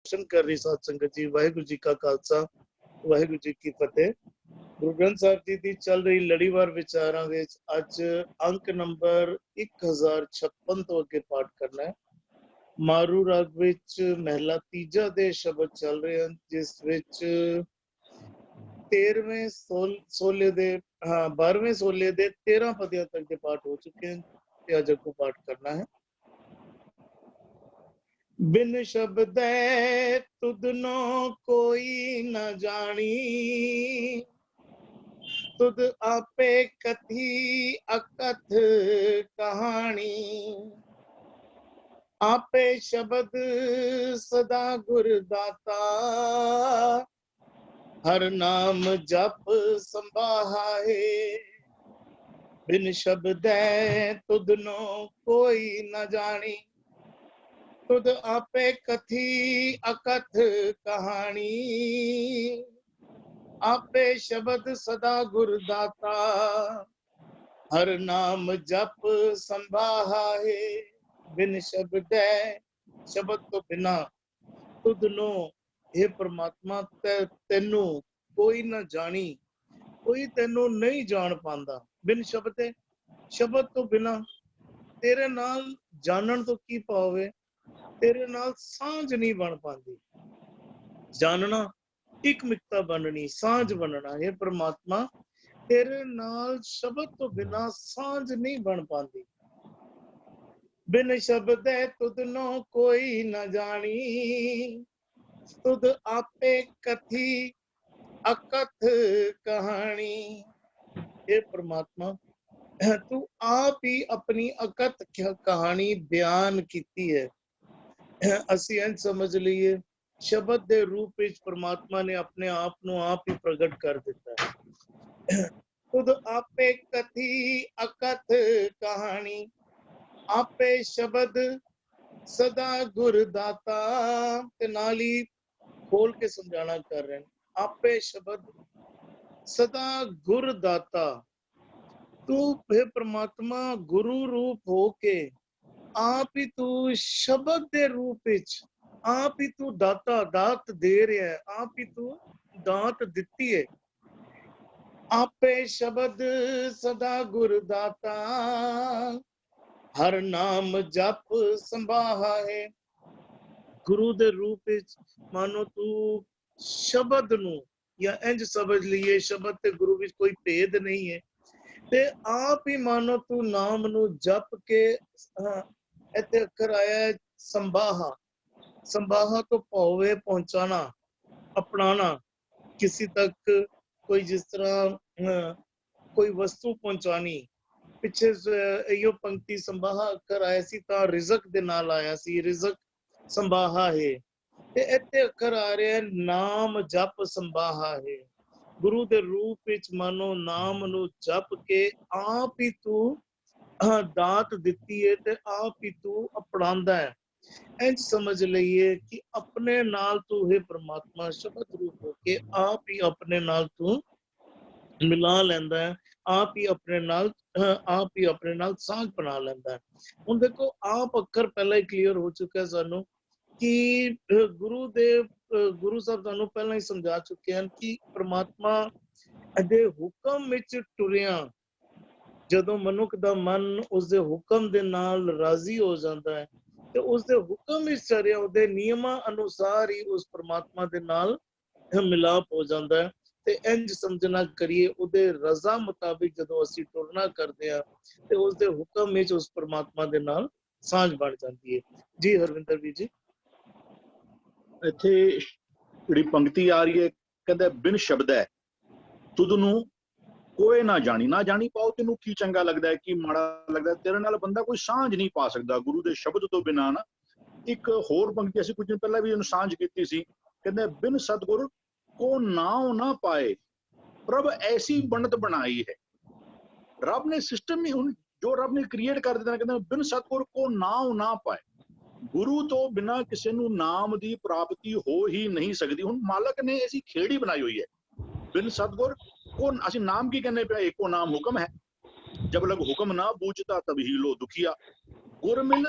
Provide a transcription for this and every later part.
दर्शन कर रही साध संगत जी। वाहिगुरु जी का खालसा, वाहिगुरु जी की फतेह। गुरु ग्रंथ साहिब जी दी चल रही लड़ीवार विचारां विच अज अंक नंबर 1056 तो अगे पाठ करना है। मारू राग विच महला तीजा दे शब्द चल रहे हैं, जिस विच 13वें सोले दे 12वें सोले दे 13 पदियां तक के पाठ हो चुके हैं ते अज अगों पाठ करना है। बिन शब्द तुदनो कोई न जानी, तुद आपे कथी अकथ कहानी। आपे शब्द सदा गुर दाता, हर नाम जप संभाहे। बिन शब्द तुदनो कोई न जानी, तुद आपे कथी अकथ कहानी। आपे शब्द सदा गुर दाता, हर नाम जप संभाहे। बिन शब्द शब्द तो बिना तुदनो हे परमात्मा तेनू कोई ना जानी, कोई तेनू नहीं जान पांदा। बिन शब्द शब्द तो बिना तेरे नाल जानन तो की पावे, तेरे नाल सांझ नहीं बन पाती। जानना एक मिकता बननी, सांझ बनना। हे परमात्मा तेरे नाल शब्द तो बिना सांझ नहीं बन पाती। बिन शब्द तुदनो कोई न जानी, तुद आपे कथी अकथ कहानी। हे परमात्मा तू आप ही अपनी अकथ कहानी बयान कीती है। ਅਸੀਂ ਇੰਝ ਸਮਝ ਲਈਏ ਸ਼ਬਦ ਦੇ ਰੂਪ ਵਿੱਚ ਪਰਮਾਤਮਾ ਨੇ ਆਪਣੇ ਆਪ ਨੂੰ ਆਪ ਹੀ ਪ੍ਰਗਟ ਕਰ ਦਿੱਤਾ ਹੈ। ਖੁਦ ਆਪੇ ਕਥੀ ਅਕਥ ਕਹਾਣੀ, ਆਪੇ ਸ਼ਬਦ ਸਦਾ ਗੁਰ ਦਾਤਾ। ਤੇ ਨਾਲ ਹੀ ਖੋਲ ਕੇ ਸਮਝਾਣਾ ਕਰ ਰਹੇ ਨੇ, ਆਪੇ ਸ਼ਬਦ ਸਦਾ ਗੁਰ ਦਾਤਾ। ਤੂੰ हे परमात्मा गुरु रूप हो के आप ही तू शब्द दे रूप विच आप ही तू दाता दात दे रहा है, आप ही तू दात दिती है। आपे शब्द सदा गुर दाता, हर नाम जप संभाहा है। गुरु दे रूप विच मानो तू शब्द नू, या इंज समझ लीए शब्द ते गुरु विच कोई भेद नहीं है, ते आप ही मानो तू नाम नू जप के इत्थे अखर आया है संभाहा। संभाहा तो भावे पहुंचाना, अपनाना, किसी तक कोई जिस तरह कोई वस्तु पहुंचानी। पिछे यो पंक्ति संभाहा अखर आया सी तां रिजक दे नाल आया सी, रिजक संभाहा है। ते इत्थे अखर आ रहा है नाम जप संभाहा है। गुरु दे रूप विच मानो नाम नू जप के आप ही तू दात दिती है ते आप ही तू अपनांदा है। इंज समझ लईए कि अपने नाल तू हे परमात्मा शब्द रूप होके आप ही अपने नाल तू मिला लैंदा है, आप ही अपने नाल सांझ बना लैंदा है। हुण देखो आप अखर पहला ही क्लियर हो चुका है सानू कि गुरु साहब सानू पहला ही समझा चुके हैं कि परमात्मा दे हुक्म विच टुरिया ਜਦੋਂ ਮਨੁੱਖ ਦਾ ਮਨ ਉਸਦੇ ਹੁਕਮ ਦੇ ਨਾਲ ਰਾਜ਼ੀ ਹੋ ਜਾਂਦਾ ਹੈ ਤੇ ਉਸਦੇ ਹੁਕਮ ਵਿੱਚ ਚੱਲਿਆ ਉਹਦੇ ਨਿਯਮਾਂ ਅਨੁਸਾਰ ਹੀ ਉਸ ਪਰਮਾਤਮਾ ਦੇ ਨਾਲ ਮਿਲਾਪ ਹੋ ਜਾਂਦਾ ਹੈ। ਤੇ ਇੰਜ ਸਮਝਣਾ ਕਰੀਏ ਉਹਦੇ ਰਜ਼ਾ ਮੁਤਾਬਿਕ ਜਦੋਂ ਅਸੀਂ ਟੁਰਨਾ ਕਰਦੇ ਆ ਤੇ ਉਸਦੇ ਹੁਕਮ ਵਿੱਚ ਉਸ ਪਰਮਾਤਮਾ ਦੇ ਨਾਲ ਸਾਂਝ ਬਣ ਜਾਂਦੀ ਹੈ। ਜੀ ਹਰਵਿੰਦਰ ਵੀ ਜੀ ਇੱਥੇ ਜਿਹੜੀ ਪੰਕਤੀ ਆ ਰਹੀ ਹੈ ਕਹਿੰਦਾ ਬਿਨ ਸ਼ਬਦ ਹੈ ਤੁਧ ਨੂੰ कोई ना जानी पाओ तेनू की चंगा लगता है कि माड़ा लगता है, तेरे नाल बंदा कोई सांझ नहीं पा सकता गुरु दे शब्द तो बिना ना। एक होर पंक्ति असीं कुछ दिन पहला भी सांझ कीती सी, कहंदे बिन सतगुर को नाव ना पाए प्रभ ऐसी बनत बनाई है। रब ने सिस्टम ही जो रब ने क्रिएट कर दिता, कहंदे बिन सतगुर को नाव ना पाए। गुरु तो बिना किसी नू नाम दी प्राप्ति हो ही नहीं सकती। हुण मालक ने ऐसी खेड़ी बनाई हुई है। बिन सतगुर को असि नाम की कहने पे एको नाम हुक्म है। जब लग हुक्म ना बूझता तब ही लो दुखिया, गुर मिल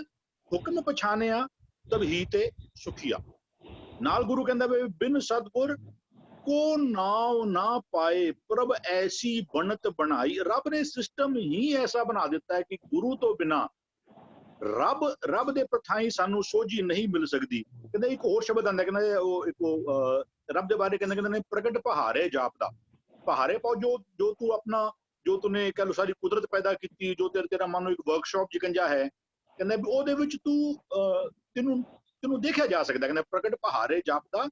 हुक्म पछानिया तब ही ते सुखिया। नाल गुरु कहंदा वे बिन सतगुर को नाव ना पाए प्रभ ऐसी बनत बनाई। रब ने सिस्टम ही ऐसा बना दिता है कि गुरु तो बिना रब दे पथाई सानू सोझी नहीं मिल सकती। कहंदे एक होर शब्द आंदा, कहंदे ओ एक रब दे बारे कहंदे कहंदे प्रगट पहारे जापदा। पहारे पाओ जो जो तू अपना जो तूने कह लो सारी कुदरत पैदा की, जो तेरा मानो एक वर्कशॉप जिकंजा है, कहंदे ओदे विच तू तेनू तेनू देखा जा सकदा। कहंदे प्रगट पहारे जापदा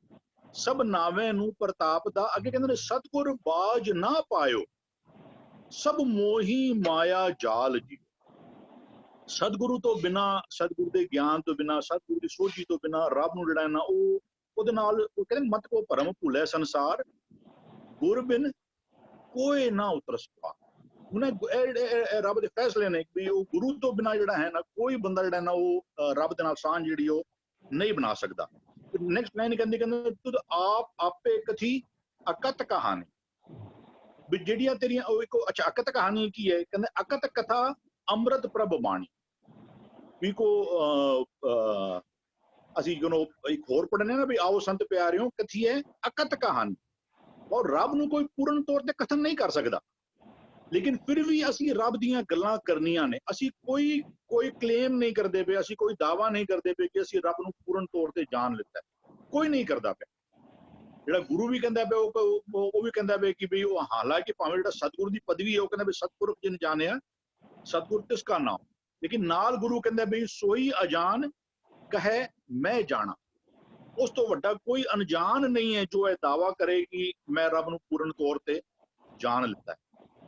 सब नावे नू प्रताप दा। अगे कहंदे सतगुर बाज ना पायो सब मोही माया जाल जी। सतगुरु तो बिना, सतगुरु के ज्ञान तो बिना, सतगुरु की सोझी तो बिना रब नूं जिहड़ा ना ओहदे नाल कहंदे मत को भरम भुलै संसार गुर बिन कोई ना उतरस पा। उन्हें रब दे फैसले ने भी वो गुरु तो बिना जिहड़ा है ना कोई बंदा जिहड़ा ना वो रब दे नाल सांझ जिहड़ी ओ नहीं बना सकदा। नेक्स्ट लाइन कहंदे कहंदे तुद आप आपे कथी अकत कहानी भी ਜਿਹੜੀਆਂ तेरिया एक अच्छा अकत कहानी की है, कहंदे अकत कथा अमृत प्रभ बाणी भी को ਅਸੀਂ ਜਦੋਂ ਇੱਕ ਹੋਰ ਪੜ੍ਹਨੇ ਨਾ ਵੀ ਆਓ ਸੰਤ ਪਿਆਰਿਓ ਕਥੀ ਹੈ ਅਕਤ ਕਹਾਣੀ। और रब ਨੂੰ ਕੋਈ ਪੂਰਨ ਤੌਰ ਤੇ ਕਥਨ ਨਹੀਂ ਕਰ ਸਕਦਾ, ਲੇਕਿਨ ਫਿਰ ਵੀ ਅਸੀਂ ਰੱਬ ਦੀਆਂ ਗੱਲਾਂ ਕਰਨੀਆਂ ਨੇ। ਅਸੀਂ ਕੋਈ ਕਲੇਮ ਨਹੀਂ ਕਰਦੇ ਪਏ, ਅਸੀਂ ਕੋਈ ਦਾਵਾ ਨਹੀਂ ਕਰਦੇ ਪਏ ਕਿ ਅਸੀਂ ਰੱਬ ਨੂੰ ਪੂਰਨ ਤੌਰ ਤੇ ਜਾਣ ਲਿੱਤਾ, ਕੋਈ ਨਹੀਂ ਕਰਦਾ ਪਿਆ। ਜਿਹੜਾ ਗੁਰੂ ਵੀ ਕਹਿੰਦਾ ਪਿਆ ਉਹ ਵੀ ਕਹਿੰਦਾ ਪਿਆ ਕਿ ਵੀ ਉਹ ਹਾਲਾਂਕਿ ਭਾਵੇਂ ਜਿਹੜਾ ਸਤਿਗੁਰੂ ਦੀ ਪਦਵੀ ਹੈ ਉਹ ਕਹਿੰਦਾ ਵੀ ਸਤਿਪੁਰਖ ਜਿਨ ਜਾਣਿਆ सतगुर तिसका नाम, लेकिन नाल गुरु कहंदा भी सोई अजान कहे मैं जाना। उस तो वड्डा कोई अनजान नहीं है जो यह दावा करे कि मैं रब नूं पूर्ण तौर ते जान लिता है।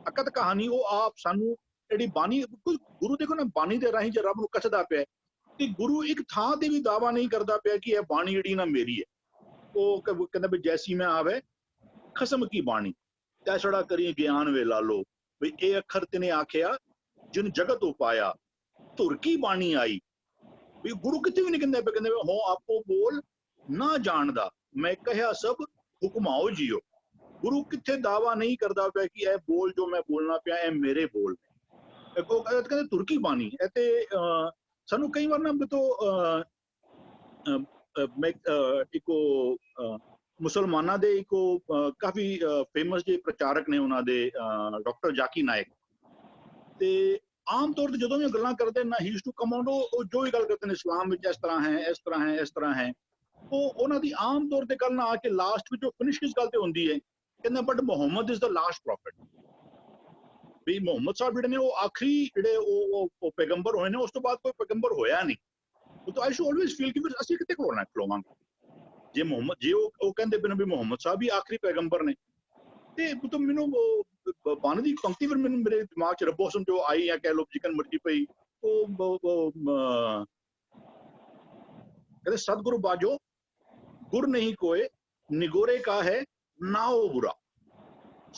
अकत कहानी वो आप सानू जिहड़ी बानी गुरु देखो ना बानी दे राही जे रब नूं कथदा पिया कि गुरु एक थां ते भी दावा नहीं करदा पिया कि यह बाणी जिहड़ी ना मेरी है। वो कहंदा भी जैसी मैं आवे खसम की बाणी तैसड़ा करी ज्ञान वे ला लो भी ये अखर तिने आखिया जिन जगत उपाया धुर की बाणी आई। भी गुरु कितने भी नहीं कहंदे पे, कहंदे हो आपको बोल ना जानदा मैं कहा सब हुक्माओ जियो। गुरु किथे दावा नहीं करदा पे कि ए बोल जो मैं बोलना पिया ए मेरे बोल ने। कहंदे धुर की बाणी ते सानू कई बार ना तो मैं इको मुसलमाना दे इको काफी फेमस जे प्रचारक ने उन्हां दे डॉक्टर जाकी नायक ते आम तौर पर जो भी गल्लां करते ना ही टू कमांडो जो भी गल करते हैं इस्लाम में इस तरह है इस तरह है इस तरह है, तो उन्होंने दी आम तौर पर गल ना आके लास्ट में जो फिनिश किस गल ते होंदी है कहते but Muhammad is the last profit. भी मुहम्मद साहब जिहड़े ने वो आखिरी जिहड़े वो पैगंबर होए ने, उस तो बाद कोई पैगंबर होया नहीं। तो आई शुड ऑलवेज फील कि फिर असि किते खलोवांगे जे मुहम्मद जे वो कहंदे पे भी मुहम्मद साहब ही आखिरी पैगंबर ने। ते तो मैनू बाणी दी पंक्ति फिर मैनू मेरे दिमाग च रब्बो समझो आई या कह लो जिकन मर्जी पई कहते सतगुरु बाजो गुर नहीं कोई निगोरे का है ना ओ बुरा।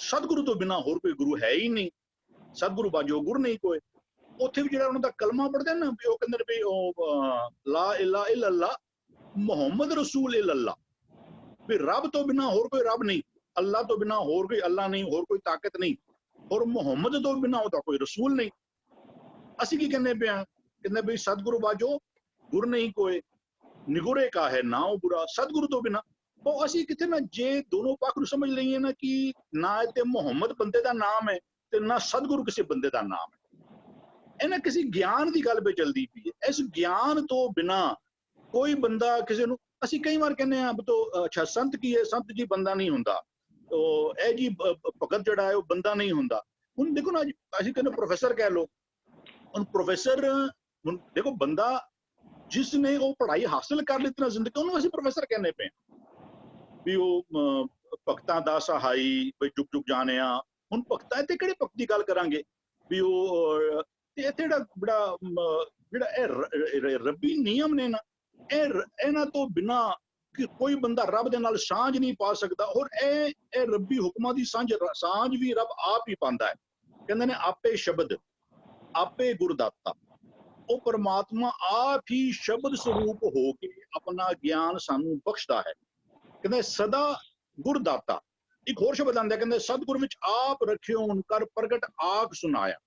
सतगुरु तो बिना होर कोई गुरु है ही नहीं। सतगुरु बाजो गुर नहीं कोई उत्थे भी जिहड़ा उन्हां दा कलमा पढ़दे ना भी ओह कहंदे भी ला इलाहा इल्लल्लाह मुहम्मद रसूल इल्लल्लाह भी रब तो बिना होर कोई रब नहीं, अल्लाह तो बिना होर कोई अल्लाह नहीं, होर कोई ताकत नहीं, और मुहम्मद तो बिना होता कोई रसूल नहीं। असी की कहने पे कहने भाई सतगुरु बाजो गुर नहीं कोई निगुरे का है ना वो बुरा। सतगुरु तो बिना तो असी किथे ना जे दोनों पक्ष नूं समझ लईए ना कि ना ते मुहम्मद बंदे दा नाम है ते ना सतगुरु किसी बंदे दा नाम है। इन्हें किसी ज्ञान की गल पे चलती पई है। इस ज्ञान तो बिना कोई बंदा किसी नूं असी कई बार कहने अब तो अच्छा संत की है, संत जी बंदा नहीं हुंदा, तो ए जी भगत जड़ा है वो बंदा नहीं हुंदा। हुण देखो ना असी कहने प्रोफेसर कह लो, हुण प्रोफेसर देखो बंदा जिसने वो पढ़ाई हासिल कर ली इतना जिंदगी उन्होंने असी प्रोफेसर कहने पे भी वो भगतां दा सहाई भी जुग जुग जाने हुण भगतां इत्थे किहड़े भगत दी गल करांगे भी वो इत्थे बड़ा जिहड़ा रब्बी नियम ने ना इन्हां तो बिना कि कोई बंदा रब दे नाल सांझ नहीं पा सकता। और ए रब्बी हुक्मां दी सांझ भी रब आप ही पांदा है। कहंदे ने आपे शब्द आपे गुरदाता, वो परमात्मा आप ही शब्द स्वरूप होके अपना ज्ञान सानू बख्शदा है। कहंदे सदा गुरदाता। एक होर शब्द आंदा कहंदे सतगुर विच आप रखियो कर प्रगट आख सुनाया।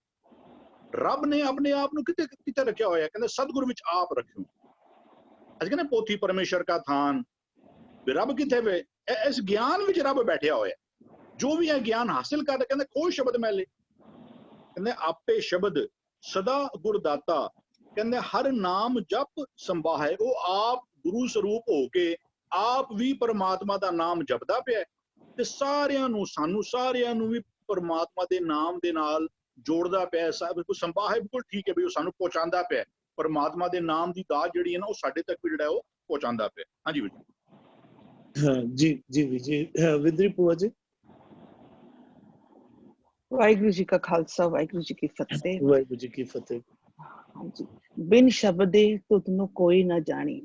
रब ने अपने आप नूं किते किते रखिया होया, कहंदे सतगुर विच आप रखियो। अज कहने पोथी परमेश्वर का थान ਵੀ ਰੱਬ ਕਿੱਥੇ ਵੇ, ਇਸ ਗਿਆਨ ਵਿੱਚ ਰੱਬ ਬੈਠਿਆ ਹੋਇਆ। ਜੋ ਵੀ ਹੈ ਗਿਆਨ ਹਾਸਿਲ ਕਰਦਾ, ਕਹਿੰਦੇ ਖੋਜ ਸ਼ਬਦ ਮੈਲੇ, ਕਹਿੰਦੇ ਆਪੇ ਸ਼ਬਦ ਸਦਾ ਗੁਰਦਾਤਾ, ਕਹਿੰਦੇ ਹਰ ਨਾਮ ਜਪ ਸੰਭਾਹੇ। ਉਹ ਆਪ ਗੁਰੂ ਸਰੂਪ ਹੋ ਕੇ ਆਪ ਵੀ ਪਰਮਾਤਮਾ ਦਾ ਨਾਮ ਜਪਦਾ ਪਿਆ ਤੇ ਸਾਰਿਆਂ ਨੂੰ, ਸਾਨੂੰ ਸਾਰਿਆਂ ਨੂੰ ਵੀ ਪਰਮਾਤਮਾ ਦੇ ਨਾਮ ਦੇ ਨਾਲ ਜੋੜਦਾ ਪਿਆ। ਬਿਲਕੁਲ ਸੰਭਾਹੇ, ਬਿਲਕੁਲ ਠੀਕ ਹੈ ਵੀ ਉਹ ਸਾਨੂੰ ਪਹੁੰਚਾਉਂਦਾ ਪਿਆ ਪਰਮਾਤਮਾ ਦੇ ਨਾਮ ਦੀ ਦਾਤ ਜਿਹੜੀ ਹੈ ਨਾ, ਉਹ ਸਾਡੇ ਤੱਕ ਵੀ ਜਿਹੜਾ ਉਹ ਪਹੁੰਚਾਉਂਦਾ ਪਿਆ। ਹਾਂਜੀ ਵੀਰ ਜੀ ਜੀ ਵੀਰ ਜੀ। ਵਿਦਰੀ ਭੂਆ ਜੀ। ਵਾਹਿਗੁਰੂ ਜੀ ਕਾ ਖਾਲਸਾ, ਵਾਹਿਗੁਰੂ ਜੀ ਕੀ ਫਤਿਹ। ਵਾਹਿਗੁਰੂ ਜੀ ਕੀ ਫਤਿਹ। ਹਾਂਜੀ, ਬਿਨ ਸ਼ਬਦੇ ਤੁਧ ਨੂੰ ਕੋਈ ਨਾ ਜਾਣੀ।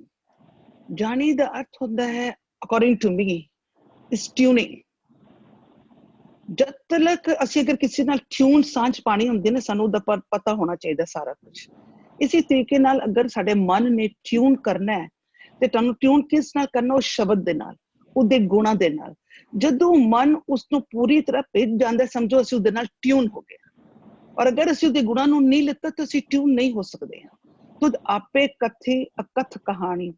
ਜਾਣੀ ਦਾ ਅਰਥ ਹੁੰਦਾ ਹੈ, ਅਕੋਰਡਿੰਗ ਟੂ ਮੀ, ਇਸ ਟਿਊਨਿੰਗ। ਜਦ ਤੱਕ ਅਸੀਂ ਅਗਰ ਕਿਸੇ ਨਾਲ ਟਿਊਨ ਸਾਂਝ ਪਾਣੀ ਹੁੰਦੀ ਨਾ, ਸਾਨੂੰ ਉਹਦਾ ਪਤਾ ਹੋਣਾ ਚਾਹੀਦਾ ਸਾਰਾ ਕੁਝ। ਇਸੇ ਤਰੀਕੇ ਨਾਲ ਅਗਰ ਸਾਡੇ ਮਨ ਨੇ ਟਿਊਨ ਕਰਨਾ ਹੈ ਤੇ ਤੁਹਾਨੂੰ ਟਿਊਨ ਕਿਸ ਨਾਲ ਕਰਨਾ? ਉਸ ਸ਼ਬਦ ਦੇ ਨਾਲ, ਉਹਦੇ ਗੁਣਾਂ ਦੇ ਨਾਲ। ਜਦੋਂ ਮਨ ਉਸ ਨੂੰ ਪੂਰੀ ਤਰ੍ਹਾਂ ਭਿੱਜ ਜਾਂਦਾ, ਸਮਝੋ ਅਸੀਂ ਉਹਦੇ ਨਾਲ ਟਿਊਨ ਹੋ ਗਏ। ਔਰ ਅਗਰ ਅਸੀਂ ਉਹਦੇ ਗੁਣਾਂ ਨੂੰ ਨਹੀਂ ਲਿੱਤਾ ਤਾਂ ਅਸੀਂ ਟਿਊਨ ਨਹੀਂ ਹੋ ਸਕਦੇ ਹਾਂ। ਤੁਧ ਆਪੇ ਕਥੇ ਅਕਥ ਕਹਾਣੀ।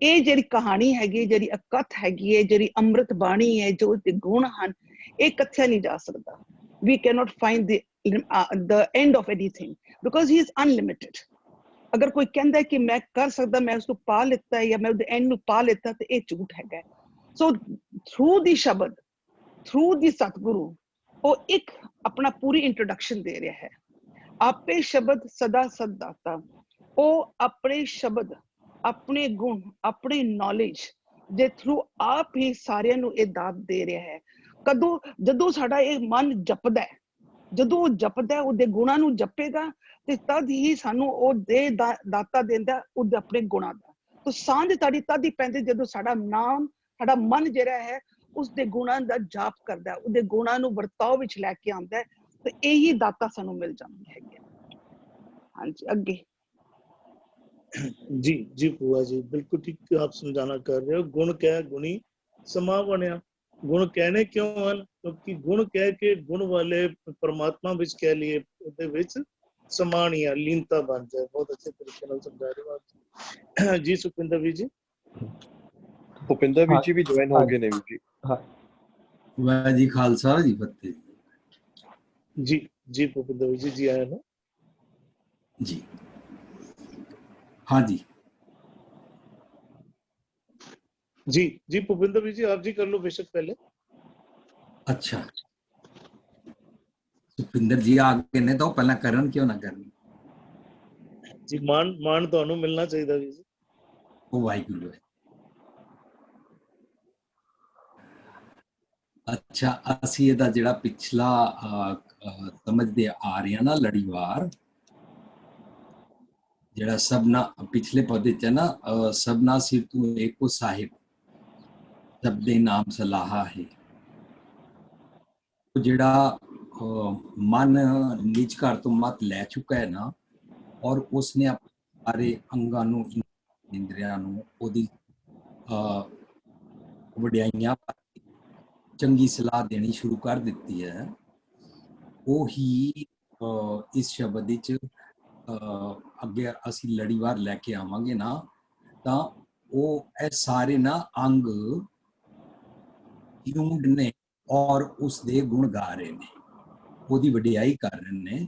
ਇਹ ਜਿਹੜੀ ਕਹਾਣੀ ਹੈਗੀ, ਜਿਹੜੀ ਅਕਥ ਹੈਗੀ ਹੈ, ਜਿਹੜੀ ਅੰਮ੍ਰਿਤ ਬਾਣੀ ਹੈ, ਜੋ ਉਹਦੇ ਗੁਣ ਹਨ, ਇਹ ਕਥਿਆ ਨਹੀਂ ਜਾ ਸਕਦਾ। We cannot find the end of anything because he is unlimited. ਅਗਰ ਕੋਈ ਕਹਿੰਦਾ ਕਿ ਮੈਂ ਕਰ ਸਕਦਾ, ਮੈਂ ਉਸਨੂੰ ਪਾ ਲਿੱਤਾ ਜਾਂ ਮੈਂ ਉਹਦੇ ਐਂਡ ਨੂੰ ਪਾ ਲਿੱਤਾ, ਤੇ ਇਹ ਝੂਠ ਹੈਗਾ। ਸੋ ਥਰੂ ਦੀ ਸ਼ਬਦ, ਥਰੂ ਦੀ ਸਤਿਗੁਰੂ, ਉਹ ਇੱਕ ਆਪਣਾ ਪੂਰੀ ਇੰਟਰੋਡਕਸ਼ਨ ਦੇ ਰਿਹਾ ਹੈ। ਆਪੇ ਸ਼ਬਦ ਸਦਾ ਸਦਾਤਾ। ਉਹ ਆਪਣੇ ਸ਼ਬਦ, ਆਪਣੇ ਗੁਣ, ਆਪਣੀ ਨੌਲੇਜ ਦੇ ਥਰੂ ਆਪ ਹੀ ਸਾਰਿਆਂ ਨੂੰ ਇਹ ਦਾਤ ਦੇ ਰਿਹਾ ਹੈ। ਕਦੋਂ? ਜਦੋਂ ਸਾਡਾ ਇਹ ਮਨ ਜਪਦਾ ਹੈ, ਜਦੋਂ ਉਹ ਜਪਦਾ, ਉਹਦੇ ਗੁਣਾਂ ਨੂੰ ਜਪੇਗਾ, ਤੇ ਤਦ ਹੀ ਸਾਨੂੰ ਉਹ ਦੇ ਦਾਤਾ ਦਿੰਦਾ ਉਹਦੇ ਆਪਣੇ ਗੁਣਾਂ ਦਾ। ਤਾਂ ਸਾਂਝ ਸਾਡੀ ਤਦ ਹੀ ਪੈਂਦੀ ਜਦੋਂ ਸਾਡਾ ਨਾਮ, ਸਾਡਾ ਮਨ ਜਿਹੜਾ ਹੈ ਉਸਦੇ ਗੁਣਾਂ ਦਾ ਜਾਪ ਕਰਦਾ, ਉਹਦੇ ਗੁਣਾਂ ਨੂੰ ਵਰਤਾਓ ਵਿੱਚ ਲੈ ਕੇ ਆਉਂਦਾ, ਤੇ ਇਹੀ ਦਾਤਾ ਸਾਨੂੰ ਮਿਲ ਜਾਂਦੀ ਹੈਗੀ। ਹਾਂਜੀ, ਅੱਗੇ। जी जी भूआ जी, बिल्कुल ठीक आप समझाना कर रहे हो। गुण क्या है? गुणी समा बनया। गुण कहने क्यों ਹਨ? ਕਿਉਂਕਿ ਗੁਣ ਕਹਿ ਕੇ ਗੁਣ ਵਾਲੇ ਪਰਮਾਤਮਾ ਵਿੱਚ ਕਹਿ ਲਈਏ, ਉਹਦੇ ਵਿੱਚ ਸਮਾਣੀ ਆ, ਲੀਨਤਾ ਬਣ ਜਾਏ। ਬਹੁਤ ਅੱਛੇ ਤਰੀਕੇ ਨਾਲ ਸਮਝਾ ਰਹੇ ਹੋ ਆਪ ਜੀ। ਸੁਖਿੰਦਰ ਵੀਰ ਜੀ। ਭੁਪਿੰਦਰ ਵੀਰ ਜੀ ਵੀ ਜੁਆਇਨ ਹੋ ਗਏ ਨੇ ਵੀਰ ਜੀ। ਹਾਂ, ਵਾਹਿਗੁਰੂ ਜੀ ਖਾਲਸਾ ਜੀ ਫਤਿਹ ਜੀ ਜੀ। ਭੁਪਿੰਦਰ ਵੀਰ ਜੀ ਆਏ ਨਾ ਜੀ। हाँ जी जी जी। भूपिंदर जी आप जी कर लो बेशक पहले। अच्छा, सुखविंदर जी आगे ने तो पहला करन क्यों ना करनी जी। मान तो मिलना चाहिए जी। वो वाहिगुरू है। अच्छा, असी ਇਹਦਾ ਜਿਹੜਾ ਪਿਛਲਾ ਸਮਝਦੇ ਆ ਰਹੇ ਨਾ ਲੜੀਵਾਰ, ਜਿਹੜਾ ਸਭਨਾ ਪਿਛਲੇ ਪਦੇ ਚ ਨਾ, ਸਭਨਾ ਸਿਰ ਤੂੰ ਏਕੋ ਸਾਹਿਬ, ਸਭ ਦੇ ਨਾਮ ਸਲਾਹਾ ਹੈ। ਉਹ ਜਿਹੜਾ ਮਨ ਨਿਜ ਘਰ ਤੋਂ ਮਤ ਲੈ ਚੁੱਕਾ ਹੈ ਨਾ, ਔਰ ਉਸਨੇ ਆਪਣੇ ਸਾਰੇ ਅੰਗਾਂ ਨੂੰ, ਇੰਦਰੀਆਂ ਨੂੰ ਉਹਦੀ ਵਡਿਆਈਆਂ, ਚੰਗੀ ਸਲਾਹ ਦੇਣੀ ਸ਼ੁਰੂ ਕਰ ਦਿੱਤੀ ਹੈ। ਉਹ ਹੀ ਇਸ ਸ਼ਬਦ ਵਿੱਚ ਅੱਗੇ ਅਸੀਂ ਲੜੀਵਾਰ ਲੈ ਕੇ ਆਵਾਂਗੇ ਨਾ, ਤਾਂ ਉਹ ਇਹ ਸਾਰੇ ਨਾ ਅੰਗ ਟਿਊਨਡ ਨੇ ਔਰ ਉਸਦੇ ਗੁਣ ਗਾ ਰਹੇ ਨੇ, ਉਹਦੀ ਵਡਿਆਈ ਕਰ ਰਹੇ ਨੇ।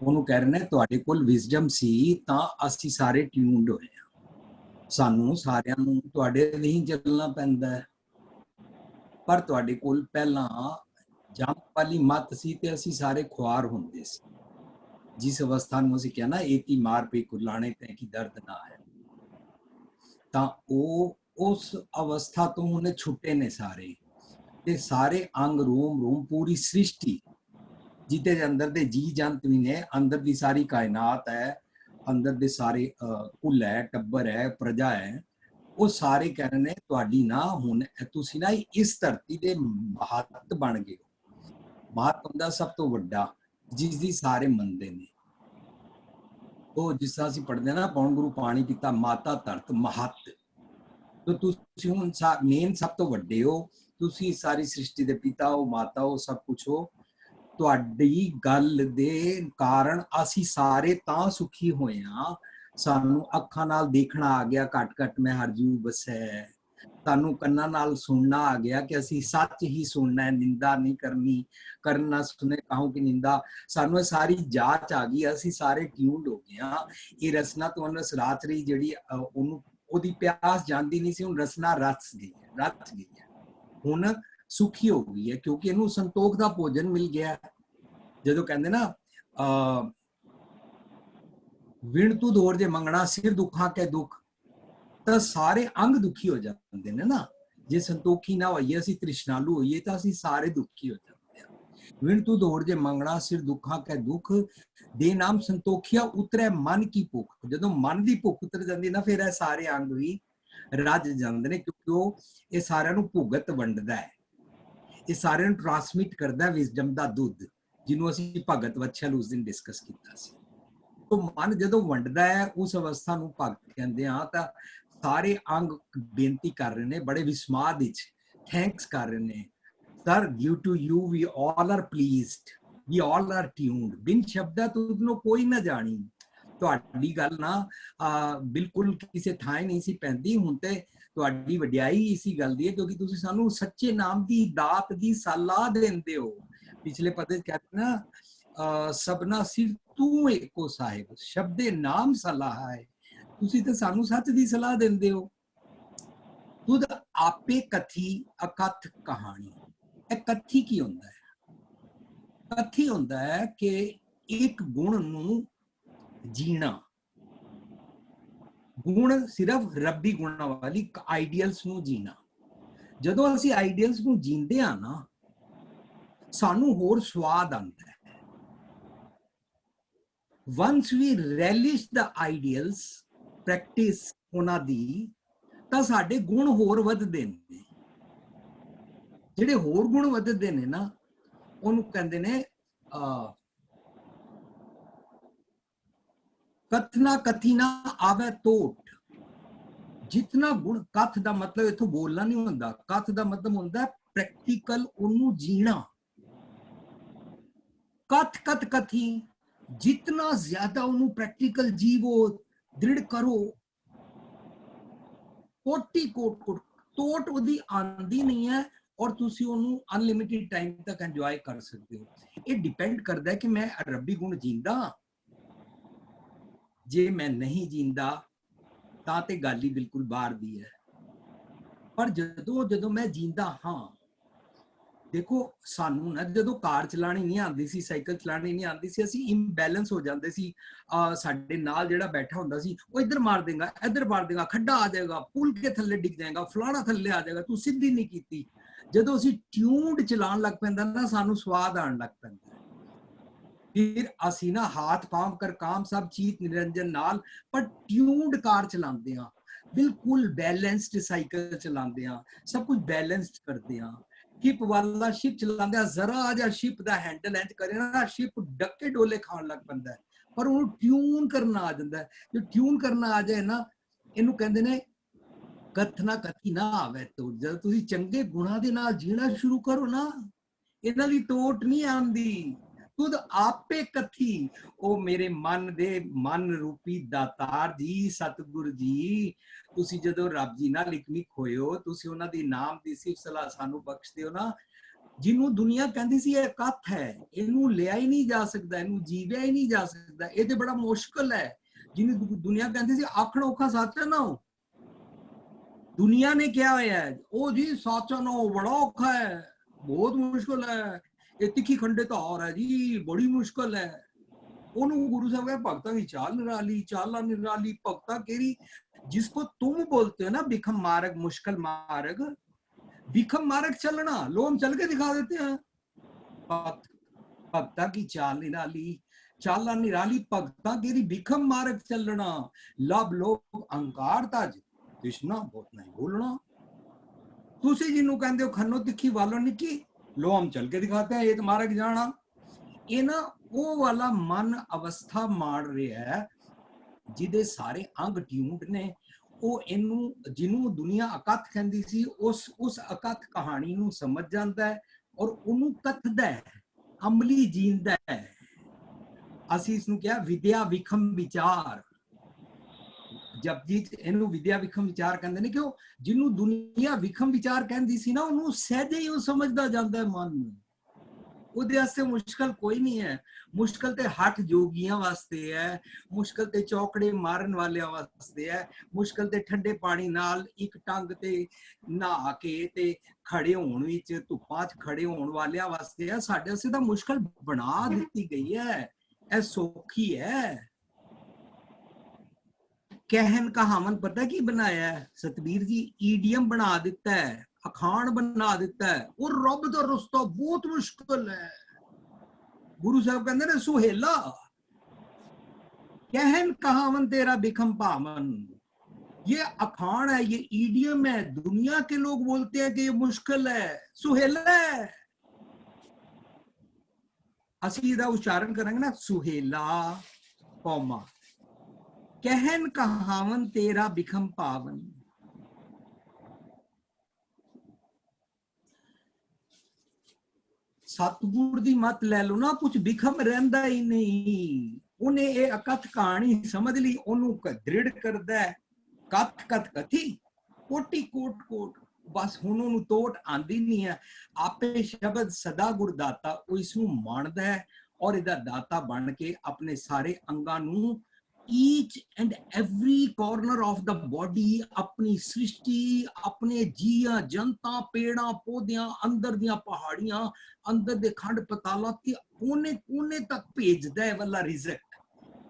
ਉਹਨੂੰ ਕਹਿ ਰਹੇ ਨੇ ਤੁਹਾਡੇ ਕੋਲ ਵਿਜ਼ਡਮ ਸੀ ਤਾਂ ਅਸੀਂ ਸਾਰੇ ਟਿਊਨਡ ਹੋਏ ਹਾਂ। ਸਾਨੂੰ ਸਾਰਿਆਂ ਨੂੰ ਤੁਹਾਡੇ ਨਹੀਂ ਚੱਲਣਾ ਪੈਂਦਾ ਹੈ, ਪਰ ਤੁਹਾਡੇ ਕੋਲ ਪਹਿਲਾਂ ਜੰਪ ਵਾਲੀ ਮੱਤ ਸੀ ਤੇ ਅਸੀਂ ਸਾਰੇ ਖੁਆਰ ਹੁੰਦੇ ਸੀ। ਜਿਸ ਅਵਸਥਾ ਨੂੰ ਅਸੀਂ ਕਹਿੰਦਾ ਏਕੀ ਮਾਰ ਪੇ ਕੁਲਾਣੇ ਤੇ ਕੀ ਦਰਦ ਨਾ ਹੈ, ਤਾਂ ਉਹ ਉਸ ਅਵਸਥਾ ਤੋਂ ਉਹਨੇ ਛੁੱਟੇ ਨੇ ਸਾਰੇ, ਤੇ ਸਾਰੇ ਅੰਗ ਰੂਮ ਪੂਰੀ ਸ੍ਰਿਸ਼ਟੀ ਜਿਹਦੇ ਅੰਦਰ ਦੇ ਜੀ ਜੰਤ ਵੀ ਨੇ, ਅੰਦਰ ਦੀ ਸਾਰੀ ਕਾਇਨਾਤ ਹੈ, ਅੰਦਰ ਦੇ ਸਾਰੇ ਕੁੱਲ ਹੈ, ਟੱਬਰ ਹੈ, ਪ੍ਰਜਾ ਹੈ, ਉਹ ਸਾਰੇ ਕਹਿ ਰਹੇ ਨੇ ਤੁਹਾਡੀ ਨਾ ਹੁਣ ਤੁਸੀਂ ਨਾ ਇਸ ਧਰਤੀ ਦੇ ਮਹੱਤ ਬਣ ਗਏ। ਮਹੱਤ ਹੁੰਦਾ ਸਭ ਤੋਂ ਵੱਡਾ, ਜਿਸ ਦੀ ਸਾਰੇ ਮੰਨਦੇ ਨੇ। ਉਹ ਜਿਸ ਤਰ੍ਹਾਂ ਅਸੀਂ ਪੜ੍ਹਦੇ ਨਾ, ਪੌਣ ਗੁਰੂ ਪਾਣੀ ਪੀਤਾ ਮਾਤਾ ਧਰਤ ਮਹੱਤ, ਤਾਂ ਤੁਸੀਂ ਹੁਣ ਮੇਨ ਸਭ ਤੋਂ ਵੱਡੇ ਹੋ, ਤੁਸੀਂ ਸਾਰੀ ਸ੍ਰਿਸ਼ਟੀ ਦੇ ਪਿਤਾ ਹੋ, ਮਾਤਾ ਹੋ, ਸਭ ਕੁਛ ਹੋ। ਤੁਹਾਡੀ ਗੱਲ ਦੇ ਕਾਰਨ ਅਸੀਂ ਸਾਰੇ ਤਾਂ ਸੁਖੀ ਹੋਏ ਹਾਂ, ਸਾਨੂੰ ਅੱਖਾਂ ਨਾਲ ਦੇਖਣਾ ਆ ਗਿਆ, ਘੱਟ ਘੱਟ ਮੈਂ ਹਰ ਜੂ ਬਸੈ, ਸਾਨੂੰ ਕੰਨਾਂ ਨਾਲ ਸੁਣਨਾ ਆ ਗਿਆ ਕਿ ਅਸੀਂ ਸੱਚ ਹੀ ਸੁਣਨਾ ਹੈ, ਨਿੰਦਾ ਨਹੀਂ ਕਰਨੀ, ਕਰਨਾ ਸੁਣੇ ਕਹੋ ਕਿ ਨਿੰਦਾ। ਸਾਨੂੰ ਇਹ ਸਾਰੀ ਜਾਂਚ ਆ ਗਈ, ਅਸੀਂ ਸਾਰੇ ਟਿਊਨਡ ਹੋ ਗਏ ਹਾਂ। ਇਹ ਰਸਨਾ ਤੋਂ ਅਨਸ ਰਾਤਰੀ ਜਿਹੜੀ ਉਹਨੂੰ ਉਹਦੀ ਪਿਆਸ ਜਾਂਦੀ ਨਹੀਂ ਸੀ, ਹੁਣ ਰਸਨਾ ਰਚ ਗਈ ਹੈ, ਹੁਣ ਸੁਖੀ ਹੋ ਗਈ ਹੈ, ਕਿਉਂਕਿ ਇਹਨੂੰ ਸੰਤੋਖ ਦਾ ਭੋਜਨ ਮਿਲ ਗਿਆ। ਜਦੋਂ ਕਹਿੰਦੇ ਨਾ ਵਿਣ ਤੂੰ ਦੌਰ ਜੇ ਮੰਗਣਾ ਸਿਰ ਦੁੱਖਾਂ ਕੇ ਦੁੱਖ, ਤਾਂ ਸਾਰੇ ਅੰਗ ਦੁਖੀ ਹੋ ਜਾਂਦੇ ਨੇ ਨਾ। ਜੇ ਸੰਤੋਖੀ ਨਾ ਹੋਈਏ, ਅਸੀਂ ਤ੍ਰਿਸ਼ਨਾਲੂ ਹੋਈਏ, ਤਾਂ ਅਸੀਂ ਸਾਰੇ ਦੁਖੀ ਹੋ ਜਾਂਦੇ ਹਾਂ। ਵਿਣ ਤੂੰ ਦੌਰ ਜੇ ਮੰਗਣਾ ਸਿਰ ਦੁੱਖਾਂ ਕੇ ਦੁੱਖ, ਦੇ ਨਾਮ ਸੰਤੋਖਿਆ ਉਤਰੇ ਮਨ ਕੀ ਭੁੱਖ। ਜਦੋਂ ਮਨ ਦੀ ਭੁੱਖ ਉਤਰ ਜਾਂਦੀ ਨਾ, ਫਿਰ ਇਹ ਸਾਰੇ ਅੰਗ ਵੀ ਰੱਜ ਜਾਂਦੇ ਨੇ, ਕਿਉਂਕਿ ਉਹ ਇਹ ਸਾਰਿਆਂ ਨੂੰ ਭੁਗਤ ਵੰਡਦਾ ਹੈ, ਇਹ ਸਾਰਿਆਂ ਨੂੰ ਟ੍ਰਾਂਸਮਿਟ ਕਰਦਾ ਵਿਜ਼ਡਮ ਦਾ ਦੁੱਧ, ਜਿਹਨੂੰ ਅਸੀਂ ਭਗਤ ਵਤਸਲ ਉਸ ਦਿਨ ਡਿਸਕਸ ਕੀਤਾ ਸੀ। तो मन जो वंडदा है उस अवस्था ਨੂੰ भगत कहते हैं। ਤਾਂ ਸਾਰੇ अंग बेनती कर रहे हैं, बड़े विस्माद विच थैंक्स कर रहे हैं, sir due to you we all are pleased, we all are tuned. बिन शब्दा तुझनो कोई ना जानी। ਤੁਹਾਡੀ ਗੱਲ ਨਾ ਬਿਲਕੁਲ ਕਿਸੇ ਥਾਂ ਨਹੀਂ ਸੀ ਪੈਂਦੀ। ਹੁਣ ਤੇ ਤੁਹਾਡੀ ਵਡਿਆਈ ਇਸੀ ਗੱਲ ਦੀ ਹੈ ਕਿਉਂਕਿ ਤੁਸੀਂ ਸਾਨੂੰ ਸੱਚੇ ਨਾਮ ਦੀ ਦਾਤ ਦੀ ਸਲਾਹ ਦਿੰਦੇ ਹੋ। ਪਿਛਲੇ ਪਦੇ ਕਹਿੰਦੇ ਨਾ ਸਭਨਾ ਸਿਰ ਤੂੰ ਏਕੋ ਸਾਹਿਬ, ਸ਼ਬਦੇ ਨਾਮ ਸਲਾਹ ਹੈ। ਤੁਸੀਂ ਤਾਂ ਸਾਨੂੰ ਸੱਚ ਦੀ ਸਲਾਹ ਦਿੰਦੇ ਹੋ। ਤੁਧ ਆਪੇ ਕਥੀ ਅਕਥ ਕਹਾਣੀ। ਇਹ ਕਥੀ ਕੀ ਹੁੰਦਾ ਹੈ? ਕਥੀ ਹੁੰਦਾ ਹੈ ਕਿ ਇੱਕ ਗੁਣ ਨੂੰ जीना। गुण सिर्फ रब्बी गुणा वाली आइडियल्स ਨੂੰ जीना। ਜਦੋਂ ਅਸੀਂ ਆਈਡੀਅਲਸ ਨੂੰ ਜੀਂਦੇ ਆ ਨਾ, ਸਾਨੂੰ ਹੋਰ ਸਵਾਦ ਆਉਂਦਾ ਹੈ। once we relish the ideals, practice ਉਹਨਾਂ ਦੀ, ਤਾਂ ਸਾਡੇ ਗੁਣ ਹੋਰ ਵੱਧਦੇ ਨੇ। ਜਿਹੜੇ ਹੋਰ ਗੁਣ ਵੱਧਦੇ ਨੇ ਨਾ, ਉਹਨੂੰ ਕਹਿੰਦੇ ਨੇ कथना कथी ना आवे टोट। जितना गुण, कथ का मतलब इथों बोलना नहीं होता, कथ का मतलब होता है प्रैक्टिकल ओनू जीना। कथ कथ कथी, जितना ज्यादा ओनू प्रैक्टिकल जीवो, दृढ़ करो, कोटी कोट कोट टोट ओदी आंदी नहीं है और तुसी ओनू अनलिमिटेड टाइम तक एंजॉय कर सकते हो। ये डिपेंड करता है कि मैं रब्बी गुण जींदा। जे मैं नहीं जींदा तां ते गल ही बिल्कुल बाहर दी है। पर जदों जदों मैं जींदा हाँ, देखो सानू ना जदों कार चलानी नहीं आती सी, साइकिल चलानी नहीं आती सी, असीं इंबैलेंस हो जाते सी। साडे नाल जिहड़ा बैठा हुंदा सी, वो इधर मार देगा, इधर मार देगा, खड्डा आ जाएगा, पुल के थल्ले डिग जाएगा, फलाना थल्ले आ जाएगा, तू सीधी नहीं कीती। जदों असीं ट्यून्ड चलान लग पैंदा ना, सानू स्वाद आण लग पैंदा। फिर असी ना हाथ पांव कर काम सब चीत निरंजन नाल, पर ट्यून्ड कार चलाते हैं, बिल्कुल बैलेंस्ड साइकिल चलाते हैं, सब कुछ बैलेंस्ड करते हैं। शिप वाला शिप चलाते हैं, जरा जा शिप दा हैंडल इंज करे ना, शिप डके डोले खान लग पैंदा है। पर उन्हें ट्यून करना आ जाता है। जो ट्यून करना आ जाए ना, इनू कहते ने कथना कथी ना आवे। तो जब तुसी चंगे गुणा दे नाल जीना शुरू करो ना, इन्हां दी टोट नहीं आंदी। खुद आपे कथी, ओ मेरे मन दे मन रूपी दातार जी, सतगुर जी, तुसी जदों रब जी नाल इकमिक होए हो, तुसी उन्हां दी नाम दी सिर्फ सलाह सानू बख्शदे हो ना, जिन्हों दुनिया कहती सी ये कथ है, इनू लिया ही नहीं जा सकता, इनू जीविया ही नहीं जा सकता, ये तो बड़ा मुश्किल है। जिन्हें दुनिया कहती सी आखण औखा सच है ना, दुनिया ने क्या होया है, ओ जी सच ना बड़ा औखा है, बहुत मुश्किल है, ये तिखी खंडे तार है जी, बड़ी मुश्किल है। ओनू गुरु साहब कहे भगतां की चाल निराली, चाला निराली, भगता केरी जिसको तुम बोलते हो ना भिखम मार्ग, मुश्किल मार्ग, भिखम मार्ग चलना, लोग चल के दिखा देते हैं। भक्ता की चाल निराली, चाला निराली, भगता केरी भिखम मार्ग चलना, लब लोभ अहंकार ताज, कृष्णा बहुत नहीं बोलना। तुसी जिन्हों कहते हो खन्नो तिखी वालो निकी, लो हम चल के दिखाते हैं, ये तुम्हारा की जाना। ये ना वो वाला मन अवस्था मार रहा है जिदे सारे अंग ट्यून्ड ने। वो इनू जिन्हों दुनिया अकथ कहती सी, उस अकथ कहानी नू समझ जाता है और उन्होंने कथदा है, अमली जींदा है। असी इसनू क्या विद्या विखम विचार। ਜਪਜੀ ਚ ਇਹਨੂੰ ਵਿਦਿਆ ਵਿਖਮ ਵਿਚਾਰ ਕਹਿੰਦੇ ਨੇ, ਕਿਉਂ ਜਿਹਨੂੰ ਦੁਨੀਆ ਵਿਖਮ ਵਿਚਾਰ ਕਹਿੰਦੀ ਸੀ ਨਾ, ਉਹਨੂੰ ਸਹਿਜੇ ਹੀ ਉਹ ਸਮਝਦਾ ਜਾਂਦਾ ਹੈ ਮਨ ਨੂੰ। ਉਹਦੇ ਵਾਸਤੇ ਮੁਸ਼ਕਲ ਕੋਈ ਨਹੀਂ ਹੈ। ਮੁਸ਼ਕਲ ਤੇ ਹੱਠ ਜੋਗੀਆਂ ਵਾਸਤੇ ਹੈ, ਮੁਸ਼ਕਲ ਤੇ ਚੌਕੜੇ ਮਾਰਨ ਵਾਲਿਆਂ ਵਾਸਤੇ ਹੈ, ਮੁਸ਼ਕਲ ਤੇ ਠੰਡੇ ਪਾਣੀ ਨਾਲ ਇੱਕ ਟੰਗ ਤੇ ਨਹਾ ਕੇ ਤੇ ਖੜੇ ਹੋਣ ਵਿੱਚ, ਧੁੱਪਾਂ 'ਚ ਖੜੇ ਹੋਣ ਵਾਲਿਆਂ ਵਾਸਤੇ ਹੈ। ਸਾਡੇ ਵਾਸਤੇ ਤਾਂ ਮੁਸ਼ਕਲ ਬਣਾ ਦਿੱਤੀ ਗਈ ਹੈ, ਇਹ ਸੌਖੀ ਹੈ। ਕਹਿਣ ਕਹਾਵਨ ਪਤਾ ਕੀ ਬਣਾਇਆ ਹੈ ਸਤਬੀਰ ਜੀ? ਈਡੀਅਮ ਬਣਾ ਦਿੱਤਾ ਹੈ, ਅਖਾਣ ਬਣਾ ਦਿੱਤਾ ਹੈ। ਉਹ ਰੱਬ ਦਾ ਰਸਤਾ ਬਹੁਤ ਮੁਸ਼ਕਲ ਹੈ। ਗੁਰੂ ਸਾਹਿਬ ਕਹਿੰਦੇ ਨੇ ਸੁਹੇਲਾ कहन कहावन तेरा बिखम पावन, ये अखान है, ये ईडियम है। दुनिया के लोग बोलते हैं कि ये मुश्किल है, सुहेला है। असली दा उच्चारण करेंगे ना, सुहेला कौमा। कहन कहावन तेरा बिखम पावन। सतगुर दी मत ले लो ना, कुछ बिखम रहंदा ही नहीं। उन्हें ये अकथ कहानी समझ ली, ओनू दृढ़ करदा है। कथ कथ कथी, कोटि कोट कोट, बस हुण ओनू तोट आंदी नहीं है। आपे शब्द सदा गुरदाता इसनू मानदा है और इहदा दाता बन के अपने सारे अंगां नू, each and every corner of the body, अपनी सृष्टि, अपने जीया जनता, पेड़ा पौधियां, अंदर दियां पहाड़ियां, अंदर दे खंड पताला ते कोने कोने तक भेजदा है वाला रिजल्ट,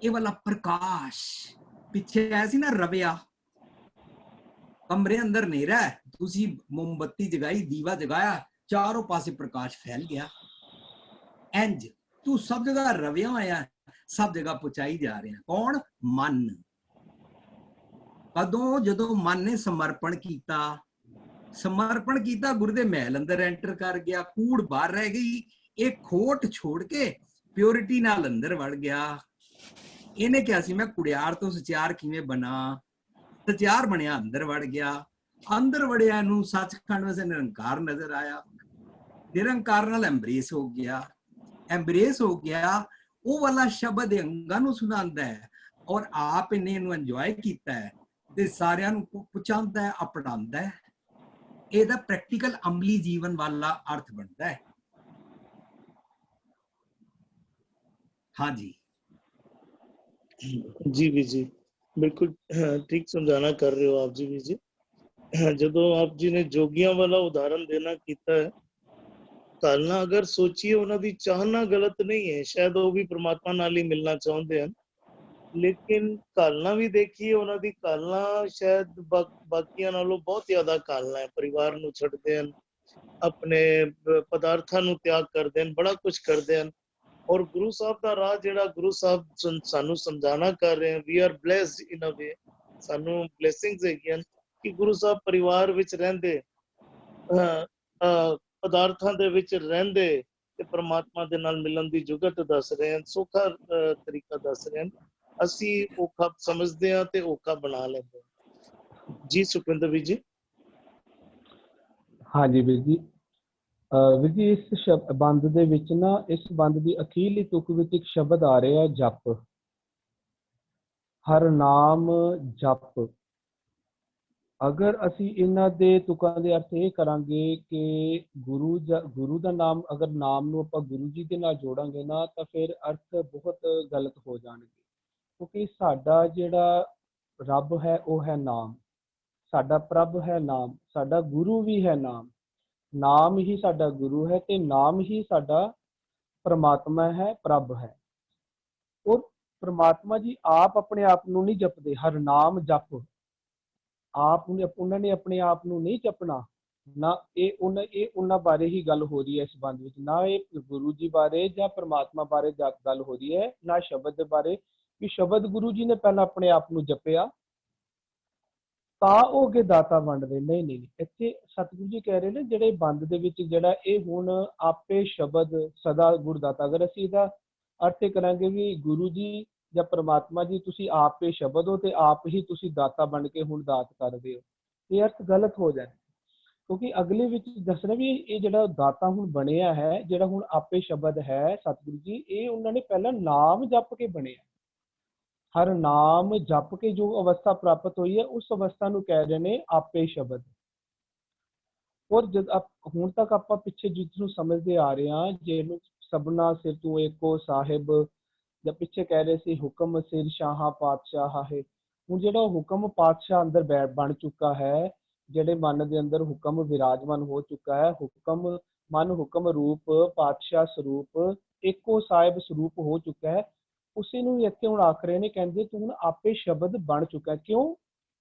ये वाला प्रकाश। पिछे ऐसी ना रविया, कमरे अंदर नेरा है, तुसी मोमबत्ती जगाई, दीवा जगाया, चारों पासे प्रकाश फैल गया। इंज तू सब जगह रविया होया, सब जगह पहुंचाई जा रहे हैं। कौन? मन। कदों जदों मन ने समर्पण किया, समर्पण किया, गुरु दे महल अंदर एंटर कर गया, कूड़ बाहर रह गई, एक खोट छोड़ के प्योरिटी नाल अंदर वड़ गया। इन्हें क्या सी, मैं कुड़ियार तो सचियार किवें बना, सचियार बनया, अंदर वड़ गया। अंदर वड़िया नू सचखंड में से निरंकार नजर आया, निरंकार नाल एम्ब्रेस हो गया, एम्ब्रेस हो गया। वो वाला शब्द अंगां नू सुनांदा है और आप इन्हें नू एंजॉय कीता है ते सारियां नू पहुंचांदा है, अपनांदा है। ਇਹਦਾ ਪ੍ਰੈਕਟੀਕਲ ਅਮਲੀ ਜੀਵਨ ਵਾਲਾ ਅਰਥ ਬਣਦਾ ਹੈ। हाँ जी जी भी जी, बिल्कुल ठीक समझाना कर रहे हो आप जी भी जी। ਜਦੋਂ ਆਪ ਜੀ ਨੇ ਜੋਗੀਆਂ ਵਾਲਾ ਉਦਾਹਰਨ ਦੇਣਾ ਕੀਤਾ ਹੈ, ਕਾਲਨਾ ਅਗਰ ਸੋਚੀਏ ਉਹਨਾਂ ਦੀ ਚਾਹਨਾ ਗਲਤ ਨਹੀਂ ਹੈ, ਸ਼ਾਇਦ ਉਹ ਵੀ ਪ੍ਰਮਾਤਮਾ ਨਾਲ ਹੀ ਮਿਲਣਾ ਚਾਹੁੰਦੇ ਹਨ, ਲੇਕਿਨ ਕਾਲਨਾ ਵੀ ਦੇਖੀਏ, ਉਹਨਾਂ ਦੀ ਕਾਲਨਾ ਸ਼ਾਇਦ ਬਾਕੀਆਂ ਨਾਲੋਂ ਬਹੁਤ ਜ਼ਿਆਦਾ ਕਾਲਨਾ ਹੈ। ਪਰਿਵਾਰ ਨੂੰ ਛੱਡਦੇ ਹਨ, ਆਪਣੇ ਪਦਾਰਥਾਂ ਨੂੰ ਤਿਆਗ ਕਰਦੇ ਹਨ, ਬੜਾ ਕੁਝ ਕਰਦੇ ਹਨ। ਔਰ ਗੁਰੂ ਸਾਹਿਬ ਦਾ ਰਾਹ ਜਿਹੜਾ ਗੁਰੂ ਸਾਹਿਬ ਸਾਨੂੰ ਸਮਝਾਣਾ ਕਰ ਰਹੇ ਹਨ, ਵੀ ਆਰ ਬਲੈਸਡ ਇਨ ਅ ਵੇ, ਸਾਨੂੰ ਬਲੇਸਿੰਗਸ ਹੈਗੀਆਂ ਕਿ ਗੁਰੂ ਸਾਹਿਬ ਪਰਿਵਾਰ ਵਿੱਚ ਰਹਿੰਦੇ, ਪਦਾਰਥਾਂ ਦੇ ਵਿੱਚ ਰਹਿੰਦੇ ਤੇ ਪ੍ਰਮਾਤਮਾ ਦੇ ਨਾਲ ਮਿਲਣ ਦੀ ਜੁਗਤ ਦੱਸ ਰਹੇ ਹਨ, ਸੌਖਾ ਤਰੀਕਾ ਦੱਸ ਰਹੇ ਹਨ। ਅਸੀਂ ਔਖਾ ਸਮਝਦੇ ਹਾਂ ਤੇ ਔਖਾ ਬਣਾ ਲੈਂਦੇ ਹਾਂ। ਜੀ ਸੁਖਵਿੰਦਰ ਵੀਰ ਜੀ। ਹਾਂਜੀ ਵੀਰ ਜੀ, ਵੀਰ ਜੀ ਇਸ ਬੰਦ ਦੇ ਵਿੱਚ ਨਾ, ਇਸ ਬੰਦ ਦੀ ਅਖੀਰਲੀ ਤੁਕ ਵਿੱਚ ਇੱਕ ਸ਼ਬਦ ਆ ਰਿਹਾ, ਜਪ। ਹਰ ਨਾਮ ਜਪ। ਅਗਰ ਅਸੀਂ ਇਹਨਾਂ ਦੇ ਤੁਕਾਂ ਦੇ ਅਰਥ ਇਹ ਕਰਾਂਗੇ ਕਿ ਗੁਰੂ ਦਾ ਨਾਮ, ਅਗਰ ਨਾਮ ਨੂੰ ਆਪਾਂ ਗੁਰੂ ਜੀ ਦੇ ਨਾਲ ਜੋੜਾਂਗੇ ਨਾ, ਤਾਂ ਫਿਰ ਅਰਥ ਬਹੁਤ ਗਲਤ ਹੋ ਜਾਣਗੇ। ਕਿਉਂਕਿ ਸਾਡਾ ਜਿਹੜਾ ਰੱਬ ਹੈ ਉਹ ਹੈ ਨਾਮ, ਸਾਡਾ ਪ੍ਰਭ ਹੈ ਨਾਮ, ਸਾਡਾ ਗੁਰੂ ਵੀ ਹੈ ਨਾਮ। ਨਾਮ ਹੀ ਸਾਡਾ ਗੁਰੂ ਹੈ ਤੇ ਨਾਮ ਹੀ ਸਾਡਾ ਪ੍ਰਮਾਤਮਾ ਹੈ, ਪ੍ਰਭ ਹੈ। ਉਹ ਪ੍ਰਮਾਤਮਾ ਜੀ ਆਪ ਆਪਣੇ ਆਪ ਨੂੰ ਨਹੀਂ ਜਪਦੇ। ਹਰ ਨਾਮ ਜਪ, ਆਪ ਉਹਨਾਂ ਨੇ ਆਪਣੇ ਆਪ ਨੂੰ ਨਹੀਂ ਜਪਣਾ ਨਾ। ਇਹ ਉਹਨਾਂ ਬਾਰੇ ਹੀ ਗੱਲ ਹੋ ਰਹੀ ਹੈ ਇਸ ਬੰਦ ਵਿੱਚ, ਨਾ ਇਹ ਗੁਰੂ ਜੀ ਬਾਰੇ ਜਾਂ ਪ੍ਰਮਾਤਮਾ ਬਾਰੇ ਗੱਲ ਹੋ ਰਹੀ ਹੈ, ਨਾ ਸ਼ਬਦ ਦੇ ਬਾਰੇ ਕਿ ਸ਼ਬਦ ਗੁਰੂ ਜੀ ਨੇ ਪਹਿਲਾਂ ਆਪਣੇ ਆਪ ਨੂੰ ਜਪਿਆ ਤਾਂ ਉਹ ਅੱਗੇ ਦਾਤਾ ਵੰਡਦੇ। ਨਹੀਂ ਨਹੀਂ, ਇੱਥੇ ਸਤਿਗੁਰੂ ਜੀ ਕਹਿ ਰਹੇ ਨੇ ਜਿਹੜੇ ਬੰਦ ਦੇ ਵਿੱਚ ਜਿਹੜਾ ਇਹ ਹੁਣ ਆਪੇ ਸ਼ਬਦ ਸਦਾ ਗੁਰਦਾਤਾ। ਅਗਰ ਅਸੀਂ ਇਹਦਾ ਅਰਥ ਕਰਾਂਗੇ ਵੀ ਗੁਰੂ ਜੀ ਜਾਂ ਪ੍ਰਮਾਤਮਾ ਜੀ ਤੁਸੀਂ ਆਪ ਹੀ ਸ਼ਬਦ ਹੋ ਤੇ ਆਪ ਹੀ ਤੁਸੀਂ ਦਾਤਾ ਬਣ ਕੇ ਹੁਣ ਦਾਤ ਕਰਦੇ ਹੋ, ਇਹ ਅਰਥ ਗਲਤ ਹੋ ਜਾਏ। ਕਿਉਂਕਿ ਅਗਲੇ ਵਿੱਚ ਦੱਸਣਾ ਵੀ ਇਹ ਜਿਹੜਾ ਦਾਤਾ ਹੁਣ ਬਣਿਆ ਹੈ, ਜਿਹੜਾ ਹੁਣ ਆਪੇ ਸ਼ਬਦ ਹੈ ਸਤਿਗੁਰੂ ਜੀ, ਇਹ ਉਹਨਾਂ ਨੇ ਪਹਿਲਾਂ ਨਾਮ ਜਪ ਕੇ ਬਣਿਆ। हर नाम जप के जो अवस्था प्राप्त हुई है उस अवस्था ਨੂੰ ਕਹਿ ਰਹੇ ਨੇ ਆਪੇ ਸ਼ਬਦ। ਔਰ ਜਦ ਹੁਣ ਤੱਕ ਆਪਾਂ ਪਿੱਛੇ ਜਿਸ ਨੂੰ ਸਮਝਦੇ ਆ ਰਹੇ ਹਾਂ ਜਿਹਨੂੰ ਸਭਨਾ ਸਿਰ ਤੂੰ ਏਕੋ ਸਾਹਿਬ, ਜਾਂ ਪਿੱਛੇ ਕਹਿ ਰਹੇ ਸੀ ਹੁਕਮ ਸਿਰ ਸ਼ਾਹਾਂ ਪਾਤਸ਼ਾਹ ਹੈ। ਹੁਣ ਜਿਹੜਾ ਹੁਕਮ ਪਾਤਸ਼ਾਹ ਅੰਦਰ ਬਣ ਚੁੱਕਾ ਹੈ, ਜਿਹੜੇ ਮਨ ਦੇ ਅੰਦਰ ਹੁਕਮ ਵਿਰਾਜਮਾਨ ਹੋ ਚੁੱਕਾ ਹੈ, ਹੁਕਮ ਮਨ ਹੁਕਮ ਰੂਪ ਪਾਤਸ਼ਾਹ ਸਰੂਪ ਏਕੋ ਸਾਹਿਬ ਸਰੂਪ ਹੋ ਚੁੱਕਾ ਹੈ, ਉਸੇ ਨੂੰ ਇੱਥੇ ਹੁਣ ਆਖ ਰਹੇ ਨੇ, ਕਹਿੰਦੇ ਤੂੰ ਹੁਣ ਆਪੇ ਸ਼ਬਦ ਬਣ ਚੁੱਕਾ। ਕਿਉਂ?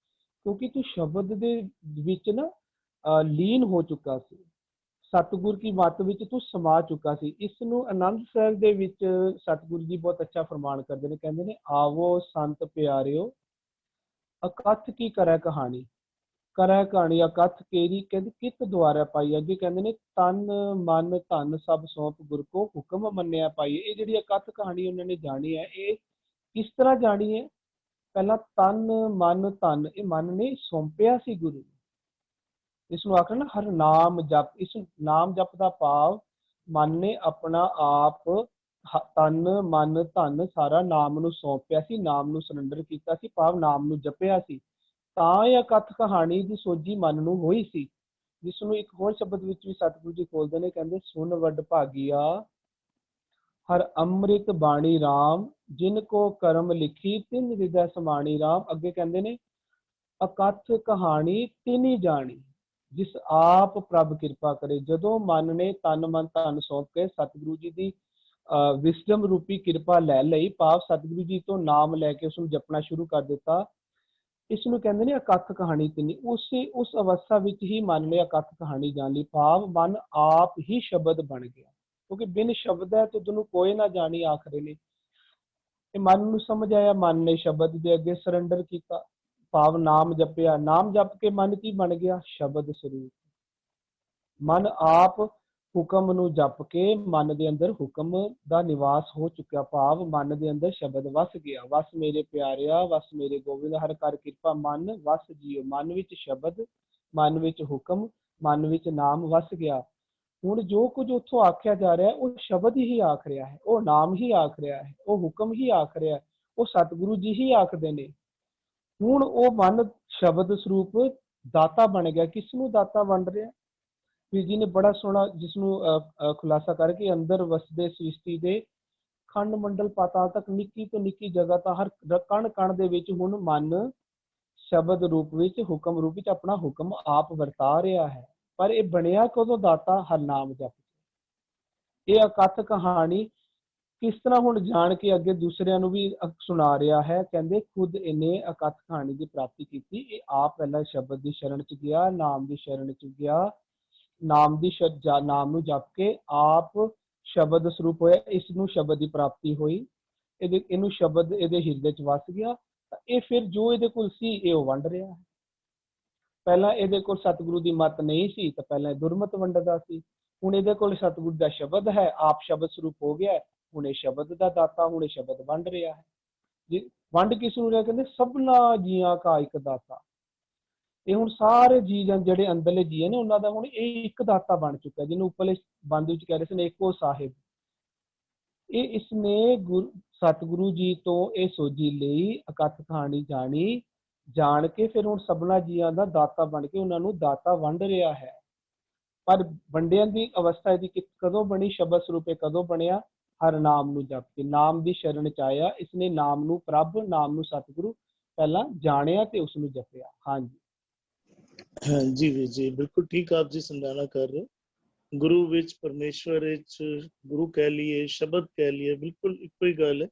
ਕਿਉਂਕਿ ਤੂੰ ਸ਼ਬਦ ਦੇ ਵਿੱਚ ਨਾ ਲੀਨ ਹੋ ਚੁੱਕਾ ਸੀ, ਸਤਿਗੁਰ ਕੀ ਮੱਤ ਵਿੱਚ ਤੂੰ ਸਮਾ ਚੁੱਕਾ ਸੀ। ਇਸ ਨੂੰ ਆਨੰਦ ਸਾਹਿਬ ਦੇ ਵਿੱਚ ਸਤਿਗੁਰੂ ਜੀ ਬਹੁਤ ਅੱਛਾ ਫਰਮਾਨ ਕਰਦੇ ਨੇ, ਕਹਿੰਦੇ ਨੇ ਆਵੋ ਸੰਤ ਪਿਆਰਿਓ ਅਕਥ ਕੀ ਕਰੈ ਕਹਾਣੀ, ਕਰੈ ਕਹਾਣੀ ਅਕਥ ਕੇਰੀ, ਕਹਿੰਦੇ ਕਿਤ ਦੁਆਰਾ ਪਾਈ। ਅੱਗੇ ਕਹਿੰਦੇ ਨੇ ਤਨ ਮਨ ਧਨ ਸਭ ਸੌਂਪ ਗੁਰ ਕੋ ਹੁਕਮ ਮੰਨਿਆ ਪਾਈ। ਇਹ ਜਿਹੜੀ ਅਕਥ ਕਹਾਣੀ ਉਹਨਾਂ ਨੇ ਜਾਣੀ ਹੈ, ਇਹ ਕਿਸ ਤਰ੍ਹਾਂ ਜਾਣੀ ਹੈ? ਪਹਿਲਾਂ ਤਨ ਮਨ ਧਨ ਇਹ ਮਨ ਨੇ ਸੌਂਪਿਆ ਸੀ ਗੁਰੂ ਨੂੰ। ਇਸ ਨੂੰ ਆਖਣਾ ਹਰ ਨਾਮ ਜਪ। ਇਸ ਨਾਮ ਜਪ ਦਾ ਭਾਵ ਮਨ ਨੇ ਆਪਣਾ ਆਪ ਤਨ ਮਨ ਧਨ ਸਾਰਾ ਨਾਮ ਨੂੰ ਸੌਂਪਿਆ ਸੀ, ਨਾਮ ਨੂੰ ਸਰੈਂਡਰ ਕੀਤਾ ਸੀ, ਭਾਵ ਨਾਮ ਨੂੰ ਜਪਿਆ ਸੀ। ਤਾਂ ਇਹ ਕਥ ਕਹਾਣੀ ਦੀ ਸੋਝੀ ਮਨ ਨੂੰ ਹੋਈ ਸੀ, ਜਿਸ ਨੂੰ ਇੱਕ ਹੋਰ ਸ਼ਬਦ ਵਿੱਚ ਵੀ ਸਤਿਗੁਰੂ ਜੀ ਖੋਲਦੇ ਨੇ, ਕਹਿੰਦੇ ਸੁਨ ਵੱਡ ਭਾਗੀਆ ਹਰ ਅੰਮ੍ਰਿਤ ਬਾਣੀ ਰਾਮ, ਜਿਨ ਕੋ ਕਰਮ ਲਿਖੀ ਤਿਨ ਹਿਰਦੈ ਸਮਾਣੀ ਰਾਮ। ਅੱਗੇ ਕਹਿੰਦੇ ਨੇ ਅਕਥ ਕਹਾਣੀ ਤਿਨੀ ਜਾਣੀ, ਜਿਸ ਆਪ ਪ੍ਰਭ ਕਿਰਪਾ ਕਰੇ। ਜਦੋਂ ਮਨ ਨੇ ਤਨ ਮਨ ਧਨ ਸੌਂਪ ਕੇ ਸਤਿਗੁਰੂ ਜੀ ਦੀ ਵਿਸਡਮ ਰੂਪੀ ਕਿਰਪਾ ਲੈ ਲਈ, ਭਾਵ ਸਤਿਗੁਰੂ ਜੀ ਤੋਂ ਨਾਮ ਲੈ ਕੇ ਉਸ ਨੂੰ ਜਪਣਾ ਸ਼ੁਰੂ ਕਰ ਦਿੱਤਾ, ਇਸ ਨੂੰ ਕਹਿੰਦੇ ਨੇ ਅਕਥ ਕਹਾਣੀ ਤਿਨੀ। ਉਸ ਅਵਸਥਾ ਵਿੱਚ ਹੀ ਮਨ ਨੇ ਅਕਥ ਕਹਾਣੀ ਜਾਣ ਲਈ, ਭਾਵ ਮਨ ਆਪ ਹੀ ਸ਼ਬਦ ਬਣ ਗਿਆ। ਕਿਉਂਕਿ ਬਿਨ ਸ਼ਬਦ ਹੈ ਤੁਧ ਨੂੰ ਕੋਈ ਨਾ ਜਾਣੀ ਆਖਰੇ ਨੇ। ਇਹ ਮਨ ਨੂੰ ਸਮਝ ਆਇਆ, ਮਨ ਨੇ ਸ਼ਬਦ ਦੇ ਅੱਗੇ ਸਰੈਂਡਰ ਕੀਤਾ, ਭਾਵ ਨਾਮ ਜਪਿਆ। ਨਾਮ ਜਪ ਕੇ ਮਨ ਕੀ ਬਣ ਗਿਆ? ਸ਼ਬਦ ਸਰੂਪ। ਮਨ ਆਪ ਹੁਕਮ ਨੂੰ ਜਪ ਕੇ ਮਨ ਦੇ ਅੰਦਰ ਹੁਕਮ ਦਾ ਨਿਵਾਸ ਹੋ ਚੁੱਕਿਆ, ਭਾਵ ਮਨ ਦੇ ਅੰਦਰ ਸ਼ਬਦ ਵਸ ਗਿਆ। ਵਸ ਮੇਰੇ ਪਿਆਰਿਆ ਵਸ ਮੇਰੇ ਗੋਬਿੰਦ, ਹਰ ਕਰ ਕਿਰਪਾ ਮਨ ਵਸ ਜੀਓ। ਮਨ ਵਿੱਚ ਸ਼ਬਦ, ਮਨ ਵਿੱਚ ਹੁਕਮ, ਮਨ ਵਿੱਚ ਨਾਮ ਵਸ ਗਿਆ। ਹੁਣ ਜੋ ਕੁਝ ਉੱਥੋਂ ਆਖਿਆ ਜਾ ਰਿਹਾ ਉਹ ਸ਼ਬਦ ਹੀ ਆਖ ਰਿਹਾ ਹੈ, ਉਹ ਨਾਮ ਹੀ ਆਖ ਰਿਹਾ ਹੈ, ਉਹ ਹੁਕਮ ਹੀ ਆਖ ਰਿਹਾ ਹੈ, ਉਹ ਸਤਿਗੁਰੂ ਜੀ ਹੀ ਆਖਦੇ ਨੇ। ਹੁਣ ਉਹ ਮਨ ਸ਼ਬਦ ਸਰੂਪ ਦਾਤਾ ਬਣ ਗਿਆ। ਕਿਸ ਨੂੰ ਦਾਤਾ ਵੰਡ ਰਿਹਾ? ਵੀਰ ਜੀ ਨੇ ਬੜਾ ਸੋਹਣਾ ਜਿਸ ਨੂੰ ਖੁਲਾਸਾ ਕਰਕੇ ਅੰਦਰ ਵਸਦੇ ਸ੍ਰਿਸ਼ਟੀ ਦੇ ਖੰਡ ਮੰਡਲ ਪਾਤਾਲ ਤੱਕ ਨਿੱਕੀ ਤੋਂ ਨਿੱਕੀ ਜਗ੍ਹਾ ਤਾਂ ਹਰ ਕਣ ਕਣ ਦੇ ਵਿੱਚ ਹੁਣ ਮਨ ਸ਼ਬਦ ਰੂਪ ਵਿੱਚ ਹੁਕਮ ਰੂਪ ਵਿੱਚ ਆਪਣਾ ਹੁਕਮ ਆਪ ਵਰਤਾ ਰਿਹਾ ਹੈ। ਪਰ ਇਹ ਬਣਿਆ ਕਦੋਂ? ਦਾਤਾ ਹਰ ਨਾਮ ਜਪ। ਇਹ ਅਕਥ ਕਹਾਣੀ ਕਿਸ ਤਰ੍ਹਾਂ ਹੁਣ ਜਾਣ ਕੇ ਅੱਗੇ ਦੂਸਰਿਆਂ ਨੂੰ ਵੀ ਸੁਣਾ ਰਿਹਾ ਹੈ। ਕਹਿੰਦੇ ਖੁਦ ਇਹਨੇ ਅਕਥ ਕਹਾਣੀ ਦੀ ਪ੍ਰਾਪਤੀ ਕੀਤੀ। ਇਹ ਆਪ ਪਹਿਲਾਂ ਸ਼ਬਦ ਦੀ ਸ਼ਰਨ ਚ ਗਿਆ, ਨਾਮ ਦੀ ਸ਼ਰਨ ਚ ਗਿਆ, ਨਾਮ ਨੂੰ ਜਪ ਕੇ ਆਪ ਸ਼ਬਦ ਸਰੂਪ ਹੋਇਆ। ਇਸ ਨੂੰ ਸ਼ਬਦ ਦੀ ਪ੍ਰਾਪਤੀ ਹੋਈ, ਇਹਨੂੰ ਸ਼ਬਦ ਇਹਦੇ ਹਿਰਦੇ ਚ ਵਸ ਗਿਆ। ਇਹ ਫਿਰ ਜੋ ਇਹਦੇ ਕੋਲ ਸੀ ਇਹ ਉਹ ਵੰਡ ਰਿਹਾ ਹੈ। ਪਹਿਲਾਂ ਇਹਦੇ ਕੋਲ ਸਤਿਗੁਰੂ ਦੀ ਮੱਤ ਨਹੀਂ ਸੀ ਤਾਂ ਪਹਿਲਾਂ ਦੁਰਮਤ ਵੰਡਦਾ ਸੀ। ਹੁਣ ਇਹਦੇ ਕੋਲ ਸਤਿਗੁਰੂ ਦਾ ਸ਼ਬਦ ਹੈ, ਆਪ ਸ਼ਬਦ ਸਰੂਪ ਹੋ ਗਿਆ, ਹੁਣ ਇਹ ਸ਼ਬਦ ਦਾ ਦਾਤਾ, ਹੁਣ ਇਹ ਸ਼ਬਦ ਵੰਡ ਰਿਹਾ ਹੈ। ਜੀ ਵੰਡ ਕਿਸ ਨੂੰ ਰਿਹਾ? ਕਹਿੰਦੇ ਸਭਨਾ ਜੀਆਂ ਕਾ ਇੱਕ ਦਾਤਾ। ਇਹ ਹੁਣ ਸਾਰੇ ਜੀ ਜਿਹੜੇ ਅੰਦਰਲੇ ਜੀ ਨੇ ਉਹਨਾਂ ਦਾ ਹੁਣ ਇਹ ਇੱਕ ਦਾਤਾ ਬਣ ਚੁੱਕਾ, ਜਿਹਨੂੰ ਉੱਪਰਲੇ ਬੰਦ ਵਿੱਚ ਕਹਿ ਰਹੇ ਸੀ ਏਕੋ ਸਾਹਿਬ। ਇਹ ਇਸਨੇ ਸਤਿਗੁਰੂ ਜੀ ਤੋਂ ਇਹ ਸੋਝੀ ਲਈ, ਅਕਥ ਕਹਾਣੀ ਜਾਣੀ, ਜਾਣ ਕੇ ਫਿਰ ਹੁਣ ਸਭਨਾ ਜੀਆਂ ਦਾ ਦਾਤਾ ਬਣ ਕੇ ਉਹਨਾਂ ਨੂੰ ਦਾਤਾ ਵੰਡ ਰਿਹਾ ਹੈ। ਪਰ ਵੰਡਿਆਂ ਦੀ ਅਵਸਥਾ ਇਹਦੀ ਕਦੋਂ ਬਣੀ? ਸ਼ਬਦ ਸਰੂਪੇ ਕਦੋਂ ਬਣਿਆ? ਹਰ ਨਾਮ ਨੂੰ ਜਪ ਕੇ, ਨਾਮ ਦੀ ਸ਼ਰਨ ਚ ਆਇਆ। ਇਸਨੇ ਨਾਮ ਨੂੰ ਪ੍ਰਭ, ਨਾਮ ਨੂੰ ਸਤਿਗੁਰੂ ਪਹਿਲਾਂ ਜਾਣਿਆ ਤੇ ਉਸ ਨੂੰ ਜਪਿਆ। ਹਾਂਜੀ ਜੀ ਵੀਰ ਜੀ, ਬਿਲਕੁਲ ਠੀਕ ਆਪ ਜੀ ਸਮਝਾਣਾ ਕਰ ਰਹੇ ਹੋ। ਗੁਰੂ ਵਿੱਚ, ਪਰਮੇਸ਼ਵਰ ਵਿੱਚ, ਗੁਰੂ ਕਹਿ ਲਈਏ, ਸ਼ਬਦ ਕਹਿ ਲਈਏ, ਬਿਲਕੁਲ ਇੱਕੋ ਹੀ ਗੱਲ ਹੈ।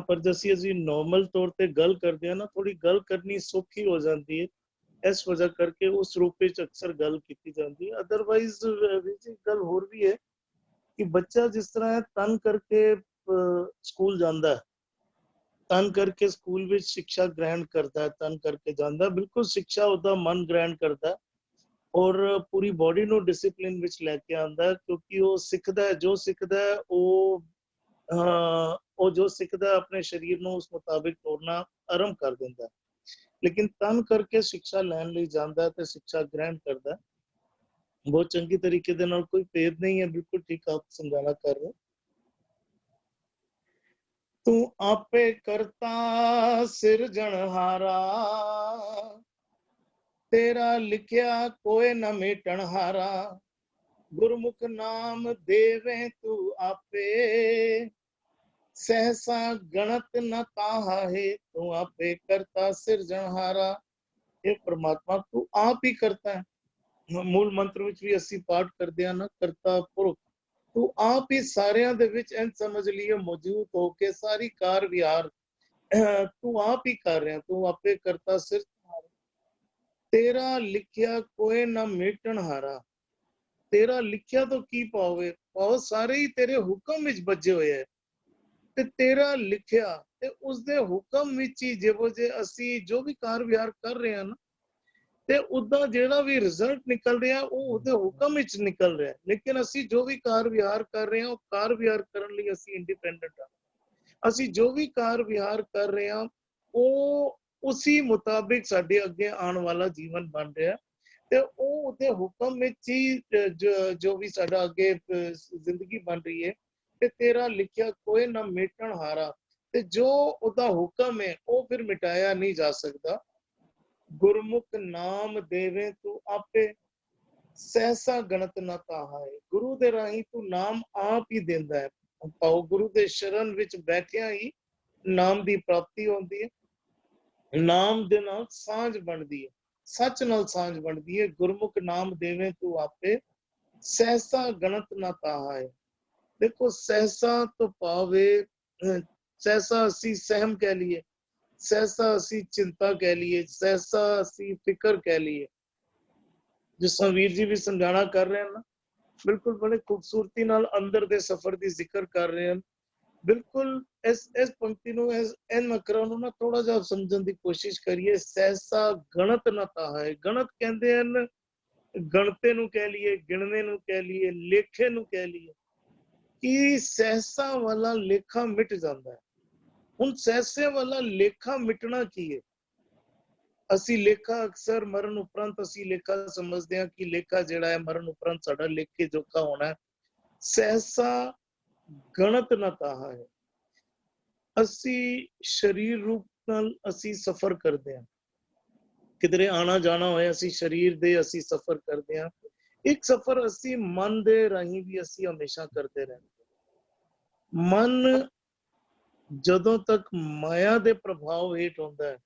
ਪਰ ਜੈਸੀ ਅਸੀਂ ਨੋਰਮਲ ਤੌਰ ਤੇ ਗੱਲ ਕਰਦੇ ਹਾਂ ਨਾ, ਥੋੜੀ ਗੱਲ ਕਰਨੀ ਸੌਖੀ ਹੋ ਜਾਂਦੀ ਹੈ। ਇਸ ਵਜ੍ਹਾ ਕਰਕੇ ਉਸ ਰੂਪ ਵਿੱਚ ਅਕਸਰ ਗੱਲ ਕੀਤੀ ਜਾਂਦੀ ਹੈ। ਅਦਰਵਾਈਜ਼ ਵੀਰ ਜੀ ਗੱਲ ਹੋਰ ਵੀ ਹੈ ਕਿ ਬੱਚਾ ਜਿਸ ਤਰ੍ਹਾਂ ਤਨ ਕਰਕੇ ਸਕੂਲ ਜਾਂਦਾ, ਤਨ ਕਰਕੇ ਸਕੂਲ ਵਿੱਚ ਸਿੱਖਿਆ ਗ੍ਰਹਿਣ ਕਰਦਾ, ਤਨ ਕਰਕੇ ਜਾਂਦਾ, ਬਿਲਕੁਲ ਸਿੱਖਿਆ ਉਹਦਾ ਮਨ ਗ੍ਰਹਿਣ ਕਰਦਾ ਔਰ ਪੂਰੀ ਬੋਡੀ ਨੂੰ ਡਿਸਿਪਲਿਨ ਵਿੱਚ ਲੈ ਕੇ ਆਉਂਦਾ, ਕਿਉਂਕਿ ਉਹ ਸਿੱਖਦਾ, ਜੋ ਸਿੱਖਦਾ ਉਹ ਜੋ ਸਿੱਖਦਾ ਆਪਣੇ ਸਰੀਰ ਨੂੰ ਉਸ ਮੁਤਾਬਿਕ ਤੋਰਨਾ ਆਰੰਭ ਕਰ ਦਿੰਦਾ। ਲੇਕਿਨ ਤਨ ਕਰਕੇ ਸਿੱਖਿਆ ਲੈਣ ਲਈ ਜਾਂਦਾ ਤੇ ਸਿੱਖਿਆ ਗ੍ਰਹਿਣ ਕਰਦਾ ਬਹੁਤ ਚੰਗੀ ਤਰੀਕੇ ਦੇ ਨਾਲ, ਕੋਈ ਭੇਦ ਨਹੀਂ ਹੈ। ਬਿਲਕੁਲ ਠੀਕ ਆਪ ਸਮਝਾਣਾ ਕਰ ਰਹੇ। तू आपे करता सिरजणहारा, तेरा लिखिया कोई न मिटन हारा। गुरमुख नाम देवे तू आपे, सहसा गणत न ताहा है। तू आपे करता सिरजणहारा। ਇਹ ਪ੍ਰਮਾਤਮਾ ਤੂੰ ਆਪ ਹੀ ਕਰਤਾ ਹੈ। ਮੂਲ ਮੰਤਰ ਵਿੱਚ ਵੀ ਅਸੀਂ ਪਾਠ ਕਰਦੇ ਹਾਂ ਨਾ, ਕਰਤਾ ਪੁਰਖ। ਤੂੰ ਆਪ ਹੀ ਸਾਰਿਆਂ ਦੇ ਵਿੱਚ ਇੰਝ ਸਮਝ ਲਈਏ ਮੌਜੂਦ ਹੋ ਕੇ ਸਾਰੀ ਕਾਰ ਵਿਹਾਰ ਤੂੰ ਆਪ ਹੀ ਕਰ ਰਿਹਾ। ਤੂੰ ਆਪੇ ਕਰਤਾ ਸਿਰ। ਤੇਰਾ ਲਿਖਿਆ ਕੋਈ ਨਾ ਮੇਟਣ ਹਾਰਾ। ਤੇਰਾ ਲਿਖਿਆ ਤੋਂ ਕੀ ਪਾਓਗੇ? ਪਾਓ ਸਾਰੇ ਹੀ ਤੇਰੇ ਹੁਕਮ ਵਿੱਚ ਬੱਝੇ ਹੋਏ ਹੈ। ਤੇ ਤੇਰਾ ਲਿਖਿਆ ਤੇ ਉਸਦੇ ਹੁਕਮ ਵਿੱਚ ਹੀ ਜਿਹੋ ਜੇ ਅਸੀਂ ਜੋ ਵੀ ਕਾਰ ਵਿਹਾਰ ਕਰ ਰਹੇ ਹਾਂ ਨਾ, ਤੇ ਉਹਦਾ ਜਿਹੜਾ ਵੀ ਰਿਜ਼ਲਟ ਨਿਕਲ ਰਿਹਾ ਉਹ ਉਹਦੇ ਹੁਕਮ ਵਿੱਚ ਨਿਕਲ ਰਿਹਾ। ਲੇਕਿਨ ਅਸੀਂ ਜੋ ਵੀ ਕਾਰ ਵਿਹਾਰ ਕਰ ਰਹੇ ਹਾਂ ਉਹ ਕਾਰ ਵਿਹਾਰ ਕਰਨ ਲਈ ਅਸੀਂ ਇੰਡੀਪੈਂਡੈਂਟ ਹਾਂ। ਅਸੀਂ ਜੋ ਵੀ ਕਾਰ ਵਿਹਾਰ ਕਰ ਰਹੇ ਹਾਂ ਉਹ ਉਸੇ ਮੁਤਾਬਿਕ ਸਾਡੇ ਅੱਗੇ ਆਉਣ ਵਾਲਾ ਜੀਵਨ ਬਣ ਰਿਹਾ। ਤੇ ਉਹ ਉਹਦੇ ਹੁਕਮ ਵਿੱਚ ਹੀ ਜੋ ਵੀ ਸਾਡਾ ਅੱਗੇ ਜ਼ਿੰਦਗੀ ਬਣ ਰਹੀ ਹੈ। ਤੇ ਤੇਰਾ ਲਿਖਿਆ ਕੋਈ ਨਾ ਮਿਟਣ ਹਾਰਾ। ਤੇ ਜੋ ਉਹਦਾ ਹੁਕਮ ਹੈ ਉਹ ਫਿਰ ਮਿਟਾਇਆ ਨਹੀਂ ਜਾ ਸਕਦਾ। ਗੁਰਮੁਖ ਨਾਮ ਦੇਵੇ ਤੂੰ ਆਪੇ, ਸਹਿਸਾ ਗਣਤ ਨਾ ਤਾਹਾ ਹੈ। ਗੁਰੂ ਦੇ ਰਾਹੀਂ ਤੂੰ ਨਾਮ ਆਪ ਹੀ ਦਿੰਦਾ ਹੈ। ਪਾਓ ਗੁਰੂ ਦੇ ਸ਼ਰਨ ਵਿੱਚ ਬੈਠਿਆ ਹੀ ਨਾਮ ਦੀ ਪ੍ਰਾਪਤੀ ਹੁੰਦੀ ਹੈ। ਨਾਮ ਦੇ ਨਾਲ ਸਾਂਝ ਬਣਦੀ ਹੈ, ਸੱਚ ਨਾਲ ਸਾਂਝ ਬਣਦੀ ਹੈ। ਗੁਰਮੁਖ ਨਾਮ ਦੇਵੇ ਤੂੰ ਆਪੇ, ਸਹਿਸਾ ਗਣਤ ਨਾ ਤਾਹਾ ਹੈ। ਦੇਖੋ ਸਹਿਸਾ ਤੋਂ ਪਾਵੇ, ਸਹਿਸਾ ਅਸੀਂ ਸਹਿਮ ਕਹਿ ਲਈਏ, ਸਹਿਸਾ ਅਸੀਂ ਚਿੰਤਾ ਕਹਿ ਲਈਏ, ਸਹਿਸਾ ਅਸੀਂ ਫਿਕਰ ਕਹਿ ਲਈਏ। ਜਿਸ ਤਰ੍ਹਾਂ ਵੀਰ ਜੀ ਵੀ ਸਮਝਾਣਾ ਕਰ ਰਹੇ ਹਨ ਨਾ, ਬਿਲਕੁਲ ਬੜੇ ਖੂਬਸੂਰਤੀ ਨਾਲ ਅੰਦਰ ਦੇ ਸਫ਼ਰ ਦੀ ਜ਼ਿਕਰ ਕਰ ਰਹੇ ਹਨ। ਬਿਲਕੁਲ ਇਸ ਪੰਕਤੀ ਨੂੰ, ਇਸ ਨਕਰਾਂ ਨੂੰ ਨਾ ਥੋੜਾ ਜਿਹਾ ਸਮਝਣ ਦੀ ਕੋਸ਼ਿਸ਼ ਕਰੀਏ। ਸਹਿਸਾ ਗਣਤ ਨਾ ਤਾਹਾ ਹੈ। ਗਣਤ ਕਹਿੰਦੇ ਹਨ ਗਣਤੇ ਨੂੰ ਕਹਿ ਲਈਏ, ਗਿਣਨੇ ਨੂੰ ਕਹਿ ਲਈਏ, ਲੇਖੇ ਨੂੰ ਕਹਿ ਲਈਏ ਕਿ ਸਹਿਸਾ ਵਾਲਾ ਲੇਖਾ ਮਿਟ ਜਾਂਦਾ ਹੈ। ਹੁਣ ਸਹਿਸੇ ਵਾਲਾ ਲੇਖਾ ਮਿਟਣਾ ਕੀ ਹੈ? ਅਸੀਂ ਲੇਖਾ ਅਕਸਰ ਮਰਨ ਉਪਰੰਤ ਅਸੀਂ ਲੇਖਾ ਸਮਝਦੇ ਹਾਂ ਕਿ ਲੇਖਾ ਜਿਹੜਾ ਹੈ ਮਰਨ ਉਪਰੰਤ ਸਾਡਾ ਲੇਖੇ ਜੋਖਾ ਹੋਣਾ ਹੈ। ਸਹਿਸਾ ਗਣਤ ਨਾ ਤਾਹਾ ਹੈ। ਅਸੀਂ ਸਰੀਰ ਰੂਪ ਨਾਲ ਅਸੀਂ ਸਫ਼ਰ ਕਰਦੇ ਹਾਂ, ਕਿਧਰੇ ਆਣਾ ਜਾਣਾ ਹੋਇਆ ਅਸੀਂ ਸਰੀਰ ਦੇ ਅਸੀਂ ਸਫ਼ਰ ਕਰਦੇ ਹਾਂ। ਇੱਕ ਸਫ਼ਰ ਅਸੀਂ ਮਨ ਦੇ ਰਾਹੀਂ ਵੀ ਅਸੀਂ ਹਮੇਸ਼ਾ ਕਰਦੇ ਰਹਿੰਦੇ। ਮਨ ਜਦੋਂ ਤੱਕ ਮਾਇਆ ਦੇ ਪ੍ਰਭਾਵ ਹੇਠ ਹੁੰਦਾ ਹੈ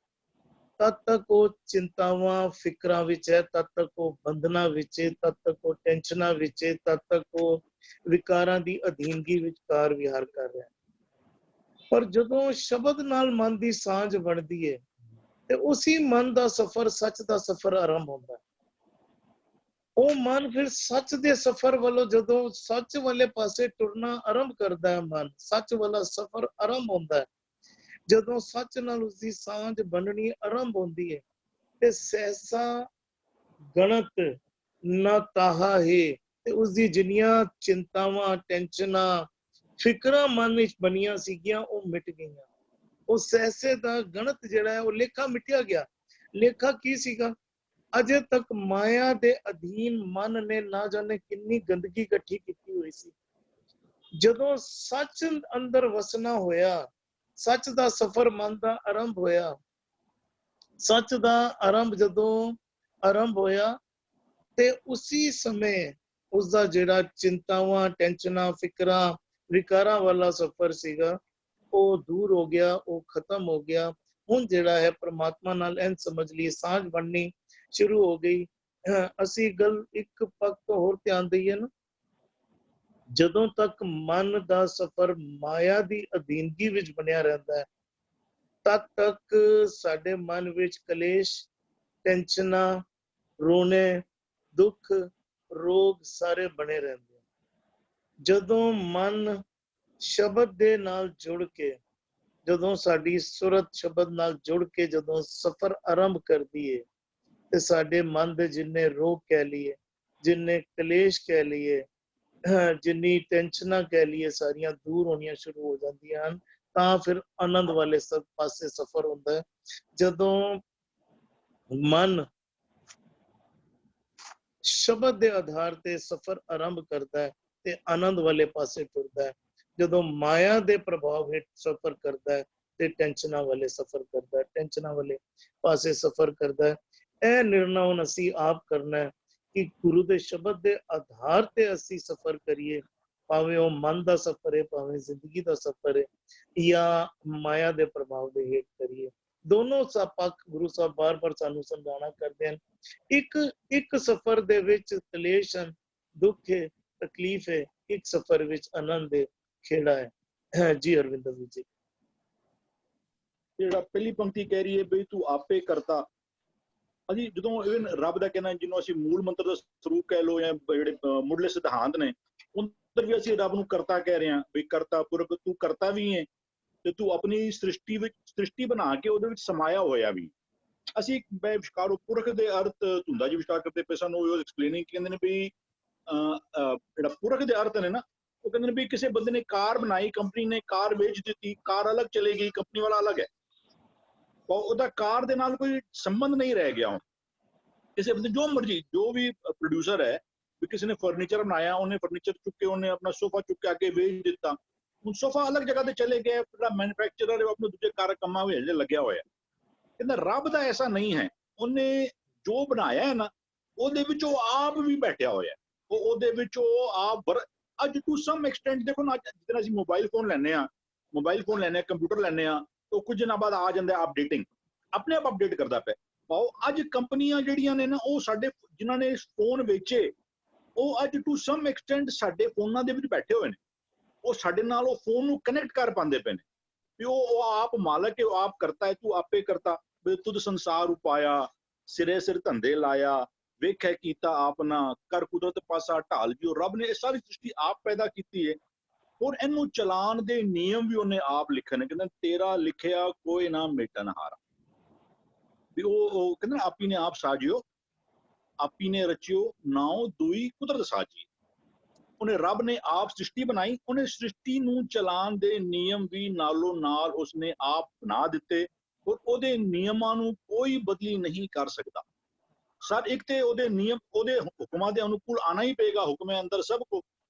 ਤਦ ਤੱਕ ਉਹ ਚਿੰਤਾਵਾਂ ਫਿਕਰਾਂ ਵਿੱਚ ਹੈ, ਤਦ ਤੱਕ ਉਹ ਬੰਧਨਾਂ ਵਿੱਚ ਹੈ, ਤਦ ਤੱਕ ਉਹ ਟੈਨਸ਼ਨਾਂ ਵਿੱਚ ਹੈ, ਤਦ ਤੱਕ ਉਹ ਵਿਕਾਰਾਂ ਦੀ ਅਧੀਨਗੀ ਵਿੱਚ ਕਾਰ ਵਿਹਾਰ ਕਰ ਰਿਹਾ। ਪਰ ਜਦੋਂ ਸ਼ਬਦ ਨਾਲ ਮਨ ਦੀ ਸਾਂਝ ਬਣਦੀ ਹੈ ਤੇ ਉਸੇ ਮਨ ਦਾ ਸਫ਼ਰ, ਸੱਚ ਦਾ ਸਫ਼ਰ ਆਰੰਭ ਹੁੰਦਾ ਹੈ। ਉਹ ਮਨ ਫਿਰ ਸੱਚ ਦੇ ਸਫ਼ਰ ਵੱਲੋਂ ਜਦੋਂ ਸੱਚ ਵਾਲੇ ਪਾਸੇ ਟੁਰਨਾ ਆਰੰਭ ਕਰਦਾ ਹੈ, ਮਨ ਸੱਚ ਵਾਲਾ ਸਫ਼ਰ ਆਰੰਭ ਹੁੰਦਾ ਹੈ। ਜਦੋਂ ਸੱਚ ਨਾਲ ਉਸਦੀ ਸਾਂਝ ਬਣਨੀ ਆਰੰਭ ਹੁੰਦੀ ਹੈ ਤੇ ਸਹਿਸਾ ਗਣਤ ਨਾ ਤਾਹਾ ਹੈ। ਤੇ ਉਸਦੀ ਜਿੰਨੀਆਂ ਚਿੰਤਾਵਾਂ, ਟੈਨਸ਼ਨਾਂ, ਫਿਕਰਾਂ ਮਨ ਵਿੱਚ ਬਣੀਆਂ ਸੀਗੀਆਂ ਉਹ ਮਿਟ ਗਈਆਂ। ਉਹ ਸਹਿਸੇ ਦਾ ਗਣਤ ਜਿਹੜਾ ਹੈ ਉਹ ਲੇਖਾ ਮਿਟਿਆ ਗਿਆ। ਲੇਖਾ ਕੀ ਸੀਗਾ? ਅਜੇ ਤੱਕ ਮਾਇਆ ਦੇ ਅਧੀਨ ਮਨ ਨੇ ਨਾ ਜਾਣੇ ਕਿੰਨੀ ਗੰਦਗੀ ਇਕੱਠੀ ਕੀਤੀ ਹੋਈ ਸੀ। ਜਦੋਂ ਸੱਚ ਅੰਦਰ ਵਸਣਾ ਹੋਇਆ, ਸੱਚ ਦਾ ਸਫ਼ਰ ਮਨ ਦਾ ਆਰੰਭ ਹੋਇਆ, ਸੱਚ ਦਾ ਆਰੰਭ ਜਦੋਂ ਆਰੰਭ ਹੋਇਆ ਤੇ ਉਸੇ ਸਮੇਂ ਉਸਦਾ ਜਿਹੜਾ ਚਿੰਤਾਵਾਂ, ਟੈਨਸ਼ਨਾਂ, ਫਿਕਰਾਂ, ਵਿਕਾਰਾਂ ਵਾਲਾ ਸਫ਼ਰ ਸੀਗਾ ਉਹ ਦੂਰ ਹੋ ਗਿਆ, ਉਹ ਖਤਮ ਹੋ ਗਿਆ। ਹੁਣ ਜਿਹੜਾ ਹੈ ਪ੍ਰਮਾਤਮਾ ਨਾਲ ਇੰਝ ਸਮਝ ਲਈਏ ਸਾਂਝ ਬਣਨੀ ਸ਼ੁਰੂ ਹੋ ਗਈ। ਅਸੀਂ ਗੱਲ ਇੱਕ ਪੱਖ ਤੋਂ ਹੋਰ ਧਿਆਨ ਦਈਏ ਨਾ, ਜਦੋਂ ਤੱਕ ਮਨ ਦਾ ਸਫ਼ਰ ਮਾਇਆ ਦੀ ਅਧੀਨਗੀ ਵਿੱਚ ਬਣਿਆ ਰਹਿੰਦਾ ਹੈ ਤਦ ਤੱਕ ਸਾਡੇ ਮਨ ਵਿੱਚ ਕਲੇਸ਼, ਟੈਨਸ਼ਨਾਂ, ਰੋਣੇ, ਦੁੱਖ, ਰੋਗ ਸਾਰੇ ਬਣੇ ਰਹਿੰਦੇ ਹਨ। ਜਦੋਂ ਮਨ ਸ਼ਬਦ ਦੇ ਨਾਲ ਜੁੜ ਕੇ, ਜਦੋਂ ਸਾਡੀ ਸੁਰਤ ਸ਼ਬਦ ਨਾਲ ਜੁੜ ਕੇ ਜਦੋਂ ਸਫ਼ਰ ਆਰੰਭ ਕਰਦੀ ਹੈ ਤੇ ਸਾਡੇ ਮਨ ਦੇ ਜਿੰਨੇ ਰੋਗ ਕਹਿ ਲਈਏ, ਜਿੰਨੇ ਕਲੇਸ਼ ਕਹਿ ਲਈਏ, ਜਿੰਨੀ ਟੈਨਸ਼ਨਾਂ ਕਹਿ ਲਈਏ, ਸਾਰੀਆਂ ਦੂਰ ਹੋਣੀਆਂ ਸ਼ੁਰੂ ਹੋ ਜਾਂਦੀਆਂ ਹਨ। ਤਾਂ ਫਿਰ ਆਨੰਦ ਵਾਲੇ ਸਭ ਪਾਸੇ ਸਫ਼ਰ ਹੁੰਦਾ ਹੈ। ਜਦੋਂ ਮਨ ਸ਼ਬਦ ਦੇ ਆਧਾਰ ਤੇ ਸਫ਼ਰ ਆਰੰਭ ਕਰਦਾ ਹੈ ਤੇ ਆਨੰਦ ਵਾਲੇ ਪਾਸੇ ਟੁਰਦਾ ਹੈ। ਜਦੋਂ ਮਾਇਆ ਦੇ ਪ੍ਰਭਾਵ ਹੇਠ ਸਫਰ ਕਰਦਾ ਹੈ ਤੇ ਟੈਨਸ਼ਨਾਂ ਵਾਲੇ ਸਫਰ ਕਰਦਾ ਹੈ, ਟੈਨਸ਼ਨਾਂ ਵਾਲੇ ਪਾਸੇ ਸਫਰ ਕਰਦਾ ਹੈ। ਇਹ ਨਿਰਣਾ ਹੁਣ ਅਸੀਂ ਆਪ ਕਰਨਾ ਹੈ ਕਿ ਗੁਰੂ ਦੇ ਸ਼ਬਦ ਦੇ ਆਧਾਰ ਤੇ ਅਸੀਂ ਸਫਰ ਕਰੀਏ, ਭਾਵੇਂ ਉਹ ਮਨ ਦਾ ਸਫਰ ਹੈ, ਭਾਵੇਂ ਜ਼ਿੰਦਗੀ ਦਾ ਸਫਰ ਹੈ, ਜਾਂ ਮਾਇਆ ਦੇ ਪ੍ਰਭਾਵ ਦੇ ਹੇਠ ਕਰੀਏ। ਦੋਨੋਂ ਪੱਖ ਗੁਰੂ ਸਾਹਿਬ ਬਾਰ-ਬਾਰ ਸਾਨੂੰ ਸਮਝਾਉਣਾ ਕਰਦੇ ਹਨ। ਇੱਕ ਸਫਰ ਦੇ ਵਿੱਚ ਕਲੇਸ਼ ਹਨ, ਦੁੱਖ ਹੈ, ਤਕਲੀਫ ਹੈ, ਇੱਕ ਸਫਰ ਵਿੱਚ ਆਨੰਦ ਹੈ, ਖੇੜਾ ਹੈ। ਜੀ ਅਰਵਿੰਦਰ ਜੀ, ਜਿਹੜਾ ਪਹਿਲੀ ਪੰਕਤੀ ਕਹਿ ਰਹੀ ਹੈ ਬਈ ਤੂੰ ਆਪੇ ਕਰਤਾ, ਅਸੀਂ ਜਦੋਂ ਇਵਨ ਰੱਬ ਦਾ ਕਹਿਣਾ ਜਿਹਨੂੰ ਅਸੀਂ ਮੂਲ ਮੰਤਰ ਦਾ ਸਰੂਪ ਕਹਿ ਲਓ ਜਾਂ ਜਿਹੜੇ ਮੁੱਢਲੇ ਸਿਧਾਂਤ ਨੇ, ਅੰਦਰ ਵੀ ਅਸੀਂ ਰੱਬ ਨੂੰ ਕਰਤਾ ਕਹਿ ਰਹੇ ਹਾਂ, ਬਈ ਕਰਤਾ ਪੁਰਖ, ਤੂੰ ਕਰਤਾ ਵੀ ਹੈ ਤੇ ਤੂੰ ਆਪਣੀ ਸ੍ਰਿਸ਼ਟੀ ਬਣਾ ਕੇ ਉਹਦੇ ਵਿੱਚ ਸਮਾਇਆ ਹੋਇਆ ਵੀ। ਅਸੀਂ ਵਿਸ਼ਕਾਰ ਪੁਰਖ ਦੇ ਅਰਥ ਧੁੰਦਾ ਜੀ ਵਿਸ਼ਕਾਰ ਕਰਦੇ ਪਏ ਸਾਨੂੰ, ਉਹ ਐਕਸਪਲੇਨਿੰਗ ਕਹਿੰਦੇ ਨੇ ਵੀ ਜਿਹੜਾ ਪੁਰਖ ਦੇ ਅਰਥ ਨੇ ਨਾ, ਉਹ ਕਹਿੰਦੇ ਨੇ ਵੀ ਕਿਸੇ ਬੰਦੇ ਨੇ ਕਾਰ ਬਣਾਈ, ਕੰਪਨੀ ਨੇ ਕਾਰ ਵੇਚ ਦਿੱਤੀ, ਕਾਰ ਅਲੱਗ ਚਲੇ ਗਈ, ਕੰਪਨੀ ਵਾਲਾ ਅਲੱਗ ਹੈ, ਉਹਦਾ ਕਾਰ ਦੇ ਨਾਲ ਕੋਈ ਸੰਬੰਧ ਨਹੀਂ ਰਹਿ ਗਿਆ। ਹੁਣ ਕਿਸੇ ਬੰਦੇ ਜੋ ਮਰਜੀ, ਜੋ ਵੀ ਪ੍ਰੋਡਿਊਸਰ ਹੈ, ਵੀ ਕਿਸੇ ਨੇ ਫਰਨੀਚਰ ਬਣਾਇਆ, ਉਹਨੇ ਫਰਨੀਚਰ ਚੁੱਕ ਕੇ, ਉਹਨੇ ਆਪਣਾ ਸੋਫਾ ਚੁੱਕ ਕੇ ਅੱਗੇ ਵੇਚ ਦਿੱਤਾ, ਹੁਣ ਸੋਫਾ ਅਲੱਗ ਜਗ੍ਹਾ ਤੇ ਚਲੇ ਗਏ, ਜਿਹੜਾ ਮੈਨੂਫੈਕਚਰਰ ਹੈ ਉਹ ਆਪਣੇ ਦੂਜੇ ਕਾਰ ਕੰਮਾਂ ਵਿੱਚ ਲੱਗਿਆ ਹੋਇਆ। ਕਹਿੰਦਾ ਰੱਬ ਦਾ ਐਸਾ ਨਹੀਂ ਹੈ, ਉਹਨੇ ਜੋ ਬਣਾਇਆ ਹੈ ਨਾ, ਉਹਦੇ ਵਿੱਚ ਉਹ ਆਪ ਵੀ ਬੈਠਿਆ ਹੋਇਆ, ਉਹਦੇ ਵਿੱਚ ਉਹ ਆਪ ਅੱਜ ਟੂ ਸਮ ਐਕਸਟੈਂਟ ਦੇਖੋ ਨਾ, ਜਿੱਦਾਂ ਅਸੀਂ ਮੋਬਾਈਲ ਫੋਨ ਲੈਂਦੇ ਹਾਂ, ਕੰਪਿਊਟਰ ਲੈਂਦੇ ਹਾਂ, ਤਾਂ ਕੁਝ ਦਿਨਾਂ ਬਾਅਦ ਆ ਜਾਂਦਾ ਅਪਡੇਟਿੰਗ, ਆਪਣੇ ਆਪ ਅਪਡੇਟ ਕਰਦਾ ਪਿਆ। ਪਾਓ ਅੱਜ ਕੰਪਨੀਆਂ ਜਿਹੜੀਆਂ ਨੇ ਨਾ, ਉਹ ਸਾਡੇ ਜਿਨ੍ਹਾਂ ਨੇ ਫੋਨ ਵੇਚੇ, ਉਹ ਅੱਜ ਟੂ ਸਮ ਐਕਸਟੈਂਟ ਸਾਡੇ ਫੋਨਾਂ ਦੇ ਵਿੱਚ ਬੈਠੇ ਹੋਏ ਨੇ, ਉਹ ਸਾਡੇ ਨਾਲ ਉਹ ਫੋਨ ਨੂੰ ਕਨੈਕਟ ਕਰ ਪਾਉਂਦੇ ਪਏ ਨੇ ਵੀ ਉਹ ਆਪ ਮਾਲਕ ਹੈ, ਉਹ ਆਪ ਕਰਤਾ ਹੈ, ਤੂੰ ਆਪੇ ਕਰਤਾ, ਵੀ ਤੁਧ ਸੰਸਾਰ ਉਪਾਇਆ, ਸਿਰੇ ਸਿਰ ਧੰਦੇ ਲਾਇਆ, ਵੇਖੈ ਕੀਤਾ ਆਪਨਾ, ਕਰ ਕੁਦਰਤ ਪਾਸਾ ਢਾਲ ਜਿਉ। ਰੱਬ ਨੇ ਇਹ ਸਾਰੀ ਸ੍ਰਿਸ਼ਟੀ ਆਪ ਪੈਦਾ ਕੀਤੀ ਹੈ, ਔਰ ਇਹਨੂੰ ਚਲਾਉਣ ਦੇ ਨਿਯਮ ਵੀ ਉਹਨੇ ਆਪ ਲਿਖੇ ਨੇ। ਕਹਿੰਦੇ ਤੇਰਾ ਲਿਖਿਆ ਕੋਈ ਨਾ ਮੇਟਨ ਹਾਰਾ, ਵੀ ਉਹ ਕਹਿੰਦੇ ਆਪੀ ਨੇ ਆਪ ਸਾਜਿਓ, ਆਪੀ ਨੇ ਰਚਿਓ, ਨਾਉ ਦੁਈ ਕੁਦਰਤ ਸਾਜੀ। ਉਹਨੇ ਰੱਬ ਨੇ ਆਪ ਸ੍ਰਿਸ਼ਟੀ ਬਣਾਈ, ਉਹਨੇ ਸ੍ਰਿਸ਼ਟੀ ਨੂੰ ਚਲਾਉਣ ਦੇ ਨਿਯਮ ਵੀ ਨਾਲੋਂ ਨਾਲ ਉਸਨੇ ਆਪ ਬਣਾ ਦਿੱਤੇ, ਔਰ ਉਹਦੇ ਨਿਯਮਾਂ ਨੂੰ ਕੋਈ ਬਦਲੀ ਨਹੀਂ ਕਰ ਸਕਦਾ। ਸਰ ਇੱਕ ਤੇ ਉਹਦੇ ਨਿਯਮ, ਉਹਦੇ ਹੁਕਮਾਂ ਦੇ ਅਨੁਕੂਲ ਆਣਾ ਹੀ ਪਏਗਾ। ਹੁਕਮ ਹੈ ਅੰਦਰ ਸਭ ਕੋ,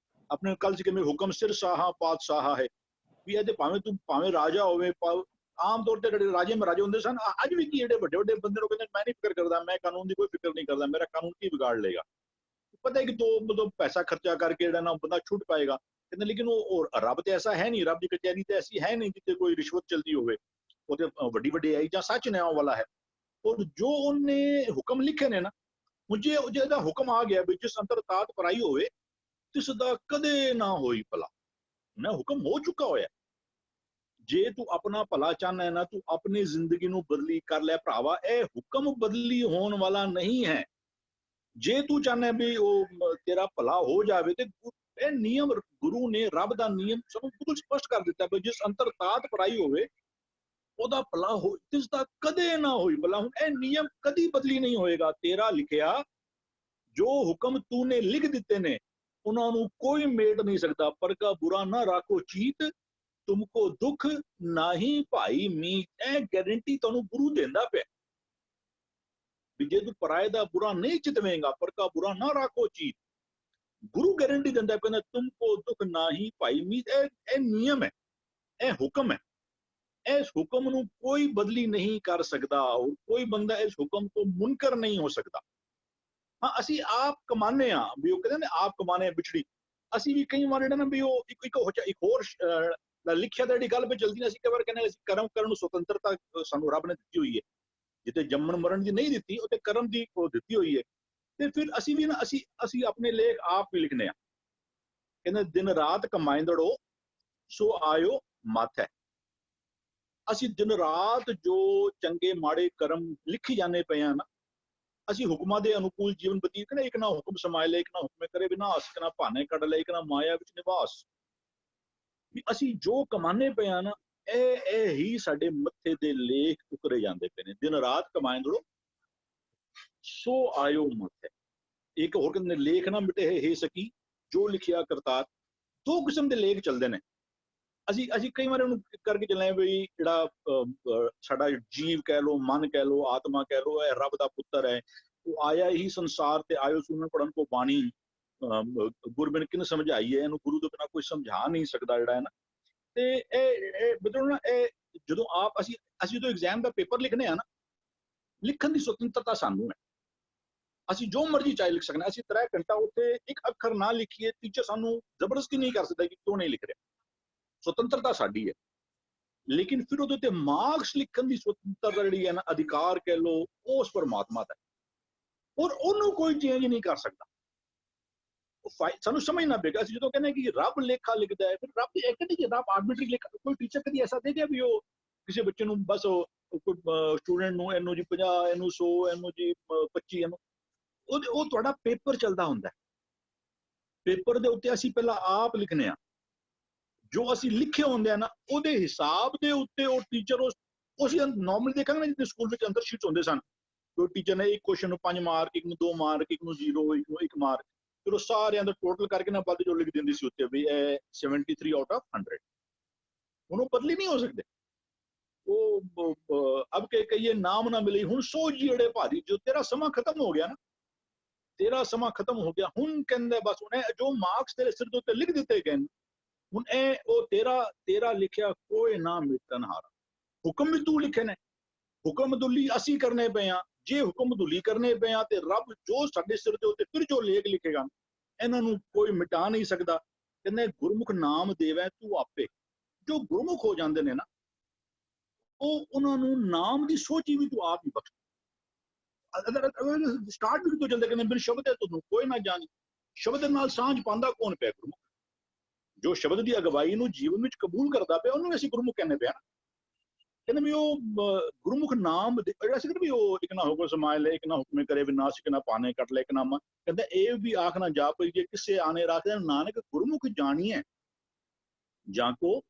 ਆਪਣੇ ਕੱਲ ਚ ਕਿਵੇਂ ਹੁਕਮ ਸਿਰ ਸਾਹਾ ਪਾਤਸ਼ਾਹ ਹੈ, ਵੀ ਇਹਦੇ ਭਾਵੇਂ ਰਾਜਾ ਹੋਵੇ, ਆਮ ਤੌਰ ਤੇ ਜਿਹੜੇ ਰਾਜੇ ਮਹਾਰਾਜੇ ਹੁੰਦੇ ਸਨ, ਅੱਜ ਵੀ ਕੀ ਜਿਹੜੇ ਵੱਡੇ ਵੱਡੇ ਬੰਦੇ ਨੂੰ ਕਹਿੰਦੇ ਮੈਂ ਨਹੀਂ ਫਿਕਰ ਕਰਦਾ, ਮੈਂ ਕਾਨੂੰਨ ਦੀ ਕੋਈ ਫਿਕਰ ਨਹੀਂ ਕਰਦਾ, ਮੇਰਾ ਕਾਨੂੰਨ ਕੀ ਵਿਗਾੜ ਲਏਗਾ, ਪਤਾ ਹੈ ਕਿ ਮਤਲਬ ਪੈਸਾ ਖਰਚਾ ਕਰਕੇ ਜਿਹੜਾ ਨਾ ਬੰਦਾ ਛੁੱਟ ਪਾਏਗਾ। ਕਹਿੰਦੇ ਲੇਕਿਨ ਉਹ ਰੱਬ ਤੇ ਐਸਾ ਹੈ ਨਹੀਂ, ਰੱਬ ਦੀ ਕਚਹਿਰੀ ਤੇ ਐਸੀ ਹੈ ਨਹੀਂ ਜਿੱਥੇ ਕੋਈ ਰਿਸ਼ਵਤ ਚਲਦੀ ਹੋਵੇ, ਉਹ ਤੇ ਵੱਡੀ ਵੱਡੀ ਆਈ ਜਾਂ ਸੱਚ ਨਿਆਂ ਵਾਲਾ ਹੈ। ਔਰ ਜੋ ਉਹਨੇ ਹੁਕਮ ਲਿਖੇ ਨੇ ਨਾ, ਮੁਝੇ ਜਿਹਦਾ ਹੁਕਮ ਆ ਗਿਆ ਵੀ ਜਿਸ ਅੰਦਰ ਤਾਤ ਪਰਾਈ ਹੋਵੇ ਤਿਸ ਦਾ ਕਦੇ ਨਾ ਹੋਈ ਭਲਾ, ਨਾ ਹੁਕਮ ਹੋ ਚੁੱਕਾ ਹੋਇਆ। ਜੇ ਤੂੰ ਆਪਣਾ ਭਲਾ ਚਾਹਨਾ ਹੈ ਨਾ, ਤੂੰ ਆਪਣੀ ਜ਼ਿੰਦਗੀ ਨੂੰ ਬਦਲੀ ਕਰ ਲੈ ਭਰਾਵਾ, ਇਹ ਹੁਕਮ ਬਦਲੀ ਹੋਣ ਵਾਲਾ ਨਹੀਂ ਹੈ। ਜੇ ਤੂੰ ਚਾਹਨਾ ਵੀ ਉਹ ਤੇਰਾ ਭਲਾ ਹੋ ਜਾਵੇ ਤੇ ਇਹ ਨਿਯਮ ਗੁਰੂ ਨੇ, ਰੱਬ ਦਾ ਨਿਯਮ ਸਭ ਬਿਲਕੁਲ ਸਪਸ਼ਟ ਕਰ ਦਿੱਤਾ ਵੀ ਜਿਸ ਅੰਤਰ ਤਾਤ ਪਰਾਈ ਹੋਵੇ ਉਹਦਾ ਭਲਾ ਹੋ, ਜਿਸ ਦਾ ਕਦੇ ਨਾ ਹੋਈ ਭਲਾ। ਹੁਣ ਇਹ ਨਿਯਮ ਕਦੀ ਬਦਲੀ ਨਹੀਂ ਹੋਏਗਾ। ਤੇਰਾ ਲਿਖਿਆ ਜੋ ਹੁਕਮ ਤੂੰ ਨੇ ਲਿਖ ਦਿੱਤੇ ਨੇ, ਉਹਨਾਂ ਨੂੰ ਕੋਈ ਮੇਟ ਨਹੀਂ ਸਕਦਾ। ਪਰ ਕਾ ਬੁਰਾ ਨਾ ਰਾਖੋ ਚੀਤ, ਤੁਮਕੋ ਦੁੱਖ ਨਹੀਂ ਭਾਈ ਮੀਤ। ਇਹ ਗਾਰੰਟੀ ਤੁਹਾਨੂੰ ਗੁਰੂ ਦਿੰਦਾ ਪਿਆ ਵੀ ਜੇ ਤੂੰ ਪਰਾਏ ਦਾ ਬੁਰਾ ਨਹੀਂ ਚਿਤਵੇਂਗਾ, ਪਰ ਕਾ ਬੁਰਾ ਨਾ ਰਾਖੋ ਚੀਤ, ਗੁਰੂ ਗਾਰੰਟੀ ਦਿੰਦਾ, ਕਹਿੰਦਾ ਤੁਮਕੋ ਦੁੱਖ ਨਹੀਂ ਭਾਈ ਮੀਤ। ਇਹ ਨਿਯਮ ਹੈ, ਇਹ ਹੁਕਮ ਹੈ। ਇਸ ਹੁਕਮ ਨੂੰ ਕੋਈ ਬਦਲੀ ਨਹੀਂ ਕਰ ਸਕਦਾ, ਔਰ ਕੋਈ ਬੰਦਾ ਇਸ ਹੁਕਮ ਤੋਂ ਮੁਨਕਰ ਨਹੀਂ ਹੋ ਸਕਦਾ। ਹਾਂ ਅਸੀਂ ਆਪ ਕਮਾਨੇ ਆ, ਵੀ ਉਹ ਕਹਿੰਦੇ ਨੇ ਆਪ ਕਮਾਨੇ ਵਿਛੜੀ। ਅਸੀਂ ਵੀ ਕਈ ਵਾਰ ਜਿਹੜਾ ਨਾ ਵੀ ਉਹ ਇੱਕ ਹੋਰ ਲਿਖਿਆ ਤਾਂ ਜਿਹੜੀ ਗੱਲ ਪੇ ਚਲਦੀ ਨਾ, ਅਸੀਂ ਕਈ ਵਾਰ ਕਹਿੰਦੇ ਅਸੀਂ ਕਰਮ ਕਰਨ ਨੂੰ ਸੁਤੰਤਰਤਾ ਸਾਨੂੰ ਰੱਬ ਨੇ ਦਿੱਤੀ ਹੋਈ ਹੈ, ਜਿੱਥੇ ਜੰਮਣ ਮਰਨ ਦੀ ਨਹੀਂ ਦਿੱਤੀ, ਉੱਥੇ ਕਰਮ ਦੀ ਉਹ ਦਿੱਤੀ ਹੋਈ ਹੈ। ਤੇ ਫਿਰ ਅਸੀਂ ਵੀ ਨਾ ਅਸੀਂ ਆਪਣੇ ਲੇਖ ਆਪ ਵੀ ਲਿਖਨੇ ਆ। ਕਹਿੰਦੇ ਦਿਨ ਰਾਤ ਕਮਾਇਂਦੜੋ ਸੋ ਆਇਓ ਮਾਥੈ। ਅਸੀਂ ਦਿਨ ਰਾਤ ਜੋ ਚੰਗੇ ਮਾੜੇ ਕਰਮ ਲਿਖੀ ਜਾਂਦੇ ਪਏ ਆ ਨਾ, ਅਸੀਂ ਹੁਕਮਾਂ ਦੇ ਅਨੁਕੂਲ ਜੀਵਨ ਬਤੀਤ ਕਰਨਾ। ਇੱਕ ਨਾ ਹੁਕਮ ਸਮਾਏ ਲੈ, ਇੱਕ ਨਾ ਹੁਕਮੇ ਕਰੇ ਵਿਨਾਸ਼, ਇੱਕ ਨਾ ਭਾਣੇ ਕੱਢ ਲੈ, ਇੱਕ ਨਾ ਮਾਇਆ ਵਿੱਚ ਨਿਵਾਸ। ਵੀ ਅਸੀਂ ਜੋ ਕਮਾਨੇ ਪਏ ਆ ਨਾ, ਇਹ ਹੀ ਸਾਡੇ ਮੱਥੇ ਦੇ ਲੇਖ ਉਕਰੇ ਜਾਂਦੇ ਪਏ ਨੇ। ਦਿਨ ਰਾਤ ਕਮਾਇਂਦੜੋ ਸੋ ਆਇਓ ਮਾਥੈ। ਇੱਕ ਹੋਰ ਕਹਿੰਦੇ ਲੇਖ ਨਾ ਮਿਟੇ ਹੈ ਸਕੀ ਜੋ ਲਿਖਿਆ ਕਰਤਾਰ। ਦੋ ਕਿਸਮ ਦੇ ਲੇਖ ਚੱਲਦੇ ਨੇ। ਅਸੀਂ ਕਈ ਵਾਰ ਉਹਨੂੰ ਕਰਕੇ ਚੱਲੇ ਵੀ ਜਿਹੜਾ ਸਾਡਾ ਜੀਵ ਕਹਿ ਲਓ, ਮਨ ਕਹਿ ਲਓ, ਆਤਮਾ ਕਹਿ ਲਓ, ਇਹ ਰੱਬ ਦਾ ਪੁੱਤਰ ਹੈ, ਉਹ ਆਇਆ ਹੀ ਸੰਸਾਰ ਤੇ ਆਇਓ ਸੁਣਨ ਪੜਨ ਕੋ ਬਾਣੀ। ਗੁਰਬਿਨ ਕਿਨ ਸਮਝਾਈ ਹੈ, ਇਹਨੂੰ ਗੁਰੂ ਤੋਂ ਬਿਨਾਂ ਕੋਈ ਸਮਝਾ ਨਹੀਂ ਸਕਦਾ ਜਿਹੜਾ ਹੈ ਨਾ। ਤੇ ਇਹ ਬਦਲੋ ਨਾ, ਇਹ ਜਦੋਂ ਅਸੀਂ ਜਦੋਂ ਐਗਜ਼ਾਮ ਦਾ ਪੇਪਰ ਲਿਖਨੇ ਆ ਨਾ, ਲਿਖਣ ਦੀ ਸੁਤੰਤਰਤਾ ਸਾਨੂੰ ਹੈ। ਅਸੀਂ ਜੋ ਮਰਜ਼ੀ ਚਾਹੇ ਲਿਖ ਸਕਦੇ ਹਾਂ। ਅਸੀਂ 3 ਘੰਟਾ ਉੱਥੇ ਇੱਕ ਅੱਖਰ ਨਾ ਲਿਖੀਏ, ਟੀਚਰ ਸਾਨੂੰ ਜ਼ਬਰਦਸਤੀ ਨਹੀਂ ਕਰ ਸਕਦਾ ਕਿ ਕਿਉਂ ਨਹੀਂ ਲਿਖ ਰਿਹਾ। ਸੁਤੰਤਰਤਾ ਸਾਡੀ ਹੈ। ਲੇਕਿਨ ਫਿਰ ਉਹਦੇ ਤੇ ਮਾਰਕਸ ਲਿਖਣ ਦੀ ਸੁਤੰਤਰਤਾ ਜਿਹੜੀ ਹੈ ਨਾ, ਅਧਿਕਾਰ ਕਹਿ ਲਓ, ਉਸ ਪਰਮਾਤਮਾ ਦਾ, ਔਰ ਉਹਨੂੰ ਕੋਈ ਚੇਂਜ ਨਹੀਂ ਕਰ ਸਕਦਾ। ਸਾਨੂੰ ਸਮਝਣਾ ਪਏਗਾ। ਅਸੀਂ ਜਦੋਂ ਕਹਿੰਦੇ ਕਿ ਰੱਬ ਲੇਖਾ ਲਿਖਦਾ ਹੈ, ਫਿਰ ਰੱਬ ਇੱਕ ਨਹੀਂ ਕਿ ਰੱਬ ਆਰਬਿਟਰੀ ਲੇਖਾ। ਕੋਈ ਟੀਚਰ ਕਦੀ ਐਸਾ ਦੇਖਿਆ ਵੀ ਉਹ ਕਿਸੇ ਬੱਚੇ ਨੂੰ ਬਸ ਸਟੂਡੈਂਟ ਨੂੰ ਇਹਨੂੰ ਜੀ 50, ਇਹਨੂੰ 100, ਇਹਨੂੰ ਜੀ 25, ਇਹਨੂੰ ਉਹ ਤੁਹਾਡਾ ਪੇਪਰ ਚੱਲਦਾ ਹੁੰਦਾ। ਪੇਪਰ ਦੇ ਉੱਤੇ ਅਸੀਂ ਪਹਿਲਾਂ ਆਪ ਲਿਖਨੇ ਆ, ਜੋ ਅਸੀਂ ਲਿਖੇ ਹੁੰਦੇ ਆ ਨਾ, ਉਹਦੇ ਹਿਸਾਬ ਦੇ ਉੱਤੇ ਉਹ ਟੀਚਰ ਉਸ ਨਾਰਮਲੀ ਦੇਖਾਂਗੇ ਨਾ, ਜਿੱਥੇ ਸਕੂਲ ਵਿੱਚ ਅੰਦਰ ਸ਼ੀਟਸ ਹੁੰਦੇ ਸਨ, ਕੋਈ ਟੀਚਰ ਨੇ ਇੱਕ ਕੁਐਸਚਨ ਨੂੰ 5 ਮਾਰਕ, ਇੱਕ ਨੂੰ 2 ਮਾਰਕ, ਇੱਕ ਨੂੰ 0, ਇੱਕ ਨੂੰ 1 ਮਾਰਕ, ਫਿਰ ਉਹ ਸਾਰਿਆਂ ਦਾ ਟੋਟਲ ਕਰਕੇ ਨਾ ਬਾਅਦ ਜੋ ਲਿਖ ਦਿੰਦੀ ਸੀ ਉੱਤੇ ਵੀ ਇਹ 73 ਆਊਟ ਆਫ 100। ਹੁਣ ਉਹ ਬਦਲੀ ਨਹੀਂ ਹੋ ਸਕਦੇ। ਉਹ ਅਬ ਕੇ ਕਹੀਏ ਨਾਮ ਨਾ ਮਿਲੇ, ਹੁਣ ਸੋ ਜਿਹੜੇ ਭਾਜੀ, ਜੋ ਤੇਰਾ ਸਮਾਂ ਖਤਮ ਹੋ ਗਿਆ ਨਾ, ਤੇਰਾ ਸਮਾਂ ਖਤਮ ਹੋ ਗਿਆ। ਹੁਣ ਕਹਿੰਦੇ ਬਸ ਉਹਨੇ ਜੋ ਮਾਰਕਸ ਤੇਰੇ ਸਿਰ ਦੇ ਉੱਤੇ ਲਿਖ ਦਿੱਤੇ ਗਏ, ਹੁਣ ਉਹ ਤੇਰਾ ਲਿਖਿਆ ਕੋਈ ਨਾ ਮਿਟਣ ਹਾਰਾ। ਹੁਕਮ ਵੀ ਤੂੰ ਲਿਖੇ ਨੇ, ਹੁਕਮ ਦੁਲੀ ਅਸੀਂ ਕਰਨੇ ਪਏ ਆ। ਜੇ ਹੁਕਮ ਦੁਲੀ ਕਰਨੇ ਪਏ ਆ ਤੇ ਰੱਬ ਜੋ ਸਾਡੇ ਸਿਰ ਦੇ ਉੱਤੇ ਫਿਰ ਜੋ ਲੇਖ ਲਿਖੇਗਾ, ਇਹਨਾਂ ਨੂੰ ਕੋਈ ਮਿਟਾ ਨਹੀਂ ਸਕਦਾ। ਕਹਿੰਦੇ ਗੁਰਮੁਖ ਨਾਮ ਦੇਵੈ ਤੂੰ ਆਪੇ। ਜੋ ਗੁਰਮੁਖ ਹੋ ਜਾਂਦੇ ਨੇ ਨਾ, ਉਹ ਉਹਨਾਂ ਨੂੰ ਨਾਮ ਦੀ ਸੋਝੀ ਵੀ ਤੂੰ ਆਪ ਹੀ ਬਖਸ਼। ਸਟਾਰਟ ਵੀ ਕਿਤੋਂ ਚੱਲਦਾ, ਕਹਿੰਦੇ ਬਿਨ ਸ਼ਬਦ ਹੈ ਤੁਹਾਨੂੰ ਕੋਈ ਨਾ ਜਾਣੀ। ਸ਼ਬਦ ਨਾਲ ਸਾਂਝ ਪਾਉਂਦਾ ਕੌਣ ਪਿਆ? ਗੁਰਮੁਖ। ਜੋ ਸ਼ਬਦ ਦੀ ਅਗਵਾਈ ਨੂੰ ਜੀਵਨ ਵਿੱਚ ਕਬੂਲ ਕਰਦਾ ਪਿਆ, ਉਹਨੂੰ ਅਸੀਂ ਗੁਰਮੁਖ ਕਹਿੰਦੇ ਪਿਆ ਨਾ। ਕਹਿੰਦੇ ਵੀ ਉਹ ਗੁਰਮੁਖ ਨਾਮ ਜਿਹੜਾ ਸੀ ਵੀ ਉਹ ਇੱਕ ਨਾ ਹੁਕਮ ਸਮਾਇ ਲੈ, ਇੱਕ ਨਾ ਹੁਕਮੇ ਕਰੇ ਵਿਨਾਸ਼, ਇੱਕ ਨਾ ਪਾਣੇ ਕੱਟ ਲੈ, ਇੱਕ ਨਾਮਾ। ਕਹਿੰਦਾ ਇਹ ਵੀ ਆਖ ਨਾ ਜਾਪ ਜੇ ਕਿਸੇ ਆਨੇ ਰੱਖਦੇ ਨਾਨਕ ਗੁਰਮੁਖ ਜਾਣੀਏ ਜਾਂ ਕੋ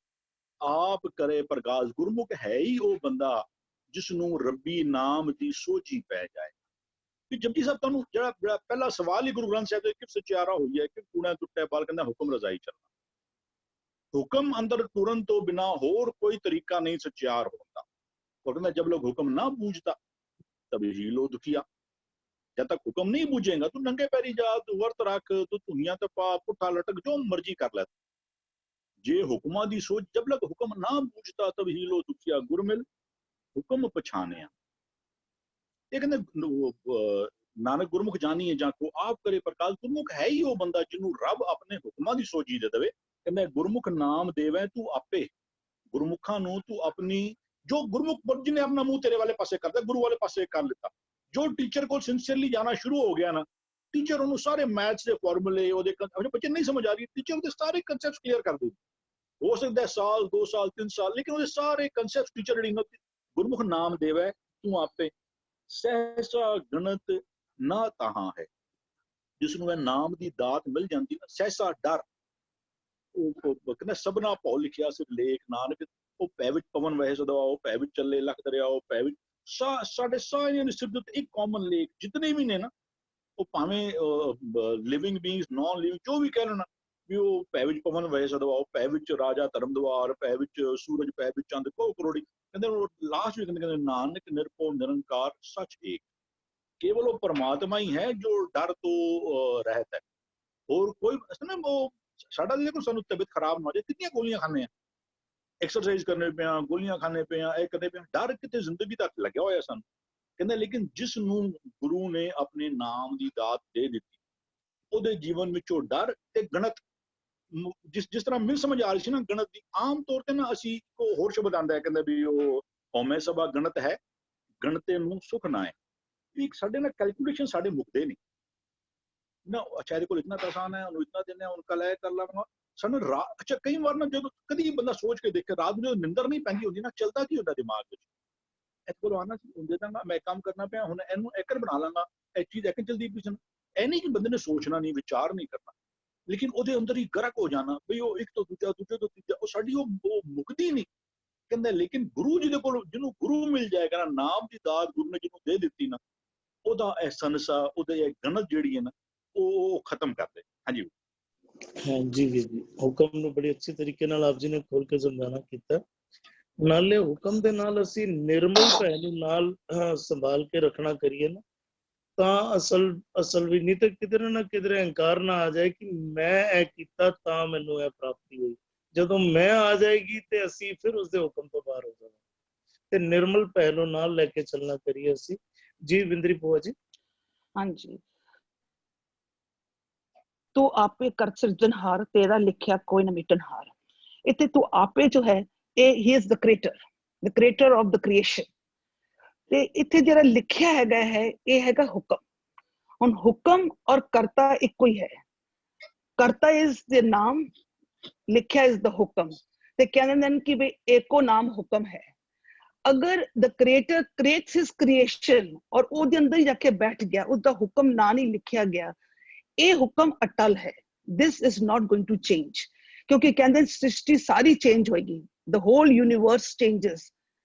ਆਪ ਕਰੇ ਪ੍ਰਗਾਸ। ਗੁਰਮੁਖ ਹੈ ਹੀ ਉਹ ਬੰਦਾ ਜਿਸ ਨੂੰ ਰੱਬੀ ਨਾਮ ਦੀ ਸੋਝੀ ਪੈ ਜਾਏ। ਕਿ ਜਪਜੀ ਸਾਹਿਬ ਤੁਹਾਨੂੰ ਜਿਹੜਾ ਪਹਿਲਾ ਸਵਾਲ ਹੀ ਗੁਰੂ ਗ੍ਰੰਥ ਸਾਹਿਬ ਦੇ ਕਿ ਸਚਿਆਰਾ ਹੋਈ ਹੈ ਕਿ ਕੂਣਾ ਟੁੱਟੇ ਬਾਲ, ਕਹਿੰਦਾ ਹੁਕਮ ਰਜ਼ਾਈ ਚੱਲਣਾ। ਹੁਕਮ ਅੰਦਰ ਤੁਰਨ ਤੋਂ ਬਿਨਾ ਹੋਰ ਕੋਈ ਤਰੀਕਾ ਨਹੀਂ ਸਚਿਆਰ ਹੁੰਦਾ। और मैं जब लोग हुक्म ना बूझता तब ही लो दुखिया। जब तक हुक्म नहीं बूझेगा तू नंगे पैरी जा, तू वर्त रख, तू धुनिया तपा, पुट्ठा लटक, जो मर्जी कर ले। जे हुक्मा दी सोच जब लग हुक्म ना बूझता तब ही लो दुखिया। गुरमिल हुक्म पछाने। ये कहते नानक गुरमुख जानी है जां को आप करे प्रकाश। गुरमुख है ही वो बंदा जिन्हों रब अपने हुक्मा दी सोची दे देवे। कहते गुरमुख नाम देवे तू आपे। गुरमुखा नू तू अपनी जो गुरमुख जिन्हें अपना मुंह तेरे वाले पासे करता, गुरु वाले पासे कर लेता। जो टीचर को सिंसियरली जाना शुरू हो गया ना, टीचर उन्होंने सारे मैथ्स के फॉर्मूले अपने बच्चे नहीं समझ आ रही, टीचर उनके सारे कंसेप्ट क्लियर कर देगी। हो सकता है साल 2 साल 3 साल, लेकिन वो सारे कंसेप्ट टीचर गुरमुख नाम देवे तू आपे। सहसा गणत ना तहां है। जिसनों नाम की दात मिल जाती ना, सहसा डर। कहना सबना भौ लिखिया सिर लेख नानक। ਉਹ ਪੈ ਵਿੱਚ ਪਵਨ ਵਹਿ ਸਦਾ, ਉਹ ਪੈ ਵਿੱਚ ਚੱਲੇ ਲੱਖ ਦਰਿਆ, ਉਹ ਪੈ ਵਿੱਚ ਸਾਡੇ ਸਾਰਿਆਂ ਦੇ ਸਿਰ ਦੇ ਉੱਤੇ ਇੱਕ ਕਾਮਨ ਲੇਕ ਜਿਤਨੇ ਵੀ ਨੇ ਨਾ, ਉਹ ਭਾਵੇਂ ਲਿਵਿੰਗ ਬੀਇੰਗਸ ਨਾਨ ਲਿਵਿੰਗ ਜੋ ਵੀ ਕਹਿ ਲੈਣਾ ਵੀ ਉਹ ਪੈ ਵਿੱਚ ਪਵਨ ਵਹਿ ਸਦਾ, ਉਹ ਪੈ ਵਿੱਚ ਰਾਜਾ ਧਰਮ ਦਵਾਰ, ਪੈ ਵਿੱਚ ਸੂਰਜ, ਪੈ ਵਿੱਚ ਚੰਦ ਕੋ ਕਰੋੜੀ। ਕਹਿੰਦੇ ਲਾਸਟ ਵੀ ਕਹਿੰਦੇ ਨਾਨਕ ਨਿਰਭਉ ਨਿਰੰਕਾਰ ਸੱਚ ਏਕ। ਕੇਵਲ ਉਹ ਪਰਮਾਤਮਾ ਹੀ ਹੈ ਜੋ ਡਰ ਤੋਂ ਰਹਿਤ ਹੈ। ਹੋਰ ਕੋਈ ਉਹ ਸਾਡਾ ਦੇਖੋ, ਸਾਨੂੰ ਤਬੀਅਤ ਖਰਾਬ ਨਾ ਹੋ ਜਾਏ, ਕਿੰਨੀਆਂ ਗੋਲੀਆਂ ਖਾਂਦੇ ਆ, एक्सरसाइज करने पे, गोलियां खाने पे, ਇਹ करने पे, डर किते जिंदगी तक लग्या होया सन। कहंदे लेकिन जिस ਨੂੰ ਗੁਰੂ ਨੇ ਆਪਣੇ ਨਾਮ ਦੀ ਦਾਤ ਦੇ ਦਿੱਤੀ, ਉਹਦੇ ਜੀਵਨ ਵਿੱਚੋਂ ਡਰ ਤੇ ਗਣਤ ਜਿਸ ਤਰ੍ਹਾਂ ਮਿਲ ਸਮਝ ਆ ਰਹੀ ਸੀ ਨਾ ਗਣਤ ਦੀ। ਆਮ ਤੌਰ ਤੇ ਨਾ ਅਸੀਂ ਕੋ ਹੋਰ ਸ਼ਬਦ ਆਂਦਾ ਹੈ, ਕਹਿੰਦੇ ਵੀ ਉਹ ਹਉਮੈ ਸਭਾ ਗਣਤ ਹੈ, ਗਣਤੇ ਨੂੰ ਸੁਖ ਨਾ ਹੈ। ਵੀ ਸਾਡੇ ਨਾਲ ਕੈਲਕੂਲੇਸ਼ਨ ਸਾਡੇ ਮੁੱਕਦੇ ਨਹੀਂ ਨਾ। ਅੱਛਾ ਇਹਦੇ ਕੋਲ ਇਤਨਾ ਆਸਾਨ ਹੈ, ਉਹਨੂੰ ਇਤਨਾ ਦੇਣਾ, ਉਨਕਾ ਲੈ ਕਰ ਲਾਂਗਾ ਸਾਨੂੰ। ਅੱਛਾ ਕਈ ਵਾਰ ਨਾ ਜਦੋਂ ਕਦੀ ਬੰਦਾ ਸੋਚ ਕੇ ਦੇਖੇ, ਰਾਤ ਨੂੰ ਨਿੰਦਰ ਨਹੀਂ ਪੈਂਦੀ ਹੁੰਦੀ ਨਾ, ਚੱਲਦਾ ਕੀ ਹੁੰਦਾ ਦਿਮਾਗ ਵਿੱਚ, ਇਹ ਕੋਲ ਆਣਾ ਦੇ ਦਾਂਗਾ ਮੈਂ ਕੰਮ ਕਰਨਾ ਪਿਆ, ਹੁਣ ਇਹਨੂੰ ਐਕਰ ਬਣਾ ਲਾਂਗਾ, ਇਹ ਚੀਜ਼ ਐਕਰ ਚਲਦੀ ਪਈ ਸਨ। ਇਹ ਨਹੀਂ ਕਿ ਬੰਦੇ ਨੇ ਸੋਚਣਾ ਨਹੀਂ, ਵਿਚਾਰ ਨਹੀਂ ਕਰਨਾ, ਲੇਕਿਨ ਉਹਦੇ ਅੰਦਰ ਹੀ ਗਰਕ ਹੋ ਜਾਣਾ ਬਈ ਉਹ ਇੱਕ ਤੋਂ ਦੂਜਾ, ਦੂਜੇ ਤੋਂ ਤੀਜਾ, ਉਹ ਸਾਡੀ ਉਹ ਮੁੱਕਦੀ ਨਹੀਂ। ਕਹਿੰਦਾ ਲੇਕਿਨ ਗੁਰੂ ਜੀ ਦੇ ਕੋਲ ਜਿਹਨੂੰ ਗੁਰੂ ਮਿਲ ਜਾਏਗਾ ਨਾ, ਨਾਮ ਦੀ ਦਾਤ ਗੁਰੂ ਨੇ ਜਿਹਨੂੰ ਦੇ ਦਿੱਤੀ ਨਾ, ਉਹਦਾ ਇਹ ਸੰਸਾ, ਉਹਦੇ ਇਹ ਗਣਤ ਜਿਹੜੀ ਹੈ ਨਾ, ਉਹ ਖਤਮ ਕਰ ਦੇ। ਹਾਂਜੀ हाँ जी जी, ਹੁਕਮ ਨੂੰ ਬੜੀ ਅੱਛੀ ਤਰੀਕੇ ਨਾਲ ਆਪ ਜੀ ਨੇ ਖੋਲ ਕੇ ਸਮਝਾਣਾ ਕੀਤਾ। ਨਾਲੇ ਹੁਕਮ ਦੇ ਨਾਲ ਅਸੀਂ ਨਿਰਮਲ ਭੈ ਨੂੰ ਨਾਲ ਸੰਭਾਲ ਕੇ ਰੱਖਣਾ ਕਰੀਏ ਨਾ, ਤਾਂ ਅਸਲ ਵੀ, ਨਹੀਂ ਤਾਂ ਕਿਧਰੇ ਨਾ ਕਿਧਰੇ ਹੰਕਾਰ ਨਾ ਆ ਜਾਏ ਕਿ ਮੈਂ ਇਹ ਕੀਤਾ ਤਾਂ ਮੈਨੂੰ ਇਹ ਪ੍ਰਾਪਤੀ ਹੋਈ। ਜਦੋਂ ਮੈਂ ਆ ਜਾਏਗੀ ਤੇ ਅਸੀਂ ਫਿਰ ਉਸਦੇ ਹੁਕਮ ਤੋਂ ਬਾਹਰ ਹੋ ਜਾਵਾਂਗੇ। ਤੇ ਨਿਰਮਲ ਪਹਿਲੋਂ ਨਾਲ ਲੈ ਕੇ ਚੱਲਣਾ ਕਰੀਏ ਅਸੀਂ। ਜੀ ਵਿੰਦਰੀ ਭੂਆ ਜੀ। ਹਾਂਜੀ, ਤੂੰ ਆਪੇ ਕਰ ਸਿਰਜਣਹਾਰ, ਤੇਰਾ ਲਿਖਿਆ ਕੋਈ ਨਾ ਮਿਟਣਹਾਰ। ਇੱਥੇ ਤੂੰ ਆਪੇ ਜੋ ਹੈ, ਇਹ ਹੀ is the creator of the creation. ਤੇ ਇੱਥੇ ਜਿਹੜਾ ਲਿਖਿਆ ਹੈਗਾ ਹੈ, ਇਹ ਹੈਗਾ ਹੁਕਮ। ਹੁਣ ਹੁਕਮ ਔਰ ਕਰਤਾ ਇੱਕੋ ਹੀ ਹੈ। ਕਰਤਾ ਇਜ਼ ਦ ਨਾਮ, ਲਿਖਿਆ ਇਜ਼ ਦ ਹੁਕਮ। ਤੇ ਕਹਿੰਦੇ ਨੇ ਕਿ ਵੀ ਏਕੋ ਨਾਮ ਹੁਕਮ ਹੈ। ਅਗਰ ਦ ਕ੍ਰੀਏਟਰ ਕ੍ਰੀਏਟਸ ਹਿਸ ਕ੍ਰੀਏਸ਼ਨ ਔਰ ਉਹਦੇ ਅੰਦਰ ਹੀ ਜਾ ਕੇ ਬੈਠ ਗਿਆ, ਉਸਦਾ ਹੁਕਮ ਨਾ ਨਹੀਂ ਲਿਖਿਆ ਗਿਆ, ਇਹ ਹੁਕਮ ਅਟਲ ਹੈ। This is not going to change. ਕਿਉਂਕਿ ਕਹਿੰਦੇ ਸ੍ਰਿਸ਼ਟੀ ਸਾਰੀ ਚੇਂਜ ਹੋਏਗੀ, ਦ ਹੋਲ ਯੂਨੀਵਰਸ ਚੇਂਜਸ।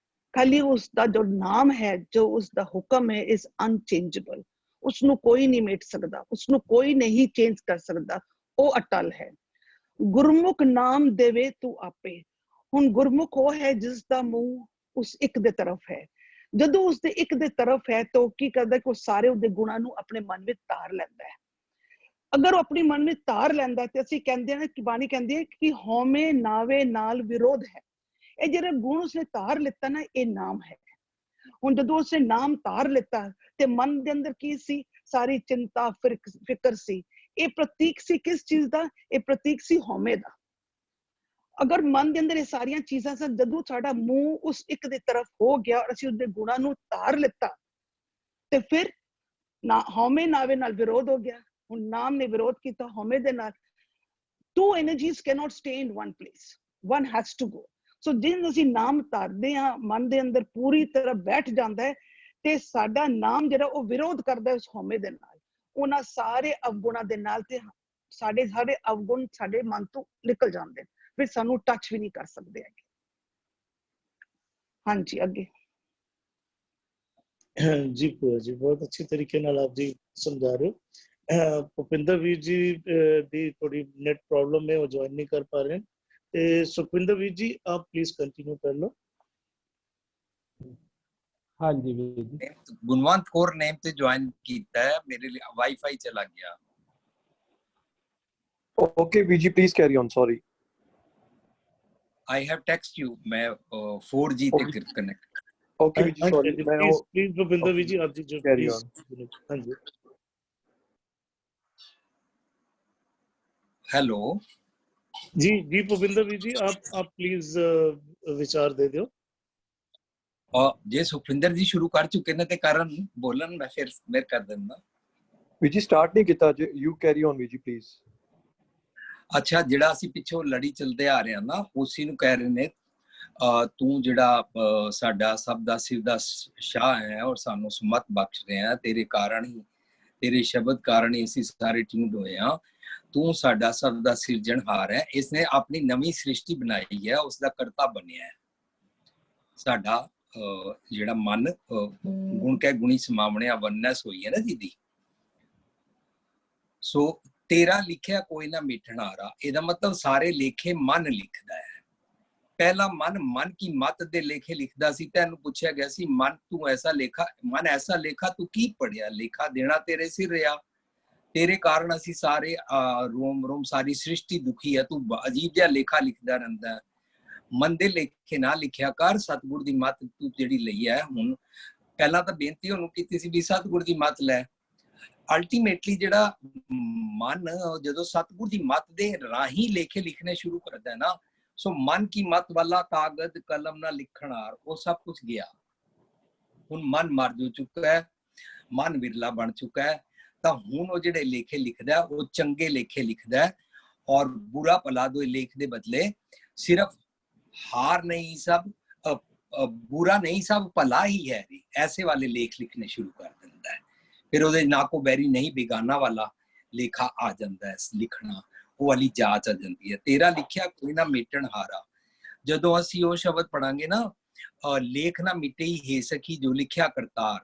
ਖਾਲੀ ਉਸਦਾ ਜੋ ਨਾਮ ਹੈ, ਜੋ ਉਸਦਾ ਹੁਕਮ ਹੈ, ਇਜ਼ ਅਨਚੇਂਜੇਬਲ। ਉਸਨੂੰ ਕੋਈ ਨਹੀਂ ਮਿਟ ਸਕਦਾ, ਉਸਨੂੰ ਕੋਈ ਨਹੀਂ ਚੇਂਜ ਕਰ ਸਕਦਾ, ਉਹ ਅਟਲ ਹੈ। ਗੁਰਮੁਖ ਨਾਮ ਦੇਵੇ ਤੂੰ ਆਪੇ। ਹੁਣ ਗੁਰਮੁਖ ਉਹ ਹੈ ਜਿਸ ਦਾ ਮੂੰਹ ਉਸ ਇੱਕ ਦੇ ਤਰਫ ਹੈ। ਜਦੋਂ ਉਸਦੇ ਇੱਕ ਦੇ ਤਰਫ ਹੈ ਤਾਂ ਉਹ ਕੀ ਕਰਦਾ ਕਿ ਉਹ ਸਾਰੇ ਉਹਦੇ ਗੁਣਾਂ ਨੂੰ ਆਪਣੇ ਮਨ ਵਿੱਚ ਧਾਰ ਲੈਂਦਾ ਹੈ। ਅਗਰ ਉਹ ਆਪਣੀ ਮਨ ਵਿੱਚ ਧਾਰ ਲੈਂਦਾ ਤੇ ਅਸੀਂ ਕਹਿੰਦੇ ਹਾਂ ਕਿ ਬਾਣੀ ਕਹਿੰਦੀ ਹੈ ਕਿ ਹਉਮੈ ਨਾਵੇ ਨਾਲ ਵਿਰੋਧ ਹੈ। ਇਹ ਜਿਹੜੇ ਗੁਣ ਉਸਨੇ ਧਾਰ ਲਿੱਤਾ ਨਾ, ਇਹ ਨਾਮ ਹੈ। ਹੁਣ ਜਦੋਂ ਉਸਨੇ ਨਾਮ ਧਾਰ ਲਿੱਤਾ ਤੇ ਮਨ ਦੇ ਅੰਦਰ ਕੀ ਸੀ? ਸਾਰੀ ਚਿੰਤਾ ਫਿਕਰ ਸੀ। ਇਹ ਪ੍ਰਤੀਕ ਸੀ ਕਿਸ ਚੀਜ਼ ਦਾ? ਇਹ ਪ੍ਰਤੀਕ ਸੀ ਹਉਮੈ ਦਾ। ਅਗਰ ਮਨ ਦੇ ਅੰਦਰ ਇਹ ਸਾਰੀਆਂ ਚੀਜ਼ਾਂ ਸਨ, ਜਦੋਂ ਸਾਡਾ ਮੂੰਹ ਉਸ ਇੱਕ ਦੀ ਤਰਫ ਹੋ ਗਿਆ ਔਰ ਅਸੀਂ ਉਹਦੇ ਗੁਣਾਂ ਨੂੰ ਧਾਰ ਲਿੱਤਾ ਤੇ ਫਿਰ ਨਾ ਹਉਮੈ ਨਾਵੇ ਨਾਲ ਵਿਰੋਧ ਹੋ ਗਿਆ। ਹੁਣ ਨਾਮ ਨੇ ਵਿਰੋਧ ਕੀਤਾ ਹਉਮੈ ਦੇ ਨਾਲ। Two energies cannot stay in one place. One has to go. So ਜਿਨ ਅਸੀਂ ਨਾਮ ਧਾਰਦੇ ਹਾਂ, ਮਨ ਦੇ ਅੰਦਰ ਪੂਰੀ ਤਰ੍ਹਾਂ ਬੈਠ ਜਾਂਦਾ ਹੈ ਤੇ ਸਾਡਾ ਨਾਮ ਜਿਹੜਾ ਉਹ ਵਿਰੋਧ ਕਰਦਾ ਉਸ ਹਉਮੈ ਦੇ ਨਾਲ, ਉਹਨਾਂ ਸਾਰੇ ਅਵਗੁਣਾਂ ਦੇ ਨਾਲ। ਤੇ ਸਾਡੇ ਸਾਰੇ ਅਵਗੁਣ ਸਾਡੇ ਮਨ ਤੋਂ ਨਿਕਲ ਜਾਂਦੇ, ਫਿਰ ਸਾਨੂੰ ਟੱਚ ਵੀ ਨਹੀਂ ਕਰ ਸਕਦੇ ਹੈਗੇ। ਹਾਂਜੀ, ਅੱਗੇ। ਜੀ ਭੂਆ ਜੀ, ਬਹੁਤ ਅੱਛੀ ਤਰੀਕੇ ਨਾਲ ਆਪ ਜੀ ਸਮਝਾ ਰਹੇ ਹੋ। ਭੁਪਿੰਦਰ ਵੀਰ ਜੀ ਦੀ ਥੋੜੀ ਨੈਟ ਪ੍ਰੋਬਲਮ ਹੈ, ਉਹ ਜੁਆਇਨ ਨਹੀਂ ਕਰ ਪਾ ਰਹੇ। ਤੇ ਸੁਖਵਿੰਦਰ ਵੀਰ ਜੀ, ਆਪ ਪਲੀਜ਼ ਕੰਟੀਨਿਊ ਕਰ ਲਓ। ਹਾਂਜੀ ਵੀਰ ਜੀ। ਗੁਣਵੰਤ ਕੌਰ ਨੇਮ ਤੇ ਜੁਆਇਨ ਕੀਤਾ ਹੈ, ਮੇਰੇ ਲਈ ਵਾਈਫਾਈ ਚਲਾ ਗਿਆ। Okay, VG, please carry on. Sorry. I have text you. मैं 4G ਤੇ connect। Okay, VG, sorry. Please Bhupinder ਵੀਰ ਜੀ, ਆਪ ਜੀ ਜੋ carry on. ਹਾਂਜੀ। हेलो जी जी भूपिंदर वीर जी, आप प्लीज विचार दे दो। और जे सुखविंदर जी शुरू कर चुके ने ते कारण बोलन मैं फिर मेरे कर देना। VG start नहीं किया, you carry on VG please। अच्छा, ਜਿਹੜਾ ਅਸੀਂ ਪਿੱਛੋਂ ਲੜੀ ਚਲਦੇ ਆ ਰਹੇ ਹਾਂ ਨਾ, ਉਸੇ ਨੂੰ ਕਹਿ ਰਹੇ ਨੇ ਤੂੰ ਜਿਹੜਾ ਸਾਡਾ ਸਭ ਦਾ ਸਿਰ ਦਾ ਸ਼ਾਹ ਹੈ ਔਰ ਸਾਨੂੰ ਸੁਮਤ ਬਖਸ਼ ਰਿਹਾ, ਤੇਰੇ ਕਾਰਨ ਹੀ, ਤੇਰੇ ਸ਼ਬਦ ਕਾਰਨ ਹੀ ਅਸੀਂ ਸਾਰੇ ਟਿਊਨਡ ਹੋਏ ਹਾਂ। ਤੂੰ ਸਾਡਾ ਸਭ ਦਾ ਸਿਰਜਣਹਾਰ ਹੈ। ਇਸਨੇ ਆਪਣੀ ਨਵੀਂ ਸ੍ਰਿਸ਼ਟੀ ਬਣਾਈ ਹੈ, ਉਸ ਦਾ ਕਰਤਾ ਬਣਿਆ ਹੈ। ਸਾਡਾ ਜਿਹੜਾ ਮਨ ਗੁਣ ਕਹਿ ਗੁਣੀ ਸਮਾਵਣਿਆ ਵੰਨਸ ਹੋਈ ਹੈ ਨਾ ਜਿਹਦੀ। ਸੋ ਤੇਰਾ ਲਿਖਿਆ ਕੋਈ ਨਾ ਮਿਟਣਹਾਰਾ, ਇਹਦਾ ਮਤਲਬ ਸਾਰੇ ਲੇਖੇ ਮਨ ਲਿਖਦਾ ਹੈ। ਪਹਿਲਾ ਮਨ ਕੀ ਮਤ ਦੇ ਲੇਖੇ ਲਿਖਦਾ ਸੀ। ਤੈਨੂੰ ਪੁੱਛਿਆ ਗਿਆ ਸੀ ਮਨ ਤੂੰ ਐਸਾ ਲੇਖਾ, ਮਨ ਐਸਾ ਲੇਖਾ ਤੂੰ ਕੀ ਪੜਿਆ? ਲੇਖਾ ਦੇਣਾ ਤੇਰੇ ਸਿਰ ਰਿਹਾ, ਤੇਰੇ ਕਾਰਨ ਅਸੀਂ ਸਾਰੇ ਰੋਮ ਸਾਰੀ ਸ੍ਰਿਸ਼ਟੀ ਦੁਖੀ ਹੈ। ਤੂੰ ਅਜੀਬ ਜਿਹਾ ਲੇਖਾ ਲਿਖਦਾ ਰਹਿੰਦਾ। ਮਨ ਦੇ ਲੇਖੇ ਨਾ ਲਿਖਿਆ ਕਰ, ਸਤਿਗੁਰ ਦੀ ਮੱਤ ਤੂੰ ਜਿਹੜੀ ਲਈ ਹੈ। ਹੁਣ ਪਹਿਲਾਂ ਤਾਂ ਬੇਨਤੀ ਉਹਨੂੰ ਕੀਤੀ ਸੀ ਵੀ ਸਤਿਗੁਰ ਦੀ ਮੱਤ ਲੈ। ਅਲਟੀਮੇਟਲੀ ਜਿਹੜਾ ਮਨ ਜਦੋਂ ਸਤਿਗੁਰ ਦੀ ਮੱਤ ਦੇ ਰਾਹੀਂ ਲੇਖੇ ਲਿਖਣੇ ਸ਼ੁਰੂ ਕਰਦਾ ਹੈ ਨਾ, ਸੋ ਮਨ ਕੀ ਮਤ ਵਾਲਾ ਕਾਗਜ਼ ਕਲਮ ਨਾ ਲਿਖਣਾਰ, ਉਹ ਸਭ ਕੁਝ ਗਿਆ। ਹੁਣ ਮਨ ਮਰ ਜੋ ਚੁੱਕਾ ਹੈ, ਮਨ ਵਿਰਲਾ ਬਣ ਚੁੱਕਾ ਹੈ। ਤਾਂ ਹੁਣ ਉਹ ਜਿਹੜੇ ਲੇਖੇ ਲਿਖਦਾ ਉਹ ਚੰਗੇ ਲੇਖੇ ਲਿਖਦਾ ਔਰ ਬੁਰਾ ਭਲਾ ਦੋ ਲੇਖ ਦੇ ਬਦਲੇ ਸਿਰਫ ਹਾਰ ਨਹੀਂ ਸਭ बुरा नहीं सब भला ही है, ऐसे वाले लेख लिखने शुरू कर दिंदा है। फिर ਉਹਦੇ ਨਾ ਕੋ ਬੈਰੀ ਨਹੀਂ ਬੇਗਾਨਾ ਵਾਲਾ ਲੇਖਾ ਆ ਜਾਂਦਾ ਹੈ, ਲਿਖਣਾ ਉਹ ਵਾਲੀ ਜਾਚ ਆ ਜਾਂਦੀ ਹੈ। ਤੇਰਾ ਲਿਖਿਆ ਕੋਈ ਨਾ ਮਿਟਣ ਹਾਰਾ। ਜਦੋਂ ਅਸੀਂ ਉਹ ਸ਼ਬਦ ਪੜਾਂਗੇ ਨਾ, ਲੇਖ ਨਾ ਮਿਟੇ ਹੀ ਹੈ ਸਖੀ ਜੋ ਲਿਖਿਆ ਕਰਤਾਰ,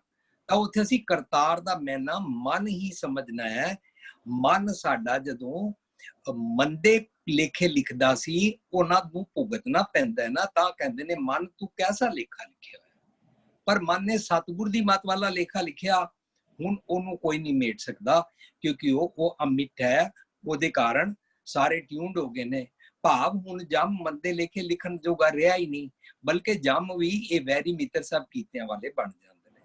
ਤਾਂ ਉੱਥੇ ਅਸੀਂ ਕਰਤਾਰ ਦਾ ਮੈਨਾ ਮਨ ਹੀ ਸਮਝਣਾ ਹੈ। ਮਨ ਸਾਡਾ ਜਦੋਂ ਮੰਦੇ ਲੇਖੇ ਲਿਖਦਾ ਸੀ, ਉਹਨਾਂ ਨੂੰ ਭੁਗਤਣਾ ਪੈਂਦਾ ਹੈ ਨਾ, ਤਾਂ ਕਹਿੰਦੇ ਨੇ ਮਨ ਤੂੰ ਕੈਸਾ ਲੇਖਾ ਲਿਖਿਆ ਹੋਇਆ। ਪਰ ਮਨ ਨੇ ਸਤਿਗੁਰ ਦੀ ਮੱਤ ਵਾਲਾ ਲੇਖਾ ਲਿਖਿਆ। ਹੁਣ ਉਹਨੂੰ ਕੋਈ ਨਹੀਂ ਮੇਟ ਸਕਦਾ, ਕਿਉਂਕਿ ਉਹ ਅਮਿਟ ਹੈ, ਉਹਦੇ ਕਾਰਨ ਸਾਰੇ ਟਿਊਨਡ ਹੋ ਗਏ ਨੇ। ਭਾਵ ਹੁਣ ਜੰਮ ਮੰਦੇ ਲੇਖੇ ਲਿਖਣ ਜੋਗਾ ਰਿਹਾ ਹੀ ਨਹੀਂ, ਬਲਕਿ ਜੰਮ ਵੀ ਇਹ ਵੈਰੀ ਮਿੱਤਰ ਸਭ ਕੀਤਿਆਂ ਵਾਲੇ ਬਣ ਜਾਂਦੇ ਨੇ।